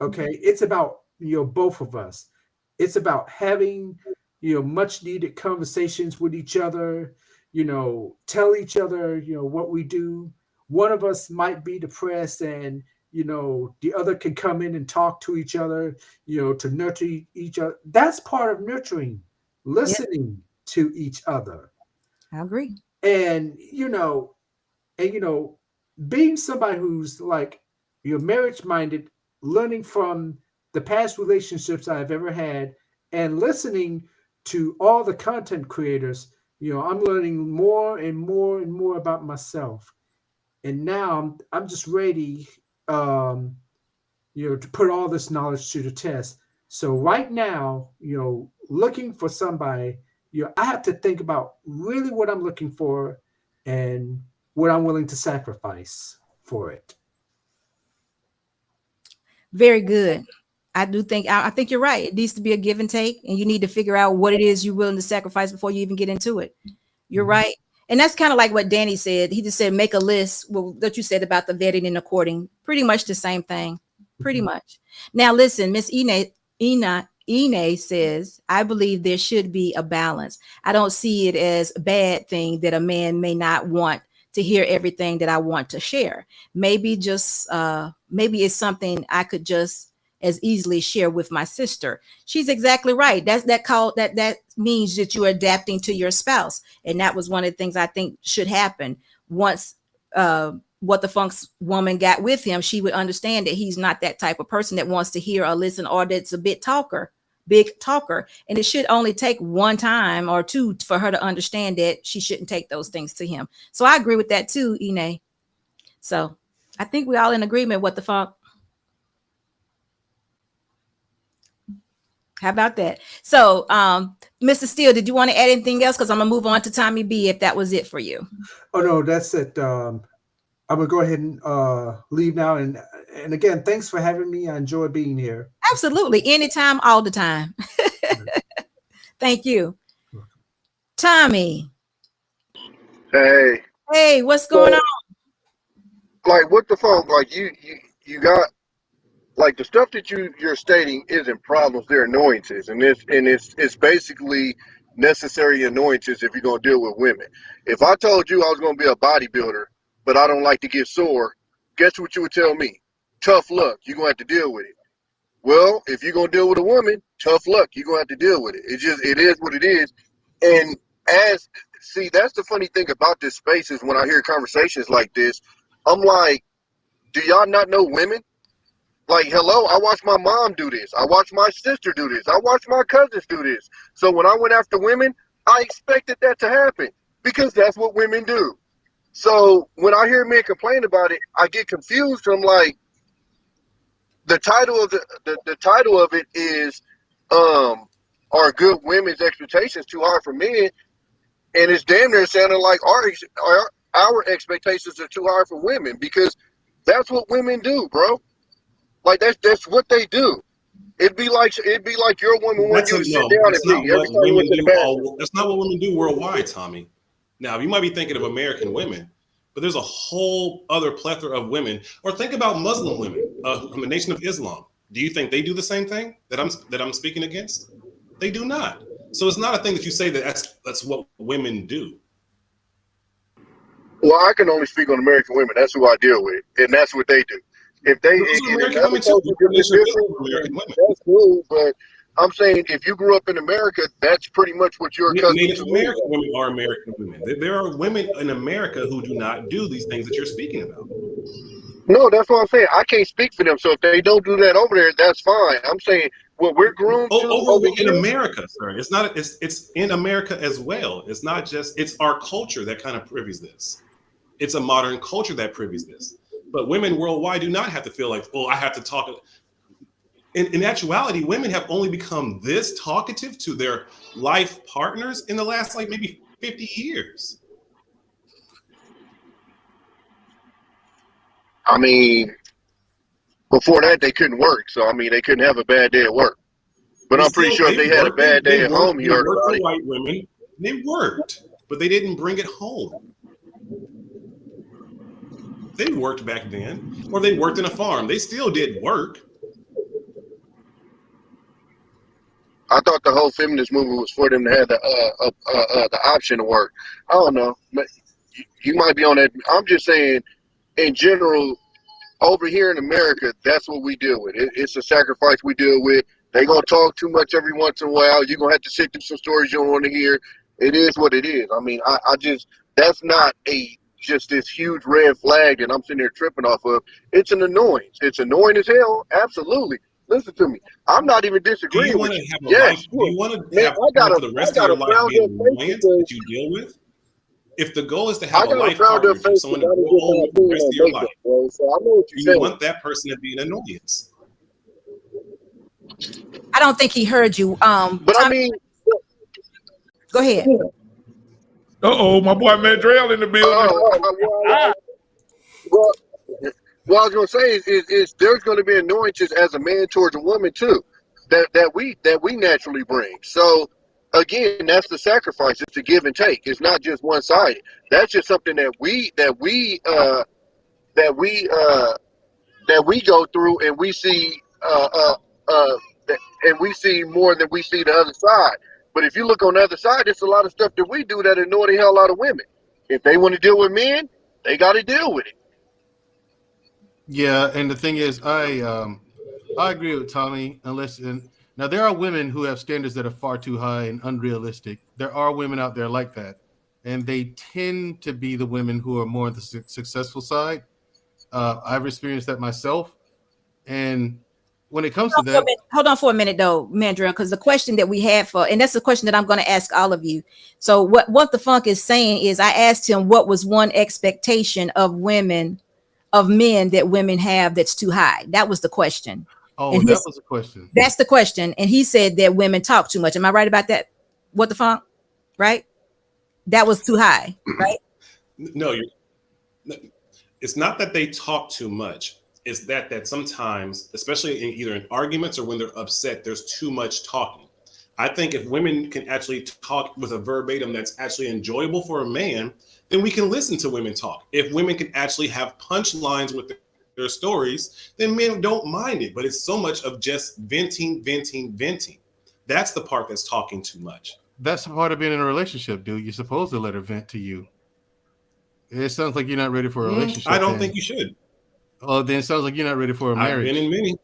I: Okay? It's about, both of us. It's about having, much needed conversations with each other, tell each other, what we do. One of us might be depressed and, the other can come in and talk to each other, to nurture each other. That's part of nurturing, listening to each other.
B: I agree.
I: And, being somebody who's like, marriage minded, learning from the past relationships I've ever had and listening to all the content creators, I'm learning more and more and more about myself. And now I'm just ready, to put all this knowledge to the test. So right now, looking for somebody, I have to think about really what I'm looking for and what I'm willing to sacrifice for it.
B: Very good. I think you're right. It needs to be a give and take, and you need to figure out what it is you're willing to sacrifice before you even get into it. You're right. And that's kind of like what Danny said. He just said, make a list. Well, that you said about the vetting and the courting, pretty much the same thing. Pretty much. Now, listen, Miss Ine says, I believe there should be a balance. I don't see it as a bad thing that a man may not want to hear everything that I want to share. Maybe it's something I could just as easily share with my sister. She's exactly right. That means that you're adapting to your spouse. And that was one of the things I think should happen. Once what the Funk's woman got with him, she would understand that he's not that type of person that wants to hear or listen, or that's a big talker. And it should only take one time or two for her to understand that she shouldn't take those things to him. So I agree with that too, Ine. So I think we're all in agreement. What the Funk? How about that? So, Mr. Steele, did you want to add anything else? Because I'm gonna move on to Tommy B if that was it for you.
I: Oh no, that's it. I'm gonna go ahead and leave now. And again, thanks for having me. I enjoy being here.
B: Absolutely, anytime, all the time. Thank you, Tommy.
H: Hey,
B: what's going on?
H: Like, what the fuck? Like, you got, like, the stuff that you're stating isn't problems, they're annoyances, and it's basically necessary annoyances if you're going to deal with women. If I told you I was going to be a bodybuilder, but I don't like to get sore, guess what you would tell me? Tough luck. You're going to have to deal with it. Well, if you're going to deal with a woman, tough luck. You're going to have to deal with it. It is what it is. And that's the funny thing about this space is when I hear conversations like this, I'm like, do y'all not know women? Like, hello, I watch my mom do this. I watch my sister do this. I watch my cousins do this. So when I went after women, I expected that to happen because that's what women do. So when I hear men complain about it, I get confused. I'm like, the title of it is, are good women's expectations too hard for men? And it's damn near sounding like our expectations are too hard for women because that's what women do, bro. Like that's what they do. It'd be like your woman wanting you to sit down and pee every time you went to the bathroom.
E: That's not what women do worldwide, Tommy. Now, you might be thinking of American women, but there's a whole other plethora of women. Or think about Muslim women from the Nation of Islam. Do you think they do the same thing that I'm speaking against? They do not. So it's not a thing that you say that's what women do.
H: Well, I can only speak on American women. That's who I deal with, and that's what they do. If they that's cool, but I'm saying if you grew up in America, that's pretty much what you're accustomed to.
E: Native American women are American women. There are women in America who do not do these things that you're speaking about.
H: No, that's what I'm saying. I can't speak for them. So if they don't do that over there, that's fine. I'm saying what we're groomed to over
E: in America, sir. It's not. It's in America as well. It's not just. It's our culture that kind of privies this. It's a modern culture that privies this. But women worldwide do not have to feel like, oh, I have to talk. In actuality, women have only become this talkative to their life partners in the last like maybe 50 years.
H: I mean, before that, they couldn't work. So, I mean, they couldn't have a bad day at work. But I'm pretty sure if they had a bad day at home, you heard about it.
E: White women, they worked, but they didn't bring it home. They worked back then, or they worked in a farm. They still did work.
H: I thought the whole feminist movement was for them to have the option to work. I don't know, but you might be on that. I'm just saying, in general, over here in America, that's what we deal with. It's a sacrifice we deal with. They gonna talk too much every once in a while. You're gonna have to sit through some stories you don't want to hear. It is what it is. I mean, I just that's not just this huge red flag that I'm sitting there tripping off of. It's an annoyance. It's annoying as hell. Absolutely. Listen to me. I'm not even disagreeing with you. Yes,
E: do you want to have for the rest of your life be an annoyance that you deal with? If the goal is to have a life partner, someone to go on with the rest of your life, you want that person to be an annoyance.
B: I don't think he heard you.
H: But I mean,
B: go ahead.
C: Uh-oh, my boy Mandrell in the building.
H: What I was going to say is there's going to be annoyances as a man towards a woman too, that we naturally bring. So again, that's the sacrifice. It's a give and take. It's not just one sided. That's just something that we go through, and we see and we see more than we see the other side. But if you look on the other side, there's a lot of stuff that we do that annoy the hell out of women. If they want to deal with men, they got to deal with it.
J: Yeah, and the thing is, I agree with Tommy. Now there are women who have standards that are far too high and unrealistic. There are women out there like that, and they tend to be the women who are more on the successful side. I've experienced that myself, and when it comes to that,
B: hold on for a minute though, Mandrell, because the question that we had and that's the question that I'm going to ask all of you. So what the funk is saying is, I asked him what was one expectation of men that women have that's too high. That was the question.
J: Oh, and that was the question. That's
B: the question. And he said that women talk too much. Am I right about that? What the funk? Right? That was too high, right?
E: No, it's not that they talk too much. It's that sometimes, especially in arguments or when they're upset, there's too much talking. I think if women can actually talk with a verbatim that's actually enjoyable for a man, then we can listen to women talk. If women can actually have punchlines with their stories, then men don't mind it. But it's so much of just venting. That's the part that's talking too much.
J: That's part of being in a relationship, dude. You're supposed to let her vent to you. It sounds like you're not ready for a relationship.
E: I don't think you should.
J: Oh, then it sounds like you're not ready for a marriage.
E: I've been in many.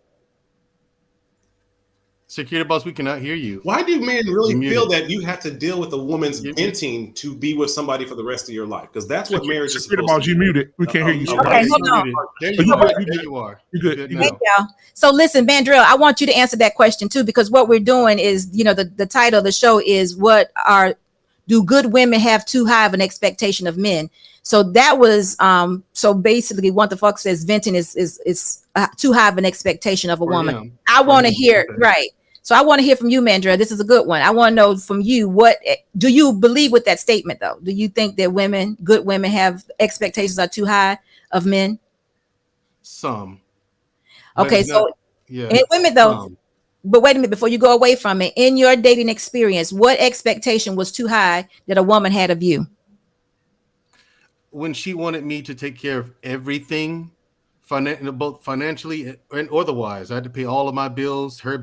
J: Security boss, we cannot hear you.
E: Why do men really feel that you have to deal with a woman's venting to be with somebody for the rest of your life? Because that's what marriage is supposed to be.
C: You muted. We can't hear you.
B: Okay, hold on.
J: There you are.
C: You're good.
B: Thank y'all. So listen, Mandrill, I want you to answer that question too, because what we're doing is, the title of the show is do good women have too high of an expectation of men? So that was so basically what the fuck says venting is too high of an expectation of a woman.
J: Him.
B: I want to hear right. So I want to hear from you, Mandrill. This is a good one. I want to know from you, what do you believe with that statement though? Do you think that good women have expectations are too high of men?
J: Some.
B: Okay, so and women though. But wait a minute, before you go away from it, in your dating experience, what expectation was too high that a woman had of you?
J: When she wanted me to take care of everything, both financially and otherwise. I had to pay all of my bills, her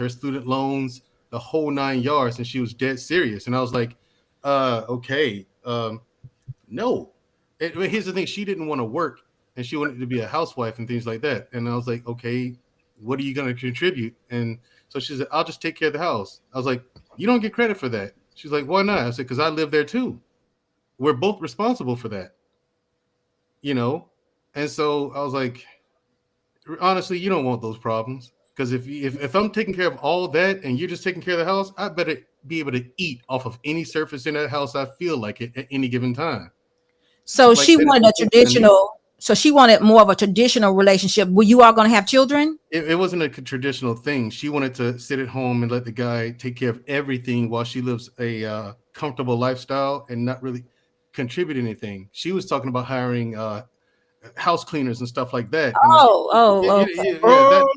J: student loans, the whole 9 yards, and she was dead serious. And I was like, okay, no. Here's the thing, she didn't want to work, and she wanted to be a housewife and things like that. And I was like, okay, what are you going to contribute? And so she said, I'll just take care of the house. I was like, you don't get credit for that. She's like, why not? I said, because I live there too. We're both responsible for that, And so I was like, honestly, you don't want those problems, because if I'm taking care of all that and you're just taking care of the house, I better be able to eat off of any surface in that house I feel like it at any given time.
B: So like she wanted a traditional. So she wanted more of a traditional relationship. Were you all going to have children?
J: It wasn't a traditional thing. She wanted to sit at home and let the guy take care of everything while she lives a comfortable lifestyle and not really contribute anything. She was talking about hiring house cleaners and stuff like that.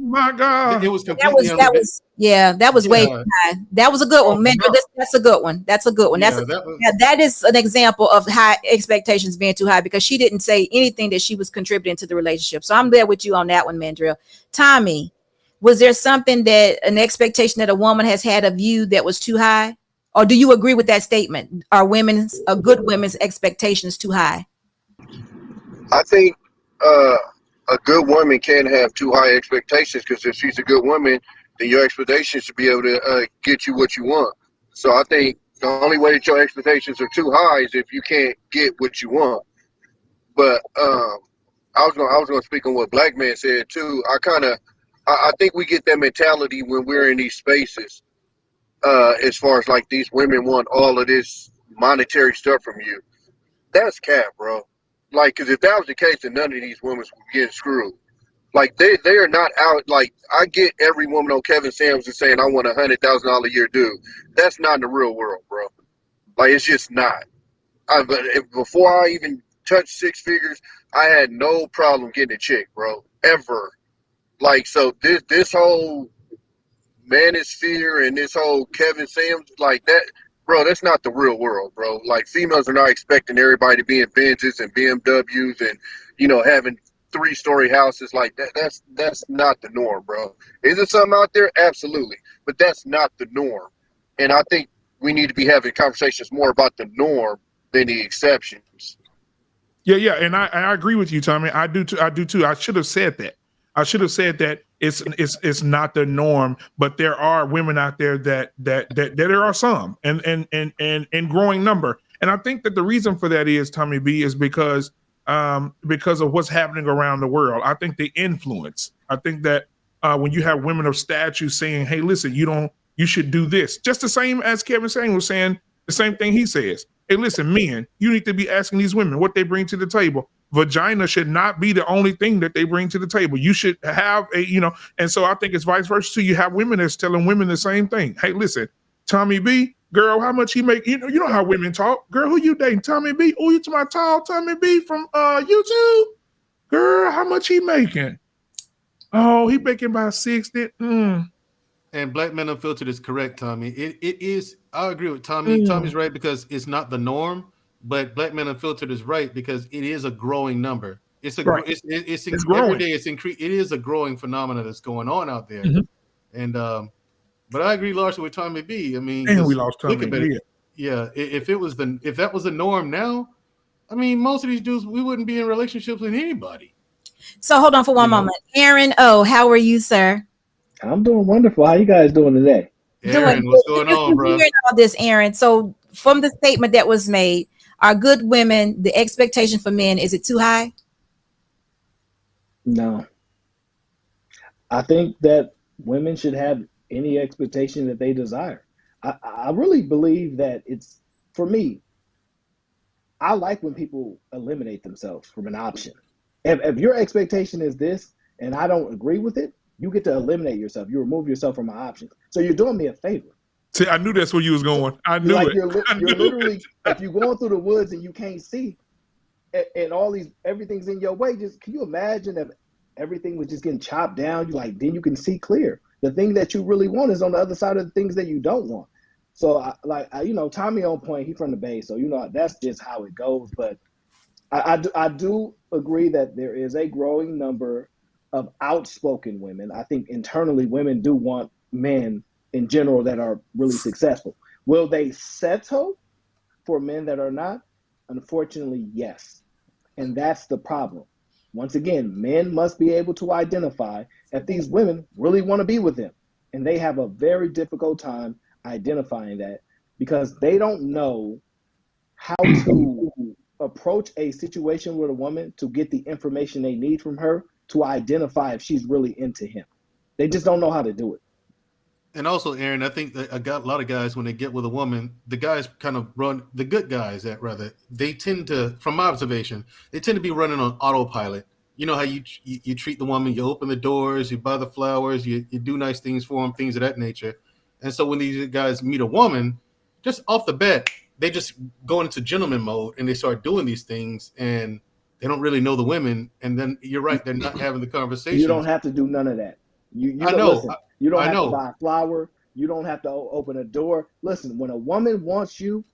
C: My God!
J: It was completely
B: that was way high. That was a good one, man. That's a good one. That's a good one. That is an example of high expectations being too high, because she didn't say anything that she was contributing to the relationship. So I'm there with you on that one, Mandrill. Tommy, was there something an expectation that a woman has had of you that was too high, or do you agree with that statement? Are good women's expectations too high?
H: I think a good woman can have too high expectations, because if she's a good woman, then your expectations should be able to get you what you want. So I think the only way that your expectations are too high is if you can't get what you want. But I was going to speak on what Blackman said too. I think we get that mentality when we're in these spaces, as far as like these women want all of this monetary stuff from you. That's cap, bro. Like, because if that was the case, then none of these women would get screwed. Like, they are not out. Like, I get every woman on Kevin Samuels is saying, I want $100,000 a year dude. That's not in the real world, bro. Like, it's just not. Before I even touched six figures, I had no problem getting a chick, bro. Ever. Like, so this whole manosphere and this whole Kevin Samuels, like that, bro, that's not the real world, bro. Like, females are not expecting everybody to be in Benzes and BMWs and, having 3-story houses like that. That's not the norm, bro. Is there something out there? Absolutely. But that's not the norm. And I think we need to be having conversations more about the norm than the exceptions.
C: Yeah. And I agree with you, Tommy. I do too. I should have said that. It's not the norm, but there are women out there that there are some and growing number. And I think that the reason for that is, Tommy B, is because of what's happening around the world. I think the influence. I think that when you have women of stature saying, "Hey, listen, you should do this," just the same as Kevin Samuels was saying, the same thing he says. Hey, listen, men, you need to be asking these women what they bring to the table. Vagina should not be the only thing that they bring to the table. You should have and so I think it's vice versa too. You have women that's telling women the same thing. Hey, listen, Tommy B, girl, how much he make? You know how women talk. Girl, who you dating? Tommy B. Oh, you to my tall Tommy B from YouTube. Girl, how much he making? Oh, he making about 60.
J: And Blackman Unfiltered is correct, Tommy. It is. I agree with Tommy. Tommy's right, because it's not the norm. But Blackman Unfiltered is right, because it is a growing number. It's growing. Every day it's increased. It is a growing phenomenon that's going on out there. Mm-hmm. And But I agree largely with Tommy B. I mean,
C: And we lost Tommy B.
J: Yeah, if that was the norm now, I mean, most of these dudes, we wouldn't be in relationships with anybody.
B: So hold on for one moment. Aaron O, how are you, sir?
K: I'm doing wonderful. How you guys doing today?
J: Aaron, what's going on, bro?
B: Hearing all this, Aaron. So from the statement that was made, are good women, the expectation for men, is it too high?
K: No. I think that women should have any expectation that they desire. I really believe that it's, for me, I like when people eliminate themselves from an option. If your expectation is this and I don't agree with it, you get to eliminate yourself. You remove yourself from my options. So you're doing me a favor.
C: See, I knew that's where you was going. I knew it.
K: You're literally, if you're going through the woods and you can't see, and everything's in your way, just can you imagine if everything was just getting chopped down? Then you can see clear. The thing that you really want is on the other side of the things that you don't want. So Tommy on point, he's from the Bay, so that's just how it goes. But I do agree that there is a growing number of outspoken women. I think internally women do want men in general that are really successful. Will they settle for men that are not? Unfortunately, yes. And that's the problem. Once again, men must be able to identify if these women really want to be with them. And they have a very difficult time identifying that because they don't know how to approach a situation with a woman to get the information they need from her to identify if she's really into him. They just don't know how to do it.
J: And also, Aaron, I think that a lot of guys, when they get with a woman, the guys kind of run, the good guys they tend to, from my observation, they tend to be running on autopilot. You know how you treat the woman, you open the doors, you buy the flowers, you do nice things for them, things of that nature. And so when these guys meet a woman, just off the bat, they just go into gentleman mode and they start doing these things and they don't really know the women. And then you're right, they're not having the conversation.
K: You don't have to do none of that.
J: I know.
K: Listen, you don't have to buy a flower. You don't have to open a door. Listen, when a woman wants you,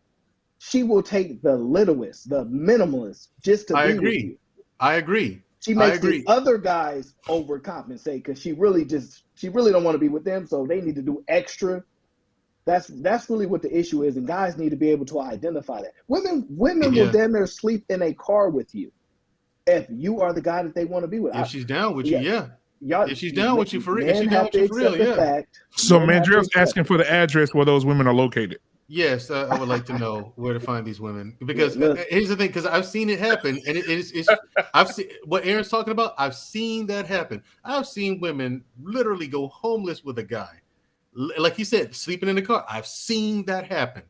K: she will take the littlest, the minimalist, just to be with you.
J: I agree.
K: She makes the other guys overcompensate because she really don't want to be with them, so they need to do extra. That's really what the issue is, and guys need to be able to identify that. Women will damn near sleep in a car with you if you are the guy that they want to be with.
J: If she's down with you, yeah.
K: If she's down with you for real,
C: So Mandrell's asking for the address where those women are located.
J: Yes, I would like to know where to find these women because here's the thing, because I've seen it happen, and it's I've seen what Aaron's talking about. I've seen that happen. I've seen women literally go homeless with a guy, like he said, sleeping in the car. I've seen that happen.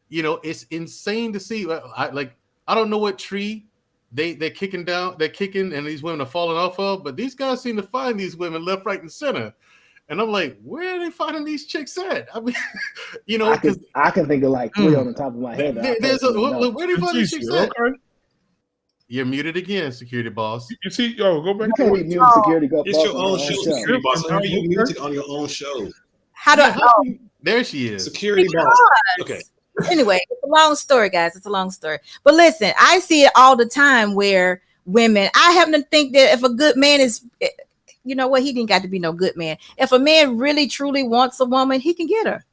J: It's insane to see. I don't know what tree they're kicking down, and these women are falling off of, but these guys seem to find these women left, right, and center. And I'm like, where are they finding these chicks at? I mean,
K: I can think of like three on the top of my head.
J: Where do you find these chicks at? You're muted again, security boss.
C: You see, go back
K: to mute security.
E: It's your own show, security boss. How are you muted on your own show?
J: There she is.
E: Security boss. Okay.
B: Anyway, it's a long story, guys. It's a long story. But listen, I see it all the time where women, I happen to think that if a good man is, you know what, he didn't got to be no good man. If a man really, truly wants a woman, he can get her.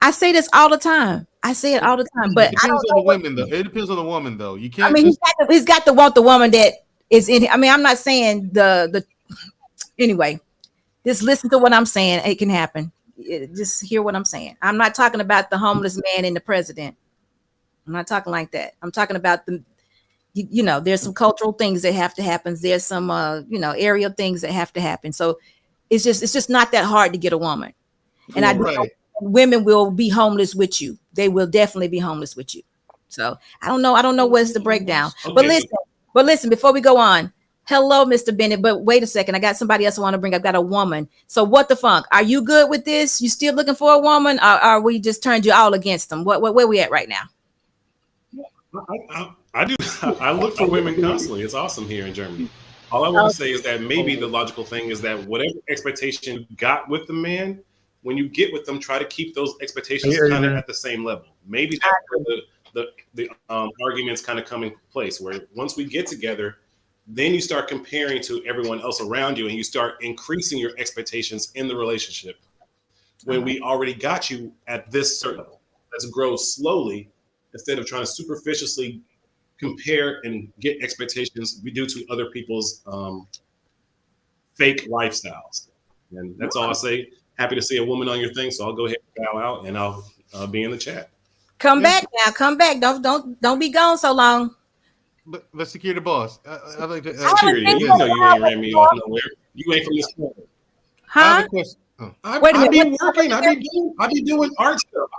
B: I say this all the time. I say it all the time. But
J: it depends on the women, though. It depends on the woman, though. You can't.
B: I mean, he's got to want the woman that is in. I mean, I'm not saying the. Anyway, just listen to what I'm saying. It can happen. Just hear what I'm saying. I'm not talking about the homeless man and the president. I'm not talking like that. I'm talking about there's some cultural things that have to happen. There's some, area things that have to happen. So it's just not that hard to get a woman. And I know women will be homeless with you. They will definitely be homeless with you. So I don't know what's the breakdown. Okay. But listen, before we go on, hello, Mr. Bennett. But wait a second. I got somebody else I want to bring. I've got a woman. So what the funk? Are you good with this? You still looking for a woman? Or we just turned you all against them? Where we at right now?
E: I do. I look for women constantly. It's awesome here in Germany. All I want to say is that maybe the logical thing is that whatever expectation you got with the man, when you get with them, try to keep those expectations kind of at the same level. Maybe that's where the arguments kind of come in place, where once we get together, then you start comparing to everyone else around you and you start increasing your expectations in the relationship. when we already got you at this certain level. Let's grow slowly instead of trying to superficially compare and get expectations we do to other people's fake lifestyles. And that's all I say. Happy to see a woman on your thing, so I'll go ahead and bow out, and I'll be in the chat.
B: Come back now. Come back. Don't be gone so long.
J: Let's secure the boss. I like to.
E: Security. You know you ain't ran me off nowhere. You ain't from this planet.
J: I have
B: Huh?
J: a question. Oh.
B: Wait a
E: I
B: minute.
E: be working. I be doing art stuff.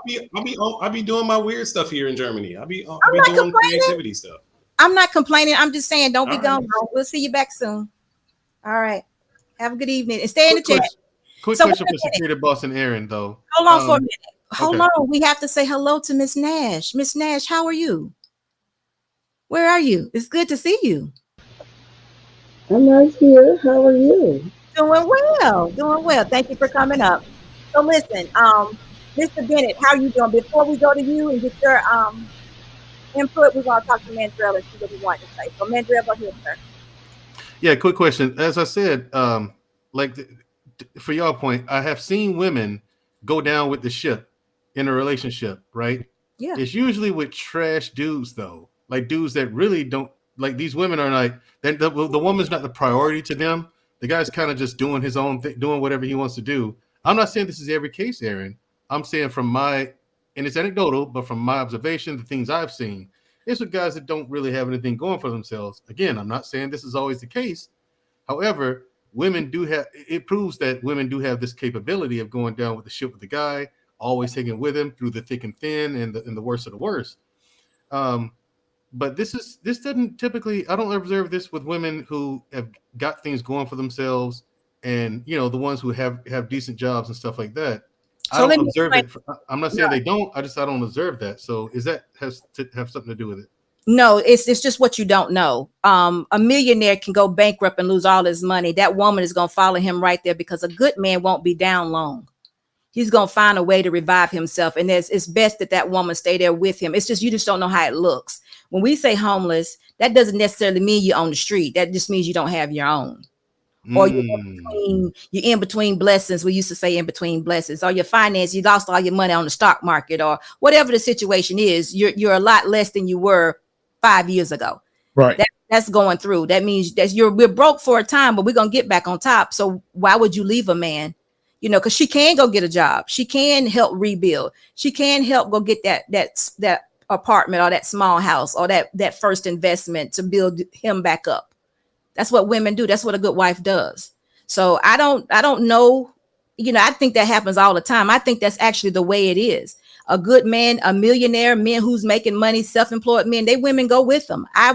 E: I be doing my weird stuff here in Germany. I be
B: not
E: doing
B: complaining.
E: creativity stuff.
B: I'm not complaining. I'm just saying, don't be
E: All
B: gone.
E: right.
B: We'll see you back soon. All right. Have a good evening and stay in the chat.
J: Quick
B: So
J: question
B: wait a
J: for
B: minute.
J: security boss and Aaron, though.
B: Hold on for a minute. Hold
J: okay.
B: on. We have to say hello to Miss Nash. Miss Nash, how are you? Where are you? It's good to see you.
L: I'm right here. How are you?
B: Doing well. Doing well. Thank you for coming up. So listen, Mr. Bennett, how are you doing? Before we go to you and get your input, we're gonna talk to Mandrell and see what he wants to say. So Mandrell, go ahead, sir.
J: Yeah, quick question. As I said, for y'all point, I have seen women go down with the ship in a relationship, right?
B: Yeah.
J: It's usually with trash dudes, though. Like dudes that really don't like. These women are like the woman's not the priority to them. The guy's kind of just doing his own thing, doing whatever he wants to do. I'm not saying this is every case, Aaron. I'm saying from my, and it's anecdotal, but from my observation, the things I've seen, it's with guys that don't really have anything going for themselves. Again, I'm not saying this is always the case. However, women do have, it proves that women do have this capability of going down with the ship with the guy, always taking with him through the thick and thin and the worst of the worst. But this doesn't typically, I don't observe this with women who have got things going for themselves and, you know, the ones who have decent jobs and stuff like that.
B: So
J: I don't observe it. I'm not saying
B: No.
J: they don't. I don't observe that. So is that has to have something to do with it?
B: No, it's just what you don't know. A millionaire can go bankrupt and lose all his money. That woman is gonna follow him right there because a good man won't be down long. He's gonna find a way to revive himself, and it's best that woman stay there with him. It's just you just don't know how it looks. When we say homeless, that doesn't necessarily mean you're on the street. That just means you don't have your own. Or you're in between blessings. We used to say in between blessings, or your finance, you lost all your money on the stock market, or whatever the situation is. You're a lot less than you were 5 years ago.
C: Right.
B: That's going through. That means that we're broke for a time, but we're gonna get back on top. So why would you leave a man? You know, because she can go get a job. She can help rebuild. She can help go get that apartment or that small house or that first investment to build him back up. That's what women do. That's what a good wife does. So I don't know. You know, I think that happens all the time. I think that's actually the way it is. A good man, a millionaire, men who's making money, self-employed men, women go with them. I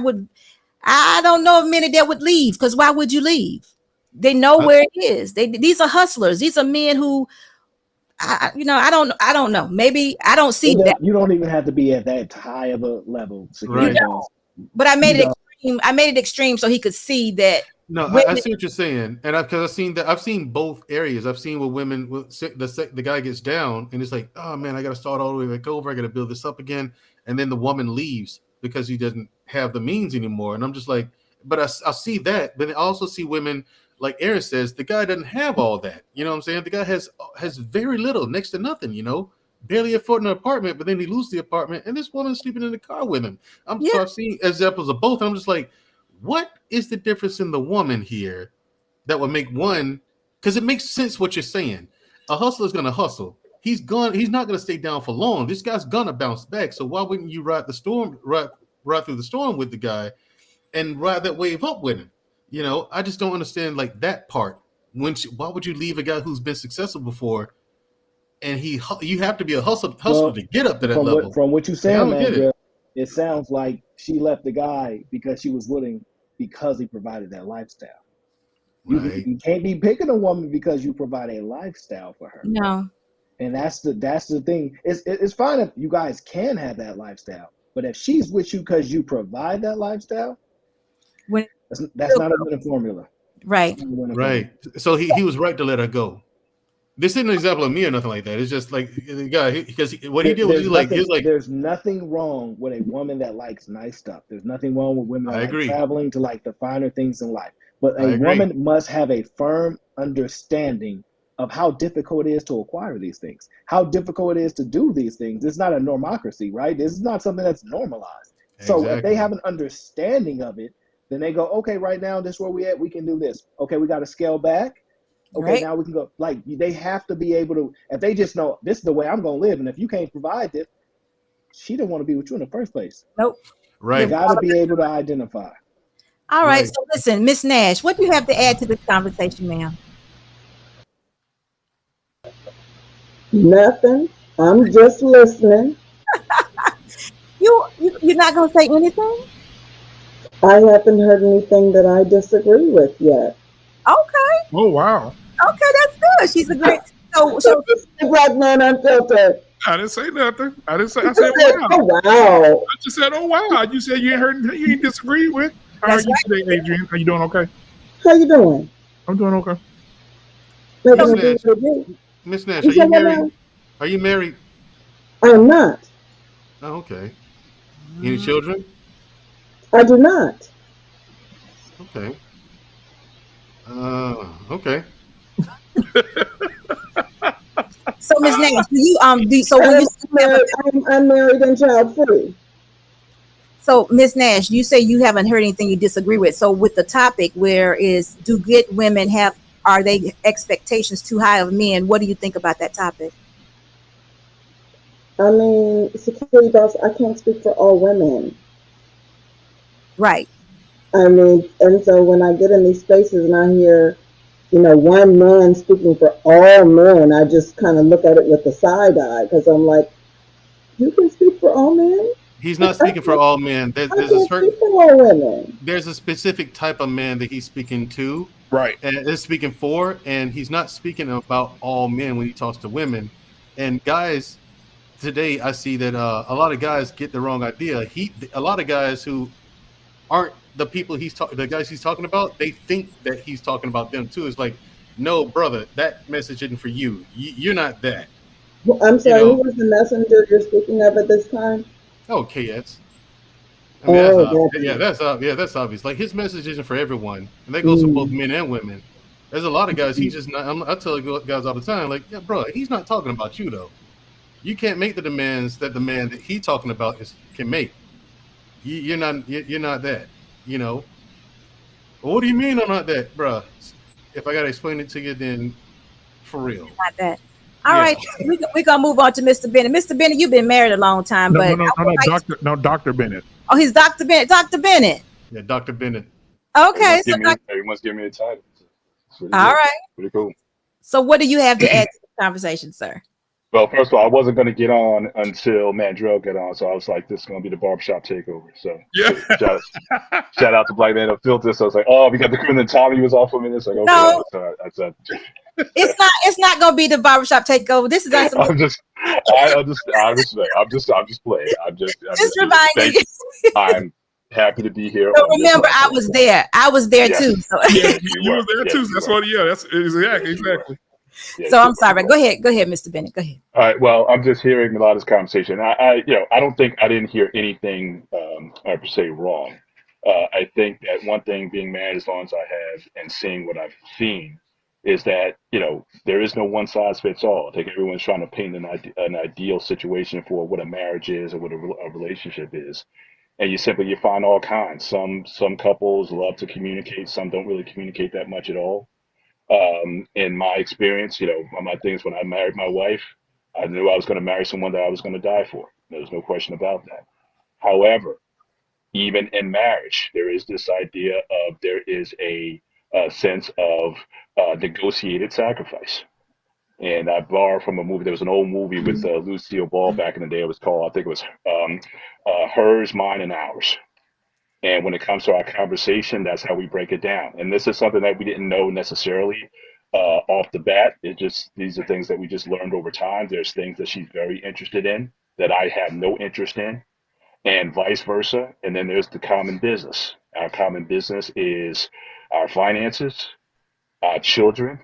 B: don't know of many that would leave, because why would you leave? They know where it is. These are hustlers. These are men who, I don't know. Maybe I don't see that.
K: You don't even have to be at that high of a level.
J: Right.
B: But I made it extreme. I made it extreme so he could see that.
J: No, I see what you're saying, and because I've seen both areas. I've seen where women, the guy gets down, and it's like, oh man, I got to start all the way back over. I got to build this up again, and then the woman leaves because he doesn't have the means anymore. And I'm just like, but I see that, but I also see women, like Aaron says, the guy doesn't have all that. You know what I'm saying? The guy has very little, next to nothing. You know, barely affording an apartment, but then he loses the apartment, and this woman's sleeping in the car with him. So I've seen examples of both. And I'm just like, what is the difference in the woman here that would make one? Because it makes sense what you're saying. A hustler is going to hustle. He's not going to stay down for long. This guy's going to bounce back. So why wouldn't you ride through the storm with the guy and ride that wave up with him? You know, I just don't understand like that part. Why would you leave a guy who's been successful before? And you have to be a hustler to get up to that level.
K: From what you're saying, man,
J: it.
K: It sounds like she left the guy because she was willing, because he provided that lifestyle.
J: Right.
K: You can't be picking a woman because you provide a lifestyle for her.
B: No.
K: And that's the thing. It's fine if you guys can have that lifestyle, but if she's with you because you provide that lifestyle, that's not a winning formula.
B: Right.
J: Right. So he was right to let her go. This isn't an example of me or nothing like that. It's just like the guy, because what he did was he was like,
K: there's nothing wrong with a woman that likes nice stuff. There's nothing wrong with women that like traveling, to like the finer things in life. But a woman must have a firm understanding of how difficult it is to acquire these things, how difficult it is to do these things. It's not a normocracy, right? This is not something that's normalized. So if they have an understanding of it, then they go, okay, right now, this is where we at. We can do this. Okay, we got to scale back. Okay,
B: Right.
K: now we can go. Like, they have to be able to, if they just know this is the way I'm going to live. And if you can't provide this, she didn't want to be with you in the first place.
B: Nope.
K: You
J: Right.
K: got to be able to identify.
B: All right.
J: Right.
B: So listen, Miss Nash, what do you have to add to this conversation, ma'am?
L: Nothing. I'm just listening.
B: You're not gonna say anything?
L: I haven't heard anything that I disagree with yet.
B: Okay.
C: Oh wow.
B: Okay, that's good. She's a great. So
L: Blackman Unfiltered.
C: I didn't say nothing. I did said wow.
L: Oh wow.
C: I just said, oh wow. You said you ain't heard, you ain't disagreed with. How are you today, Adrian? Are you doing okay?
L: How you doing?
C: I'm doing okay.
L: Nothing to do with you.
J: Miss Nash,
L: You
J: are you
L: said what
J: married?
L: now?
J: Are you married?
L: I'm not.
J: Oh, okay. Any children?
L: I do not.
J: Okay. Okay.
B: So Miss Nash, do you so when you
L: I'm married and child free.
B: So Miss Nash, you say you haven't heard anything you disagree with. So with the topic, where is do good women are they expectations too high of men? What do you think about that topic?
L: I mean, security boss, I can't speak for all women.
B: Right.
L: I mean, and so when I get in these spaces and I hear, one man speaking for all men, I just kind of look at it with a side eye because I'm like, you can speak for all men?
J: He's not speaking for all men. There's a certain
L: all women.
J: There's a specific type of man that he's speaking to,
C: right?
J: And is speaking for, and he's not speaking about all men when he talks to women. And guys, today I see that a lot of guys get the wrong idea. A lot of guys who aren't the people the guys he's talking about, they think that he's talking about them too. It's like, no, brother, that message isn't for you. You're not that.
L: Well, I'm sorry, who was the messenger you're speaking of at this time?
J: Oh, KS. I mean, that's obvious. Like, his message isn't for everyone, and that goes for both men and women. There's a lot of guys. He's just not. I tell guys all the time, like, yeah, bro, he's not talking about you though. You can't make the demands that the man that he's talking about can make. You're not that. What do you mean I'm not that, bro? If I gotta explain it to you, then for real.
B: Not that. All right, we're gonna move on to Mr. Bennett. Mr. Bennett, you've been married a long time,
C: Dr. Bennett.
B: Oh, he's Dr. Bennett. Dr. Bennett.
J: Yeah, Dr. Bennett.
B: Okay.
M: Everyone's giving me a title.
B: All right.
M: Pretty cool.
B: So what do you have to add to the conversation, sir?
M: Well, first of all, I wasn't going to get on until Mandrell got on, so I was like, this is going to be the barbershop takeover. So shout out to Blackman Unfiltered. So I was like, oh, we got the crew, and then Tommy was off for a minute. It's like, okay.
B: No.
M: So I said,
B: It's not going to be the barbershop takeover. This is us.
M: I understand. I'm just playing. I'm just
B: reminding you.
M: I'm happy to be here.
B: So remember, I was there. I was there too. So.
C: Yeah, you were there too. That's what. Yeah, that's exactly.
M: Yeah,
B: so I'm sorry. Go ahead, Mr. Bennett. Go ahead.
M: All right. Well, I'm just hearing a lot of this conversation. I don't think I didn't hear anything per se wrong. I think that one thing, being married as long as I have and seeing what I've seen, is that there is no one size fits all. I think everyone's trying to paint an ideal situation for what a marriage is or what a relationship is, and you find all kinds. Some couples love to communicate. Some don't really communicate that much at all. In my experience, one of my things when I married my wife, I knew I was going to marry someone that I was going to die for. There's no question about that. However, even in marriage, there is this idea of there is a sense of negotiated sacrifice. And I borrow from a movie. There was an old movie with Lucille Ball back in the day. It was called, I think it was Hers, Mine, and Ours. And when it comes to our conversation, that's how we break it down. And this is something that we didn't know necessarily off the bat. These are things that we just learned over time. There's things that she's very interested in that I have no interest in, and vice versa. And then there's the common business. Our common business is our finances, our children,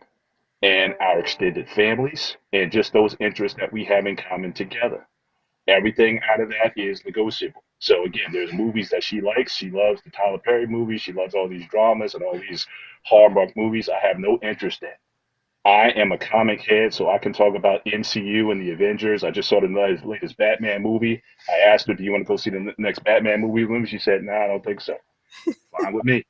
M: and our extended families, and just those interests that we have in common together. Everything out of that is negotiable. So again, there's movies that she likes. She loves the Tyler Perry movies. She loves all these dramas and all these Hallmark movies I have no interest in. I am a comic head, so I can talk about MCU and the Avengers. I just saw the latest Batman movie. I asked her, "Do you want to go see the next Batman movie with me?" She said, "No, I don't think so." Fine with me.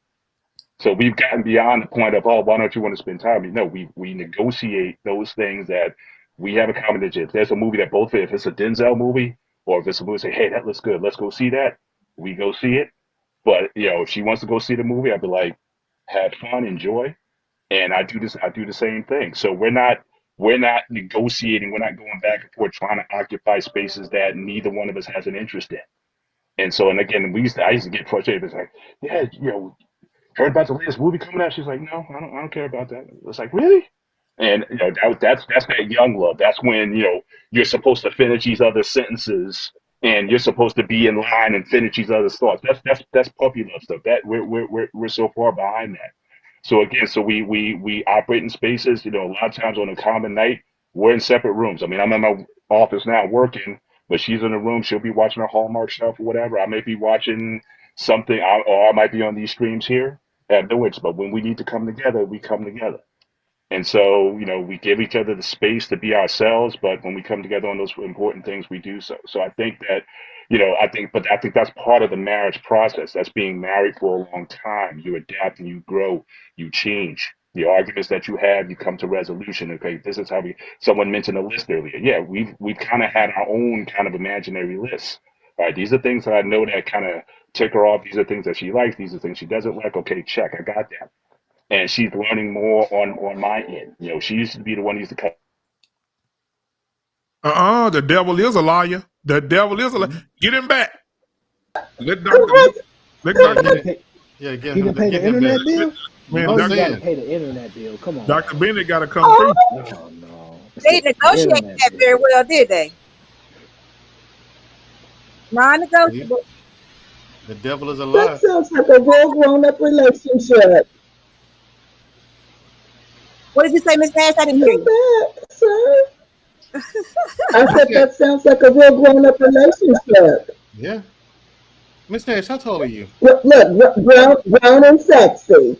M: So we've gotten beyond the point of, oh, why don't you want to spend time with me? No, we negotiate those things that we have a common digit. If there's a movie that both, if it's a Denzel movie or if it's a movie, say, hey, that looks good, let's go see that. We go see it. But if she wants to go see the movie, I'd be like, have fun, enjoy. And I do the same thing. So we're not negotiating, we're not going back and forth trying to occupy spaces that neither one of us has an interest in. And so, and again, I used to get frustrated. It's like, yeah, heard about the latest movie coming out. She's like, no, I don't care about that. It's like, really? And that's that young love. That's when you're supposed to finish these other sentences, and you're supposed to be in line and finish these other thoughts. That's puppy love stuff. That we're so far behind that. So again, so we operate in spaces. A lot of times on a common night, we're in separate rooms. I mean, I'm in my office now working, but she's in the room. She'll be watching her Hallmark stuff or whatever. I may be watching something, or I might be on these streams here. Have no words. But when we need to come together, we come together. And so, we give each other the space to be ourselves, but when we come together on those important things, we do so. So I think that, I think that's part of the marriage process. That's being married for a long time. You adapt and you grow, you change. The arguments that you have, you come to resolution. Okay, this is how someone mentioned a list earlier. Yeah, we've kind of had our own kind of imaginary lists. Right? These are things that I know that kind of tick her off. These are things that she likes. These are things she doesn't like. Okay, check. I got that. And she's learning more on my end. She used to be the one who used to cut.
C: The devil is a liar. The devil is a liar. Get him back. Let Doctor.
K: He didn't pay the internet bill.
C: Man,
K: Oh, you gotta pay the internet bill. Come on,
C: Dr. Bennett got to come through.
K: Oh no,
B: They negotiated that very well, did they? Non-negotiable.
J: The devil is a liar.
L: That sounds like a well grown up relationship.
B: What did you say, Miss Nash? I didn't hear you.
L: Back, sir. I said that sounds like a real grown up relationship.
J: Yeah. Miss Nash, how tall are you?
L: Look, brown and sexy.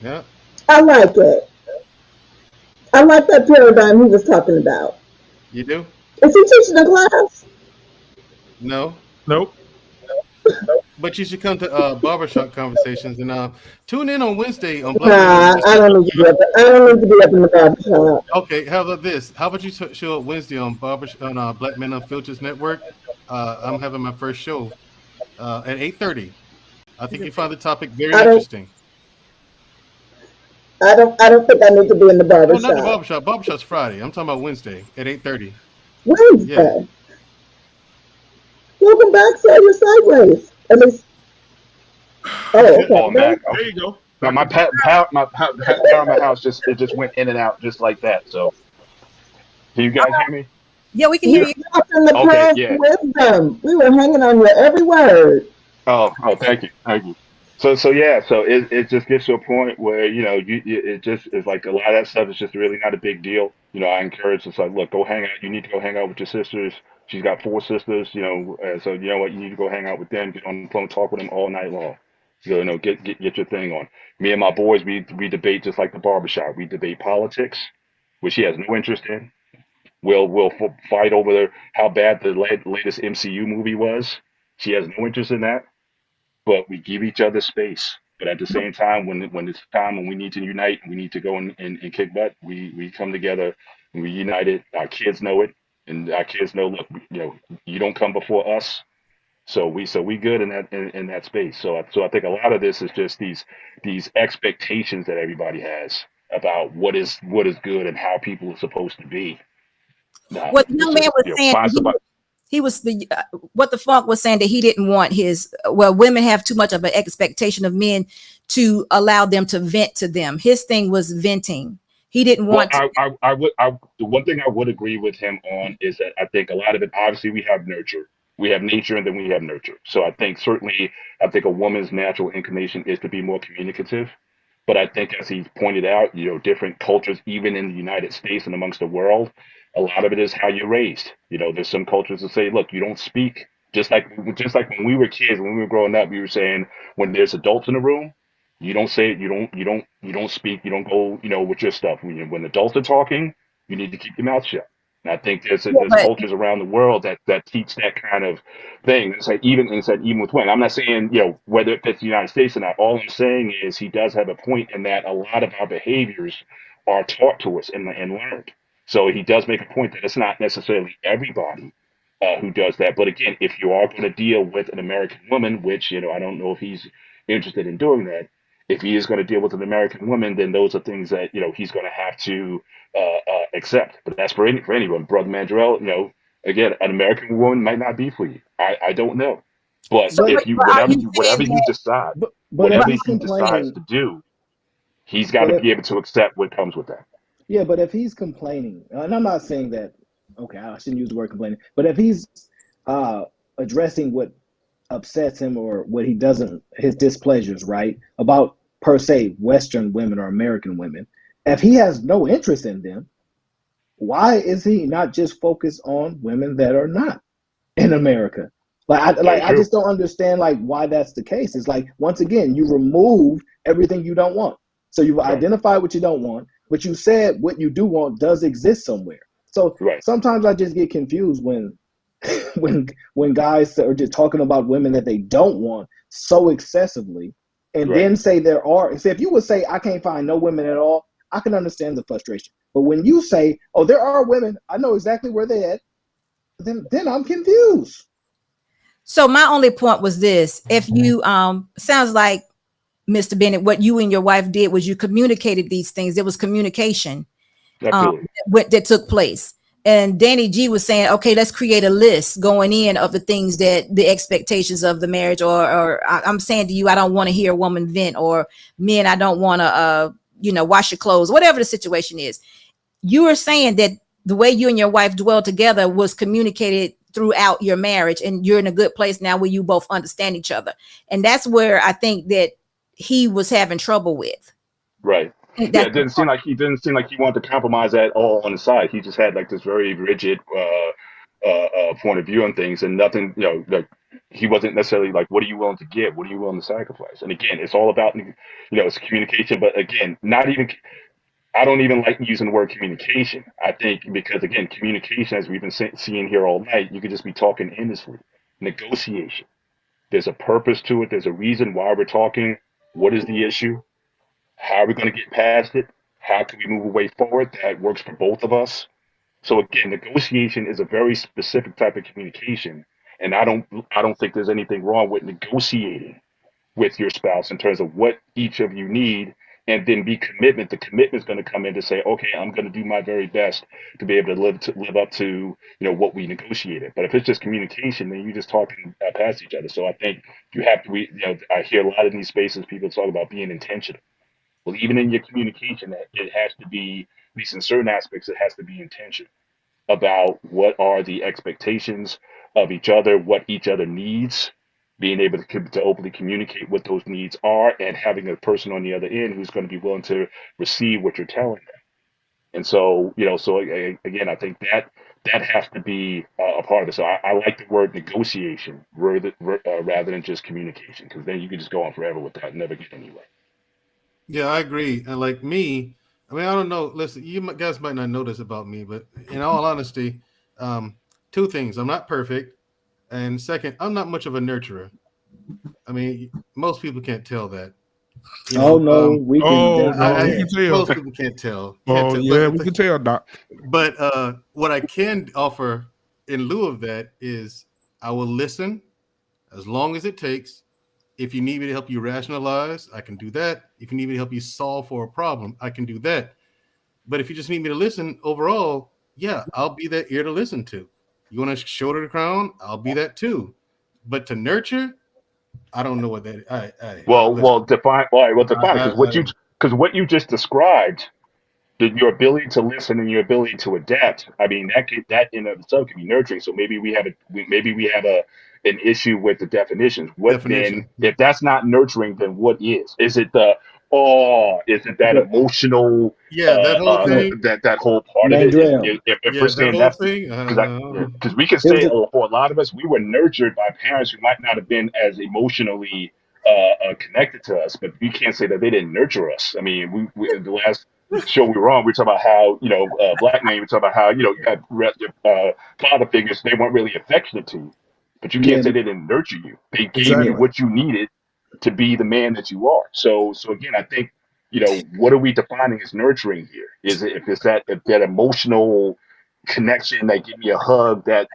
J: Yeah.
L: I like it. I like that paradigm he was talking about.
J: You do?
L: Is he teaching a class?
J: No.
C: Nope.
J: But you should come to barbershop conversations and tune in on Wednesday on
L: Blackman. I don't need to be up. I don't need to be up in the barbershop.
J: Okay, how about this? How about you show up Wednesday on Blackman Unfiltered Network? I'm having my first show at 8:30. I think you find the topic very interesting.
L: I don't think I need to be in the barbershop.
J: No, not the barbershop. Barbershop's Friday. I'm talking about Wednesday at 8:30.
L: Wednesday.
J: Yeah.
L: Welcome back, sir. You're sideways. At least. Oh, okay.
M: Oh, man.
C: There you go.
M: No, my power in my house just went in and out just like that. So, can you guys hear me?
B: Yeah, we can hear you.
L: In the
M: Okay, yeah.
L: Wisdom. We were hanging on your every word.
M: Oh, thank you. So it just gets to a point where it just is like a lot of that stuff is just really not a big deal. I encourage it's like, look, go hang out. You need to go hang out with your sisters. She's got 4 sisters. So you know what, you need to go hang out with them. Get on the phone, talk with them all night long. Get your thing on. Me and my boys, we debate just like the barbershop. We debate politics, which she has no interest in. We'll fight over how bad the latest MCU movie was. She has no interest in that. But we give each other space. But at the same time, when it's time when we need to unite, we need to go and kick butt. We come together and we unite it. Our kids know it, and our kids know. Look, you don't come before us. So we good in that space. So I think a lot of this is just these expectations that everybody has about what is good and how people are supposed to be.
B: What the young man was saying. He was what the funk was saying that he didn't want women have too much of an expectation of men to allow them to vent to them. His thing was venting. He didn't want to.
M: The one thing I would agree with him on is that I think a lot of it, obviously we have nature and then we have nurture. So I think a woman's natural inclination is to be more communicative. But I think as he's pointed out, different cultures, even in the United States and amongst the world, a lot of it is how you're raised. There's some cultures that say, look, you don't speak. Just like when we were kids, when we were growing up, we were saying when there's adults in the room, you don't say it. You don't You don't speak. You don't go, with your stuff. When adults are talking, you need to keep your mouth shut. And I think there's
B: But
M: cultures around the world that teach that kind of thing. It's like even with women. I'm not saying whether it fits the United States or not. All I'm saying is he does have a point in that a lot of our behaviors are taught to us and learned. So he does make a point that it's not necessarily everybody who does that. But again, if you are going to deal with an American woman, which I don't know if he's interested in doing that, if he is going to deal with an American woman, then those are things that he's going to have to accept. But that's for anyone, brother Mandrell. Again, an American woman might not be for you. I don't know, but
B: so,
K: But
B: but,
M: if you
B: but are
M: whatever
B: you
M: you
B: saying
M: whatever you
B: that?
M: decide,
K: but if
M: whatever
K: he's
M: he decides
K: complaining,
M: to do, he's got
K: but
M: to
K: if
M: be able to accept what comes with that.
K: yeah, but if he's complaining, and I'm not saying that. Okay, I shouldn't use the word complaining, but if he's uh, addressing what upsets him or what he doesn't, his displeasures, right, about per se Western women or American women, if he has no interest in them, why is he not just focused on women that are not in America?
M: Very
K: I
M: true.
K: just don't understand why that's the case. It's like once again you remove everything you don't want. So you've
M: Right.
K: identified what you don't want, but you said what you do want does exist somewhere. So
M: Right.
K: sometimes I just get confused when when guys are just talking about women that they don't want so excessively, and
M: Right.
K: then say there are. Say if you would say I can't find no women at all, I can understand the frustration. But when you say, "Oh, there are women," I know exactly where they're at. Then I'm confused.
B: So my only point was this: if you sounds like Mr. Bennett, what you and your wife did was you communicated these things. There was communication
M: Absolutely.
B: that took place. And Danny G was saying, okay, let's create a list going in of the things that the expectations of the marriage, or I'm saying to you, I don't want to hear a woman vent, or men, I don't want to, wash your clothes, whatever the situation is. You were saying that the way you and your wife dwell together was communicated throughout your marriage, and you're in a good place now where you both understand each other. And that's where I think that he was having trouble with.
M: Right. Yeah,
B: That's
M: it didn't seem like he wanted to compromise at all on the side. He just had like this very rigid point of view on things, and nothing. Like he wasn't necessarily like, "What are you willing to give? What are you willing to sacrifice?" And again, it's all about it's communication. But again, not even. I don't even like using the word communication. I think because again, communication, as we've been seeing here all night, you could just be talking endlessly. Negotiation. There's a purpose to it. There's a reason why we're talking. What is the issue? How are we going to get past it? How can we move a way forward that works for both of us? So again, negotiation is a very specific type of communication, and I don't think there's anything wrong with negotiating with your spouse in terms of what each of you need, and then be commitment. The commitment is going to come in to say, okay, I'm going to do my very best to be able to live up to what we negotiated. But if it's just communication, then you're just talking past each other. So I think you have to. I hear a lot in these spaces people talk about being intentional. Well, even in your communication, it has to be, at least in certain aspects, it has to be intentional about what are the expectations of each other, what each other needs, being able to openly communicate what those needs are, and having a person on the other end who's going to be willing to receive what you're telling them. And so, again, I think that has to be a part of it. So I like the word negotiation rather than just communication, because then you can just go on forever with that and never get anywhere.
J: Yeah, I agree. And like me, I mean, I don't know. Listen, guys might not know this about me, but in all honesty, two things: I'm not perfect, and second, I'm not much of a nurturer. I mean, most people can't tell that. You
K: Oh
J: know,
K: no, we can
C: Oh
K: definitely
C: no,
J: I
C: we can
K: tell.
C: tell.
J: most people can't tell. Can't
C: Oh
J: tell.
C: yeah, we can tell, Doc.
J: But what I can offer in lieu of that is I will listen as long as it takes. If you need me to help you rationalize, I can do that. If you need me to help you solve for a problem, I can do that. But if you just need me to listen overall, yeah, I'll be that ear to listen to. You want to shoulder the crown? I'll be that too. But to nurture, I don't know what that.
M: Well,
J: Listen.
M: well, define. All right, well, define it,
J: I don't.
M: because what you just described, your ability to listen and your ability to adapt. I mean, that in of itself can be nurturing. So maybe we have an issue with the definitions. What then?
J: Definition.
M: If that's not nurturing, then what is? Is it the Is it that
K: But
M: emotional?
J: Yeah, that whole
K: but
J: thing.
M: That whole part of it.
K: Mandrell,
M: If we're
J: Yeah, that
M: saying
J: whole
M: that's
J: thing.
M: because we can
K: here's
M: say,
K: the
M: oh, for a lot of us, we were nurtured by parents who might not have been as emotionally. connected to us, but we can't say that they didn't nurture us. I mean, we the last show we were on, we talked about how Blackman. We talked about how you got father figures. They weren't really affectionate to you, but you can't
K: Yeah,
M: say they didn't nurture you. They gave
K: yeah.
M: you what you needed to be the man that you are. So again, I think what are we defining as nurturing here? Is it if that emotional connection, that give me a hug, that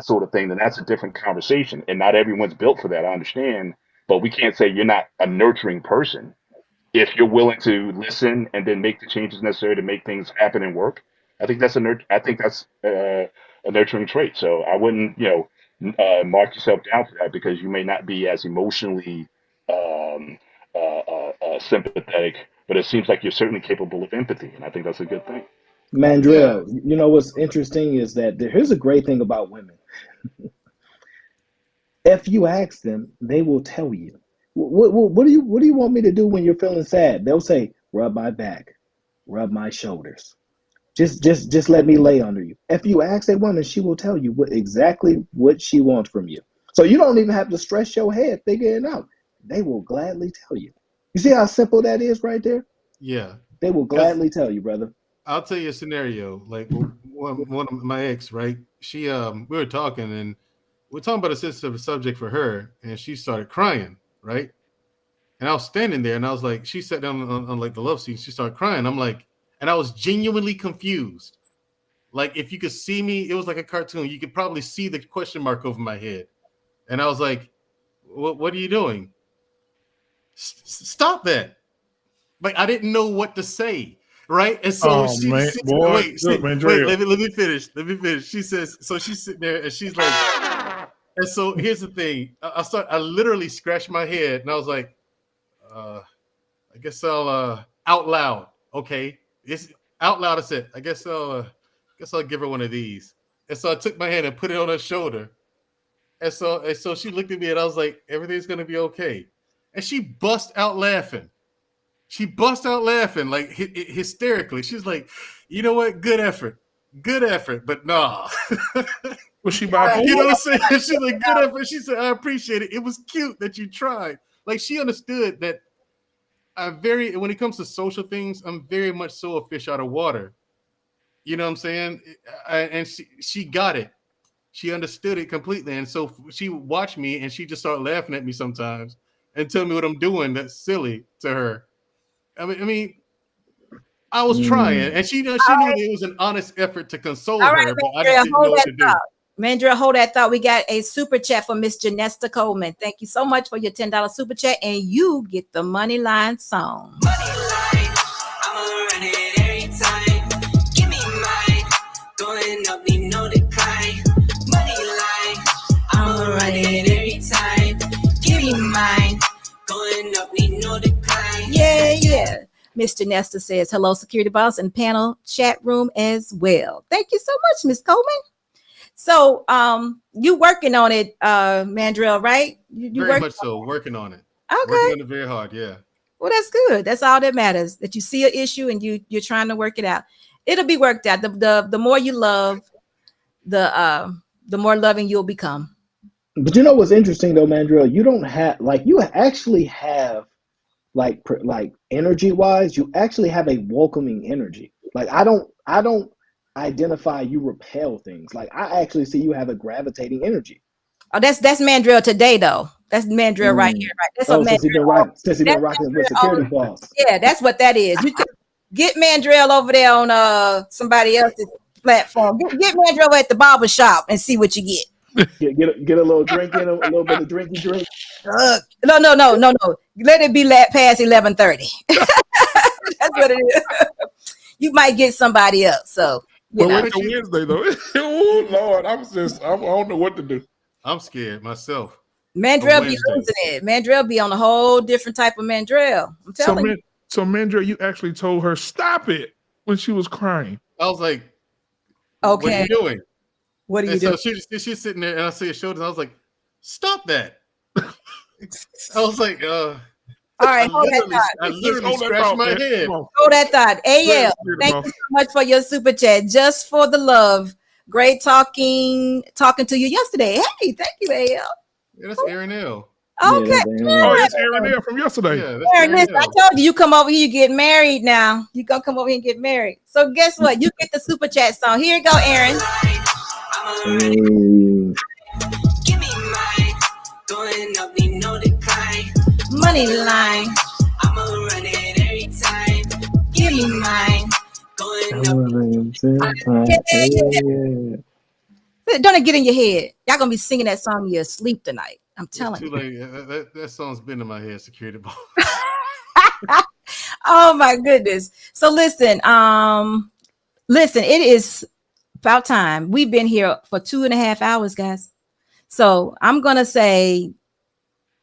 M: sort of thing, then that's a different conversation. And not everyone's built for that. I understand, but we can't say you're not a nurturing person if you're willing to listen and then make the changes necessary to make things happen and work. I think that's a nurturing trait. So I wouldn't mark yourself down for that because you may not be as emotionally um, sympathetic, but it seems like you're certainly capable of empathy, and I think that's a good thing.
J: Yeah.
K: Mandrell, what's interesting is that here's a great thing about women. If you ask them, they will tell you. What do you want me to do when you're feeling sad? They'll say, rub my back, rub my shoulders. Just let me lay under you. If you ask a woman, she will tell you exactly what she wants from you. So you don't even have to stress your head figuring it out. They will gladly tell you. You see how simple that is right there?
J: Yeah.
K: They will gladly tell you, brother.
J: I'll tell you a scenario. Like one of my ex, right? She we were talking and we're talking about a sensitive subject for her, and she started crying, right? And I was standing there, and I was like, she sat down on like the love seat. She started crying. I'm like, and I was genuinely confused. Like if you could see me, it was like a cartoon. You could probably see the question mark over my head, and I was like, "What are you doing? Stop that!" Like I didn't know what to say, right? And so
C: Oh man, boy, look, man,
J: wait, let me finish. Let me finish. She says, so she's sitting there and she's like, and so here's the thing. I literally scratched my head and I was like, I guess I'll out loud. Okay. It's out loud. I said, I guess I'll give her one of these. And so I took my hand and put it on her shoulder. And so she looked at me and I was like, everything's gonna be okay. And she bust out laughing. She bust out laughing like hysterically. She's like, you know what? Good effort. But nah.
C: Was she bipolar?
J: You know what I'm saying? She's like, good effort. She said, I appreciate it. It was cute that you tried. Like she understood that when it comes to social things, I'm very much so a fish out of water. You know what I'm saying? And she got it. She understood it completely. And so she watched me and she just started laughing at me sometimes and tell me what I'm doing that's silly to her. I mean, I was trying, and she knew it was an honest effort to console her, but I just didn't know what to do.
B: Mandra, hold that thought. We got a super chat from Miss Janesta Coleman. Thank you so much for your $10 super chat, and you get the Money Line song.
D: Money line, I'ma run it every time. Give me mine, going up, need no decline. Money line, I'ma run it every time. Give me mine, going up, need no decline.
B: Yeah. Mr. Nesta says, hello, security boss and panel chat room as well. Thank you so much, Miss Coleman. So you working on it, Mandrell, right? You
J: very much so, working on it.
B: Okay.
J: Working on it very hard, yeah.
B: Well, that's good. That's all that matters, that you see an issue and you're trying to work it out. It'll be worked out. The more you love, the more loving you'll become.
K: But you know what's interesting though, Mandrell? You don't have you actually have like energy wise, you actually have a welcoming energy. Like I don't identify you repel things. Like I actually see you have a gravitating energy.
B: Oh, that's Mandrell today though. That's Mandrell right here, right? That's what
K: since he's been rocking with security boss.
B: Yeah, that's what that is. You can get Mandrell over there on somebody else's platform. Get Mandrell at the barber shop and see what you get.
K: Get a little drink in him, a little bit of drinky drink.
B: No. Let it be past 11:30. That's what it is. You might get somebody else. So,
C: but it's a Wednesday though. Oh Lord, I don't know what to do.
J: I'm scared myself.
B: Mandrell be losing it. Mandrell be on a whole different type of Mandrell. I'm telling you.
C: So Mandrell, you actually told her stop it when she was crying.
J: I was like,
B: okay,
J: what are you doing?
B: What are you doing?
J: So she's sitting there and I see her shoulders. And I was like, stop that. I was like, all
B: right,
J: I literally scratched my head.
B: Hold that thought. AL, thank you so much for your super chat. Just for the love. Great talking to you yesterday. Hey, thank you, AL.
J: Yeah, that's Aaron L.
B: Okay.
C: Oh, that's Aaron there from yesterday.
J: Yeah, that's
B: Aaron,
J: Aaron
B: listen, I
J: Hill.
B: told you, you come over here, you get married now. You gonna come over here and get married. So guess what? You get the super chat song. Here you go, Aaron.
D: Give me mine. Going up, need no decline.
B: Money line.
D: I'ma run it every time. Give me mine. Going up.
B: Don't it get in your head? Y'all gonna be singing that song in your sleep tonight. I'm telling
J: Too
B: you.
J: late. That song's been in my head, security ball.
B: Oh my goodness. So listen, it is about time. We've been here for 2.5 hours, guys. So I'm gonna say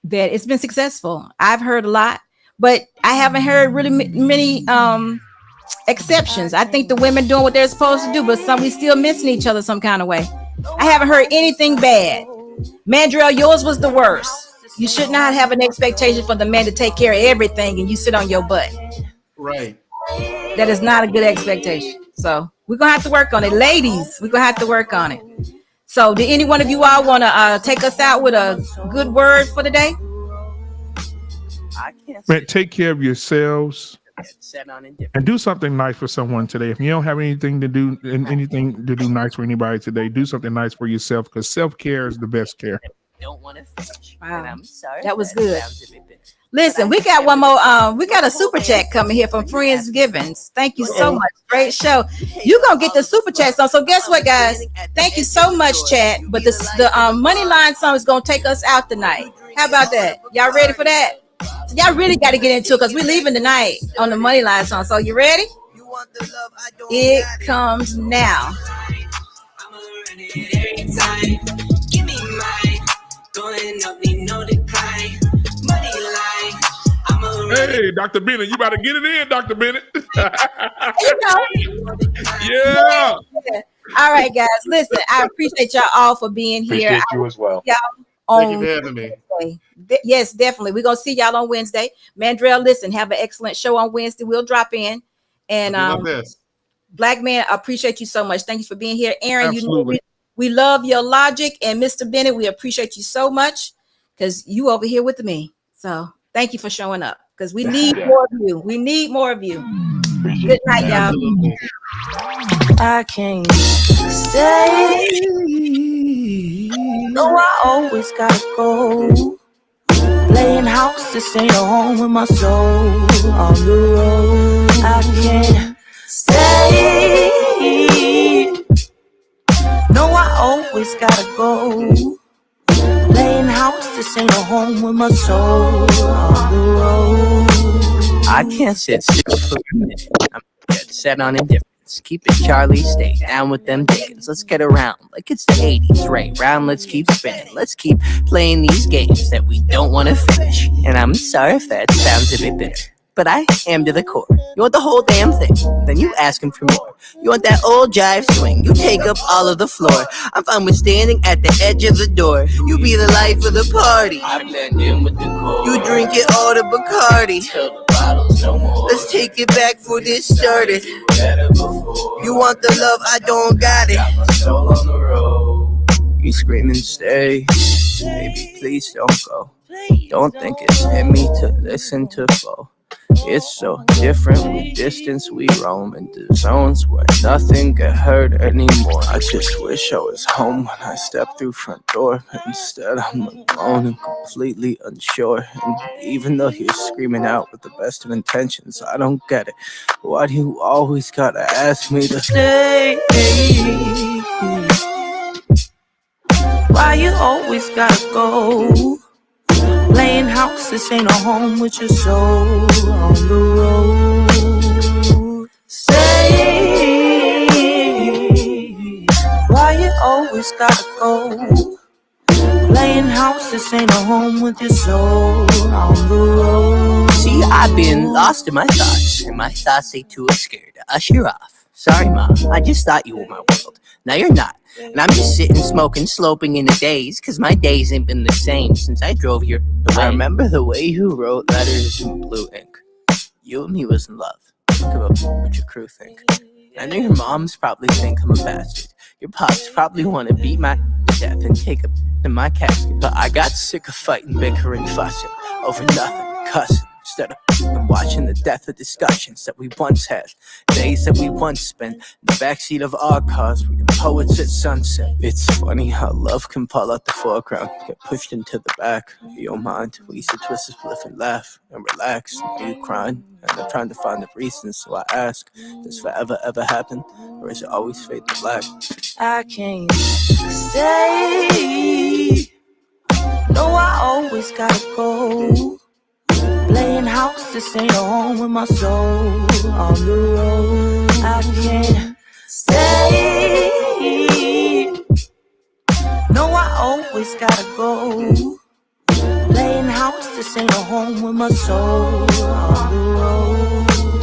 B: that it's been successful. I've heard a lot, but I haven't heard really many exceptions. I think the women doing what they're supposed to do, but we still missing each other some kind of way. I haven't heard anything bad. Mandrell, yours was the worst. You should not have an expectation for the man to take care of everything and you sit on your butt.
J: Right.
B: That is not a good expectation. So we're gonna have to work on it. Ladies, we're gonna have to work on it. So did any one of you all want to take us out with a good word for the day?
C: Man, take care of yourselves and do something nice for someone today. If you don't have anything to do nice for anybody today, do something nice for yourself, because self-care is the best care.
A: Don't want to finish.
B: Wow.
A: And I'm sorry.
B: That was good. Listen, we got one more. We got a super chat coming here from Friendsgivings. Thank you so much. Great show. You gonna get the super chat song. So guess what, guys? Thank you so much, chat. But the money line song is gonna take us out tonight. How about that? Y'all ready for that? So y'all really got to get into it because we're leaving tonight on the money line song. So you ready? It comes now.
D: Give me mine. Going up, need no decline. Money line.
C: Hey, Dr. Bennett, you about to get it in, Dr. Bennett.
B: Yeah. All right, guys. Listen, I appreciate y'all all for being here.
M: Appreciate you as well.
J: Thank you for having me.
B: Yes, definitely. We're gonna see y'all on Wednesday. Mandrell, listen, have an excellent show on Wednesday. We'll drop in. And Blackman, I appreciate you so much. Thank you for being here. Aaron,
C: absolutely.
B: We love your logic. And Mr. Bennett, we appreciate you so much because you over here with me. So thank you for showing up because we need more of you. We need more of you. Good night, y'all.
A: I can't stay. No, I always gotta go. Playing house, this ain't a home with my soul on the road. I can't stay. No, I always gotta go. Playing house, this ain't a home with my soul on the road. I can't sit still for a minute. I'm dead set on indifference. Keep it Charlie, stay down with them Dickens. Let's get around like it's the 80s, right round, let's keep spinning. Let's keep playing these games that we don't want to finish. And I'm sorry if that sounds a bit bitter, but I am to the core. You want the whole damn thing, then you ask him for more. You want that old jive swing, you take up all of the floor. I'm fine with standing at the edge of the door. You be the life of the party, I blend in with the core. You drink it all to Bacardi till the bottles no more. Let's take it back for this started. You want the love, I don't got it. Got my soul on the road. You screaming stay, baby please don't go. Don't think it's in me to listen to flow. It's so different with distance we roam into zones where nothing can hurt anymore. I just wish I was home when I stepped through front door, but instead I'm alone and completely unsure. And even though you're screaming out with the best of intentions, I don't get it. Why do you always gotta ask me to stay? Why you always gotta go? Playing house, this ain't a home with your soul on the road. Say, why you always gotta go? Playing house, this ain't a home with your soul on the road. See, I've been lost in my thoughts, and my thoughts they too scared to usher off. Sorry, Mom, I just thought you were my world. Now you're not. And I'm just sitting, smoking, sloping in the days, cause my days ain't been the same since I drove here. I remember the way you wrote letters in blue ink. You and me was in love. Think about what your crew think. I know your moms probably think I'm a bastard. Your pops probably want to beat my to death and take a in my casket. But I got sick of fighting, bickering, fussing over nothing, cussing. Instead of watching the death of discussions that we once had, days that we once spent in the backseat of our cars, reading poets at sunset. It's funny how love can fall out the foreground, get pushed into the back of your mind. We used to twist a spliff and laugh and relax. Now you crying, and I'm trying to find the reasons. So I ask, does forever ever happen, or is it always fade to black?
D: I can't stay. No, I always gotta go. Playing house, this ain't a home with my soul. On the road, I can't stay. No, I always gotta go. Playing house, this ain't a home with my soul. On the road.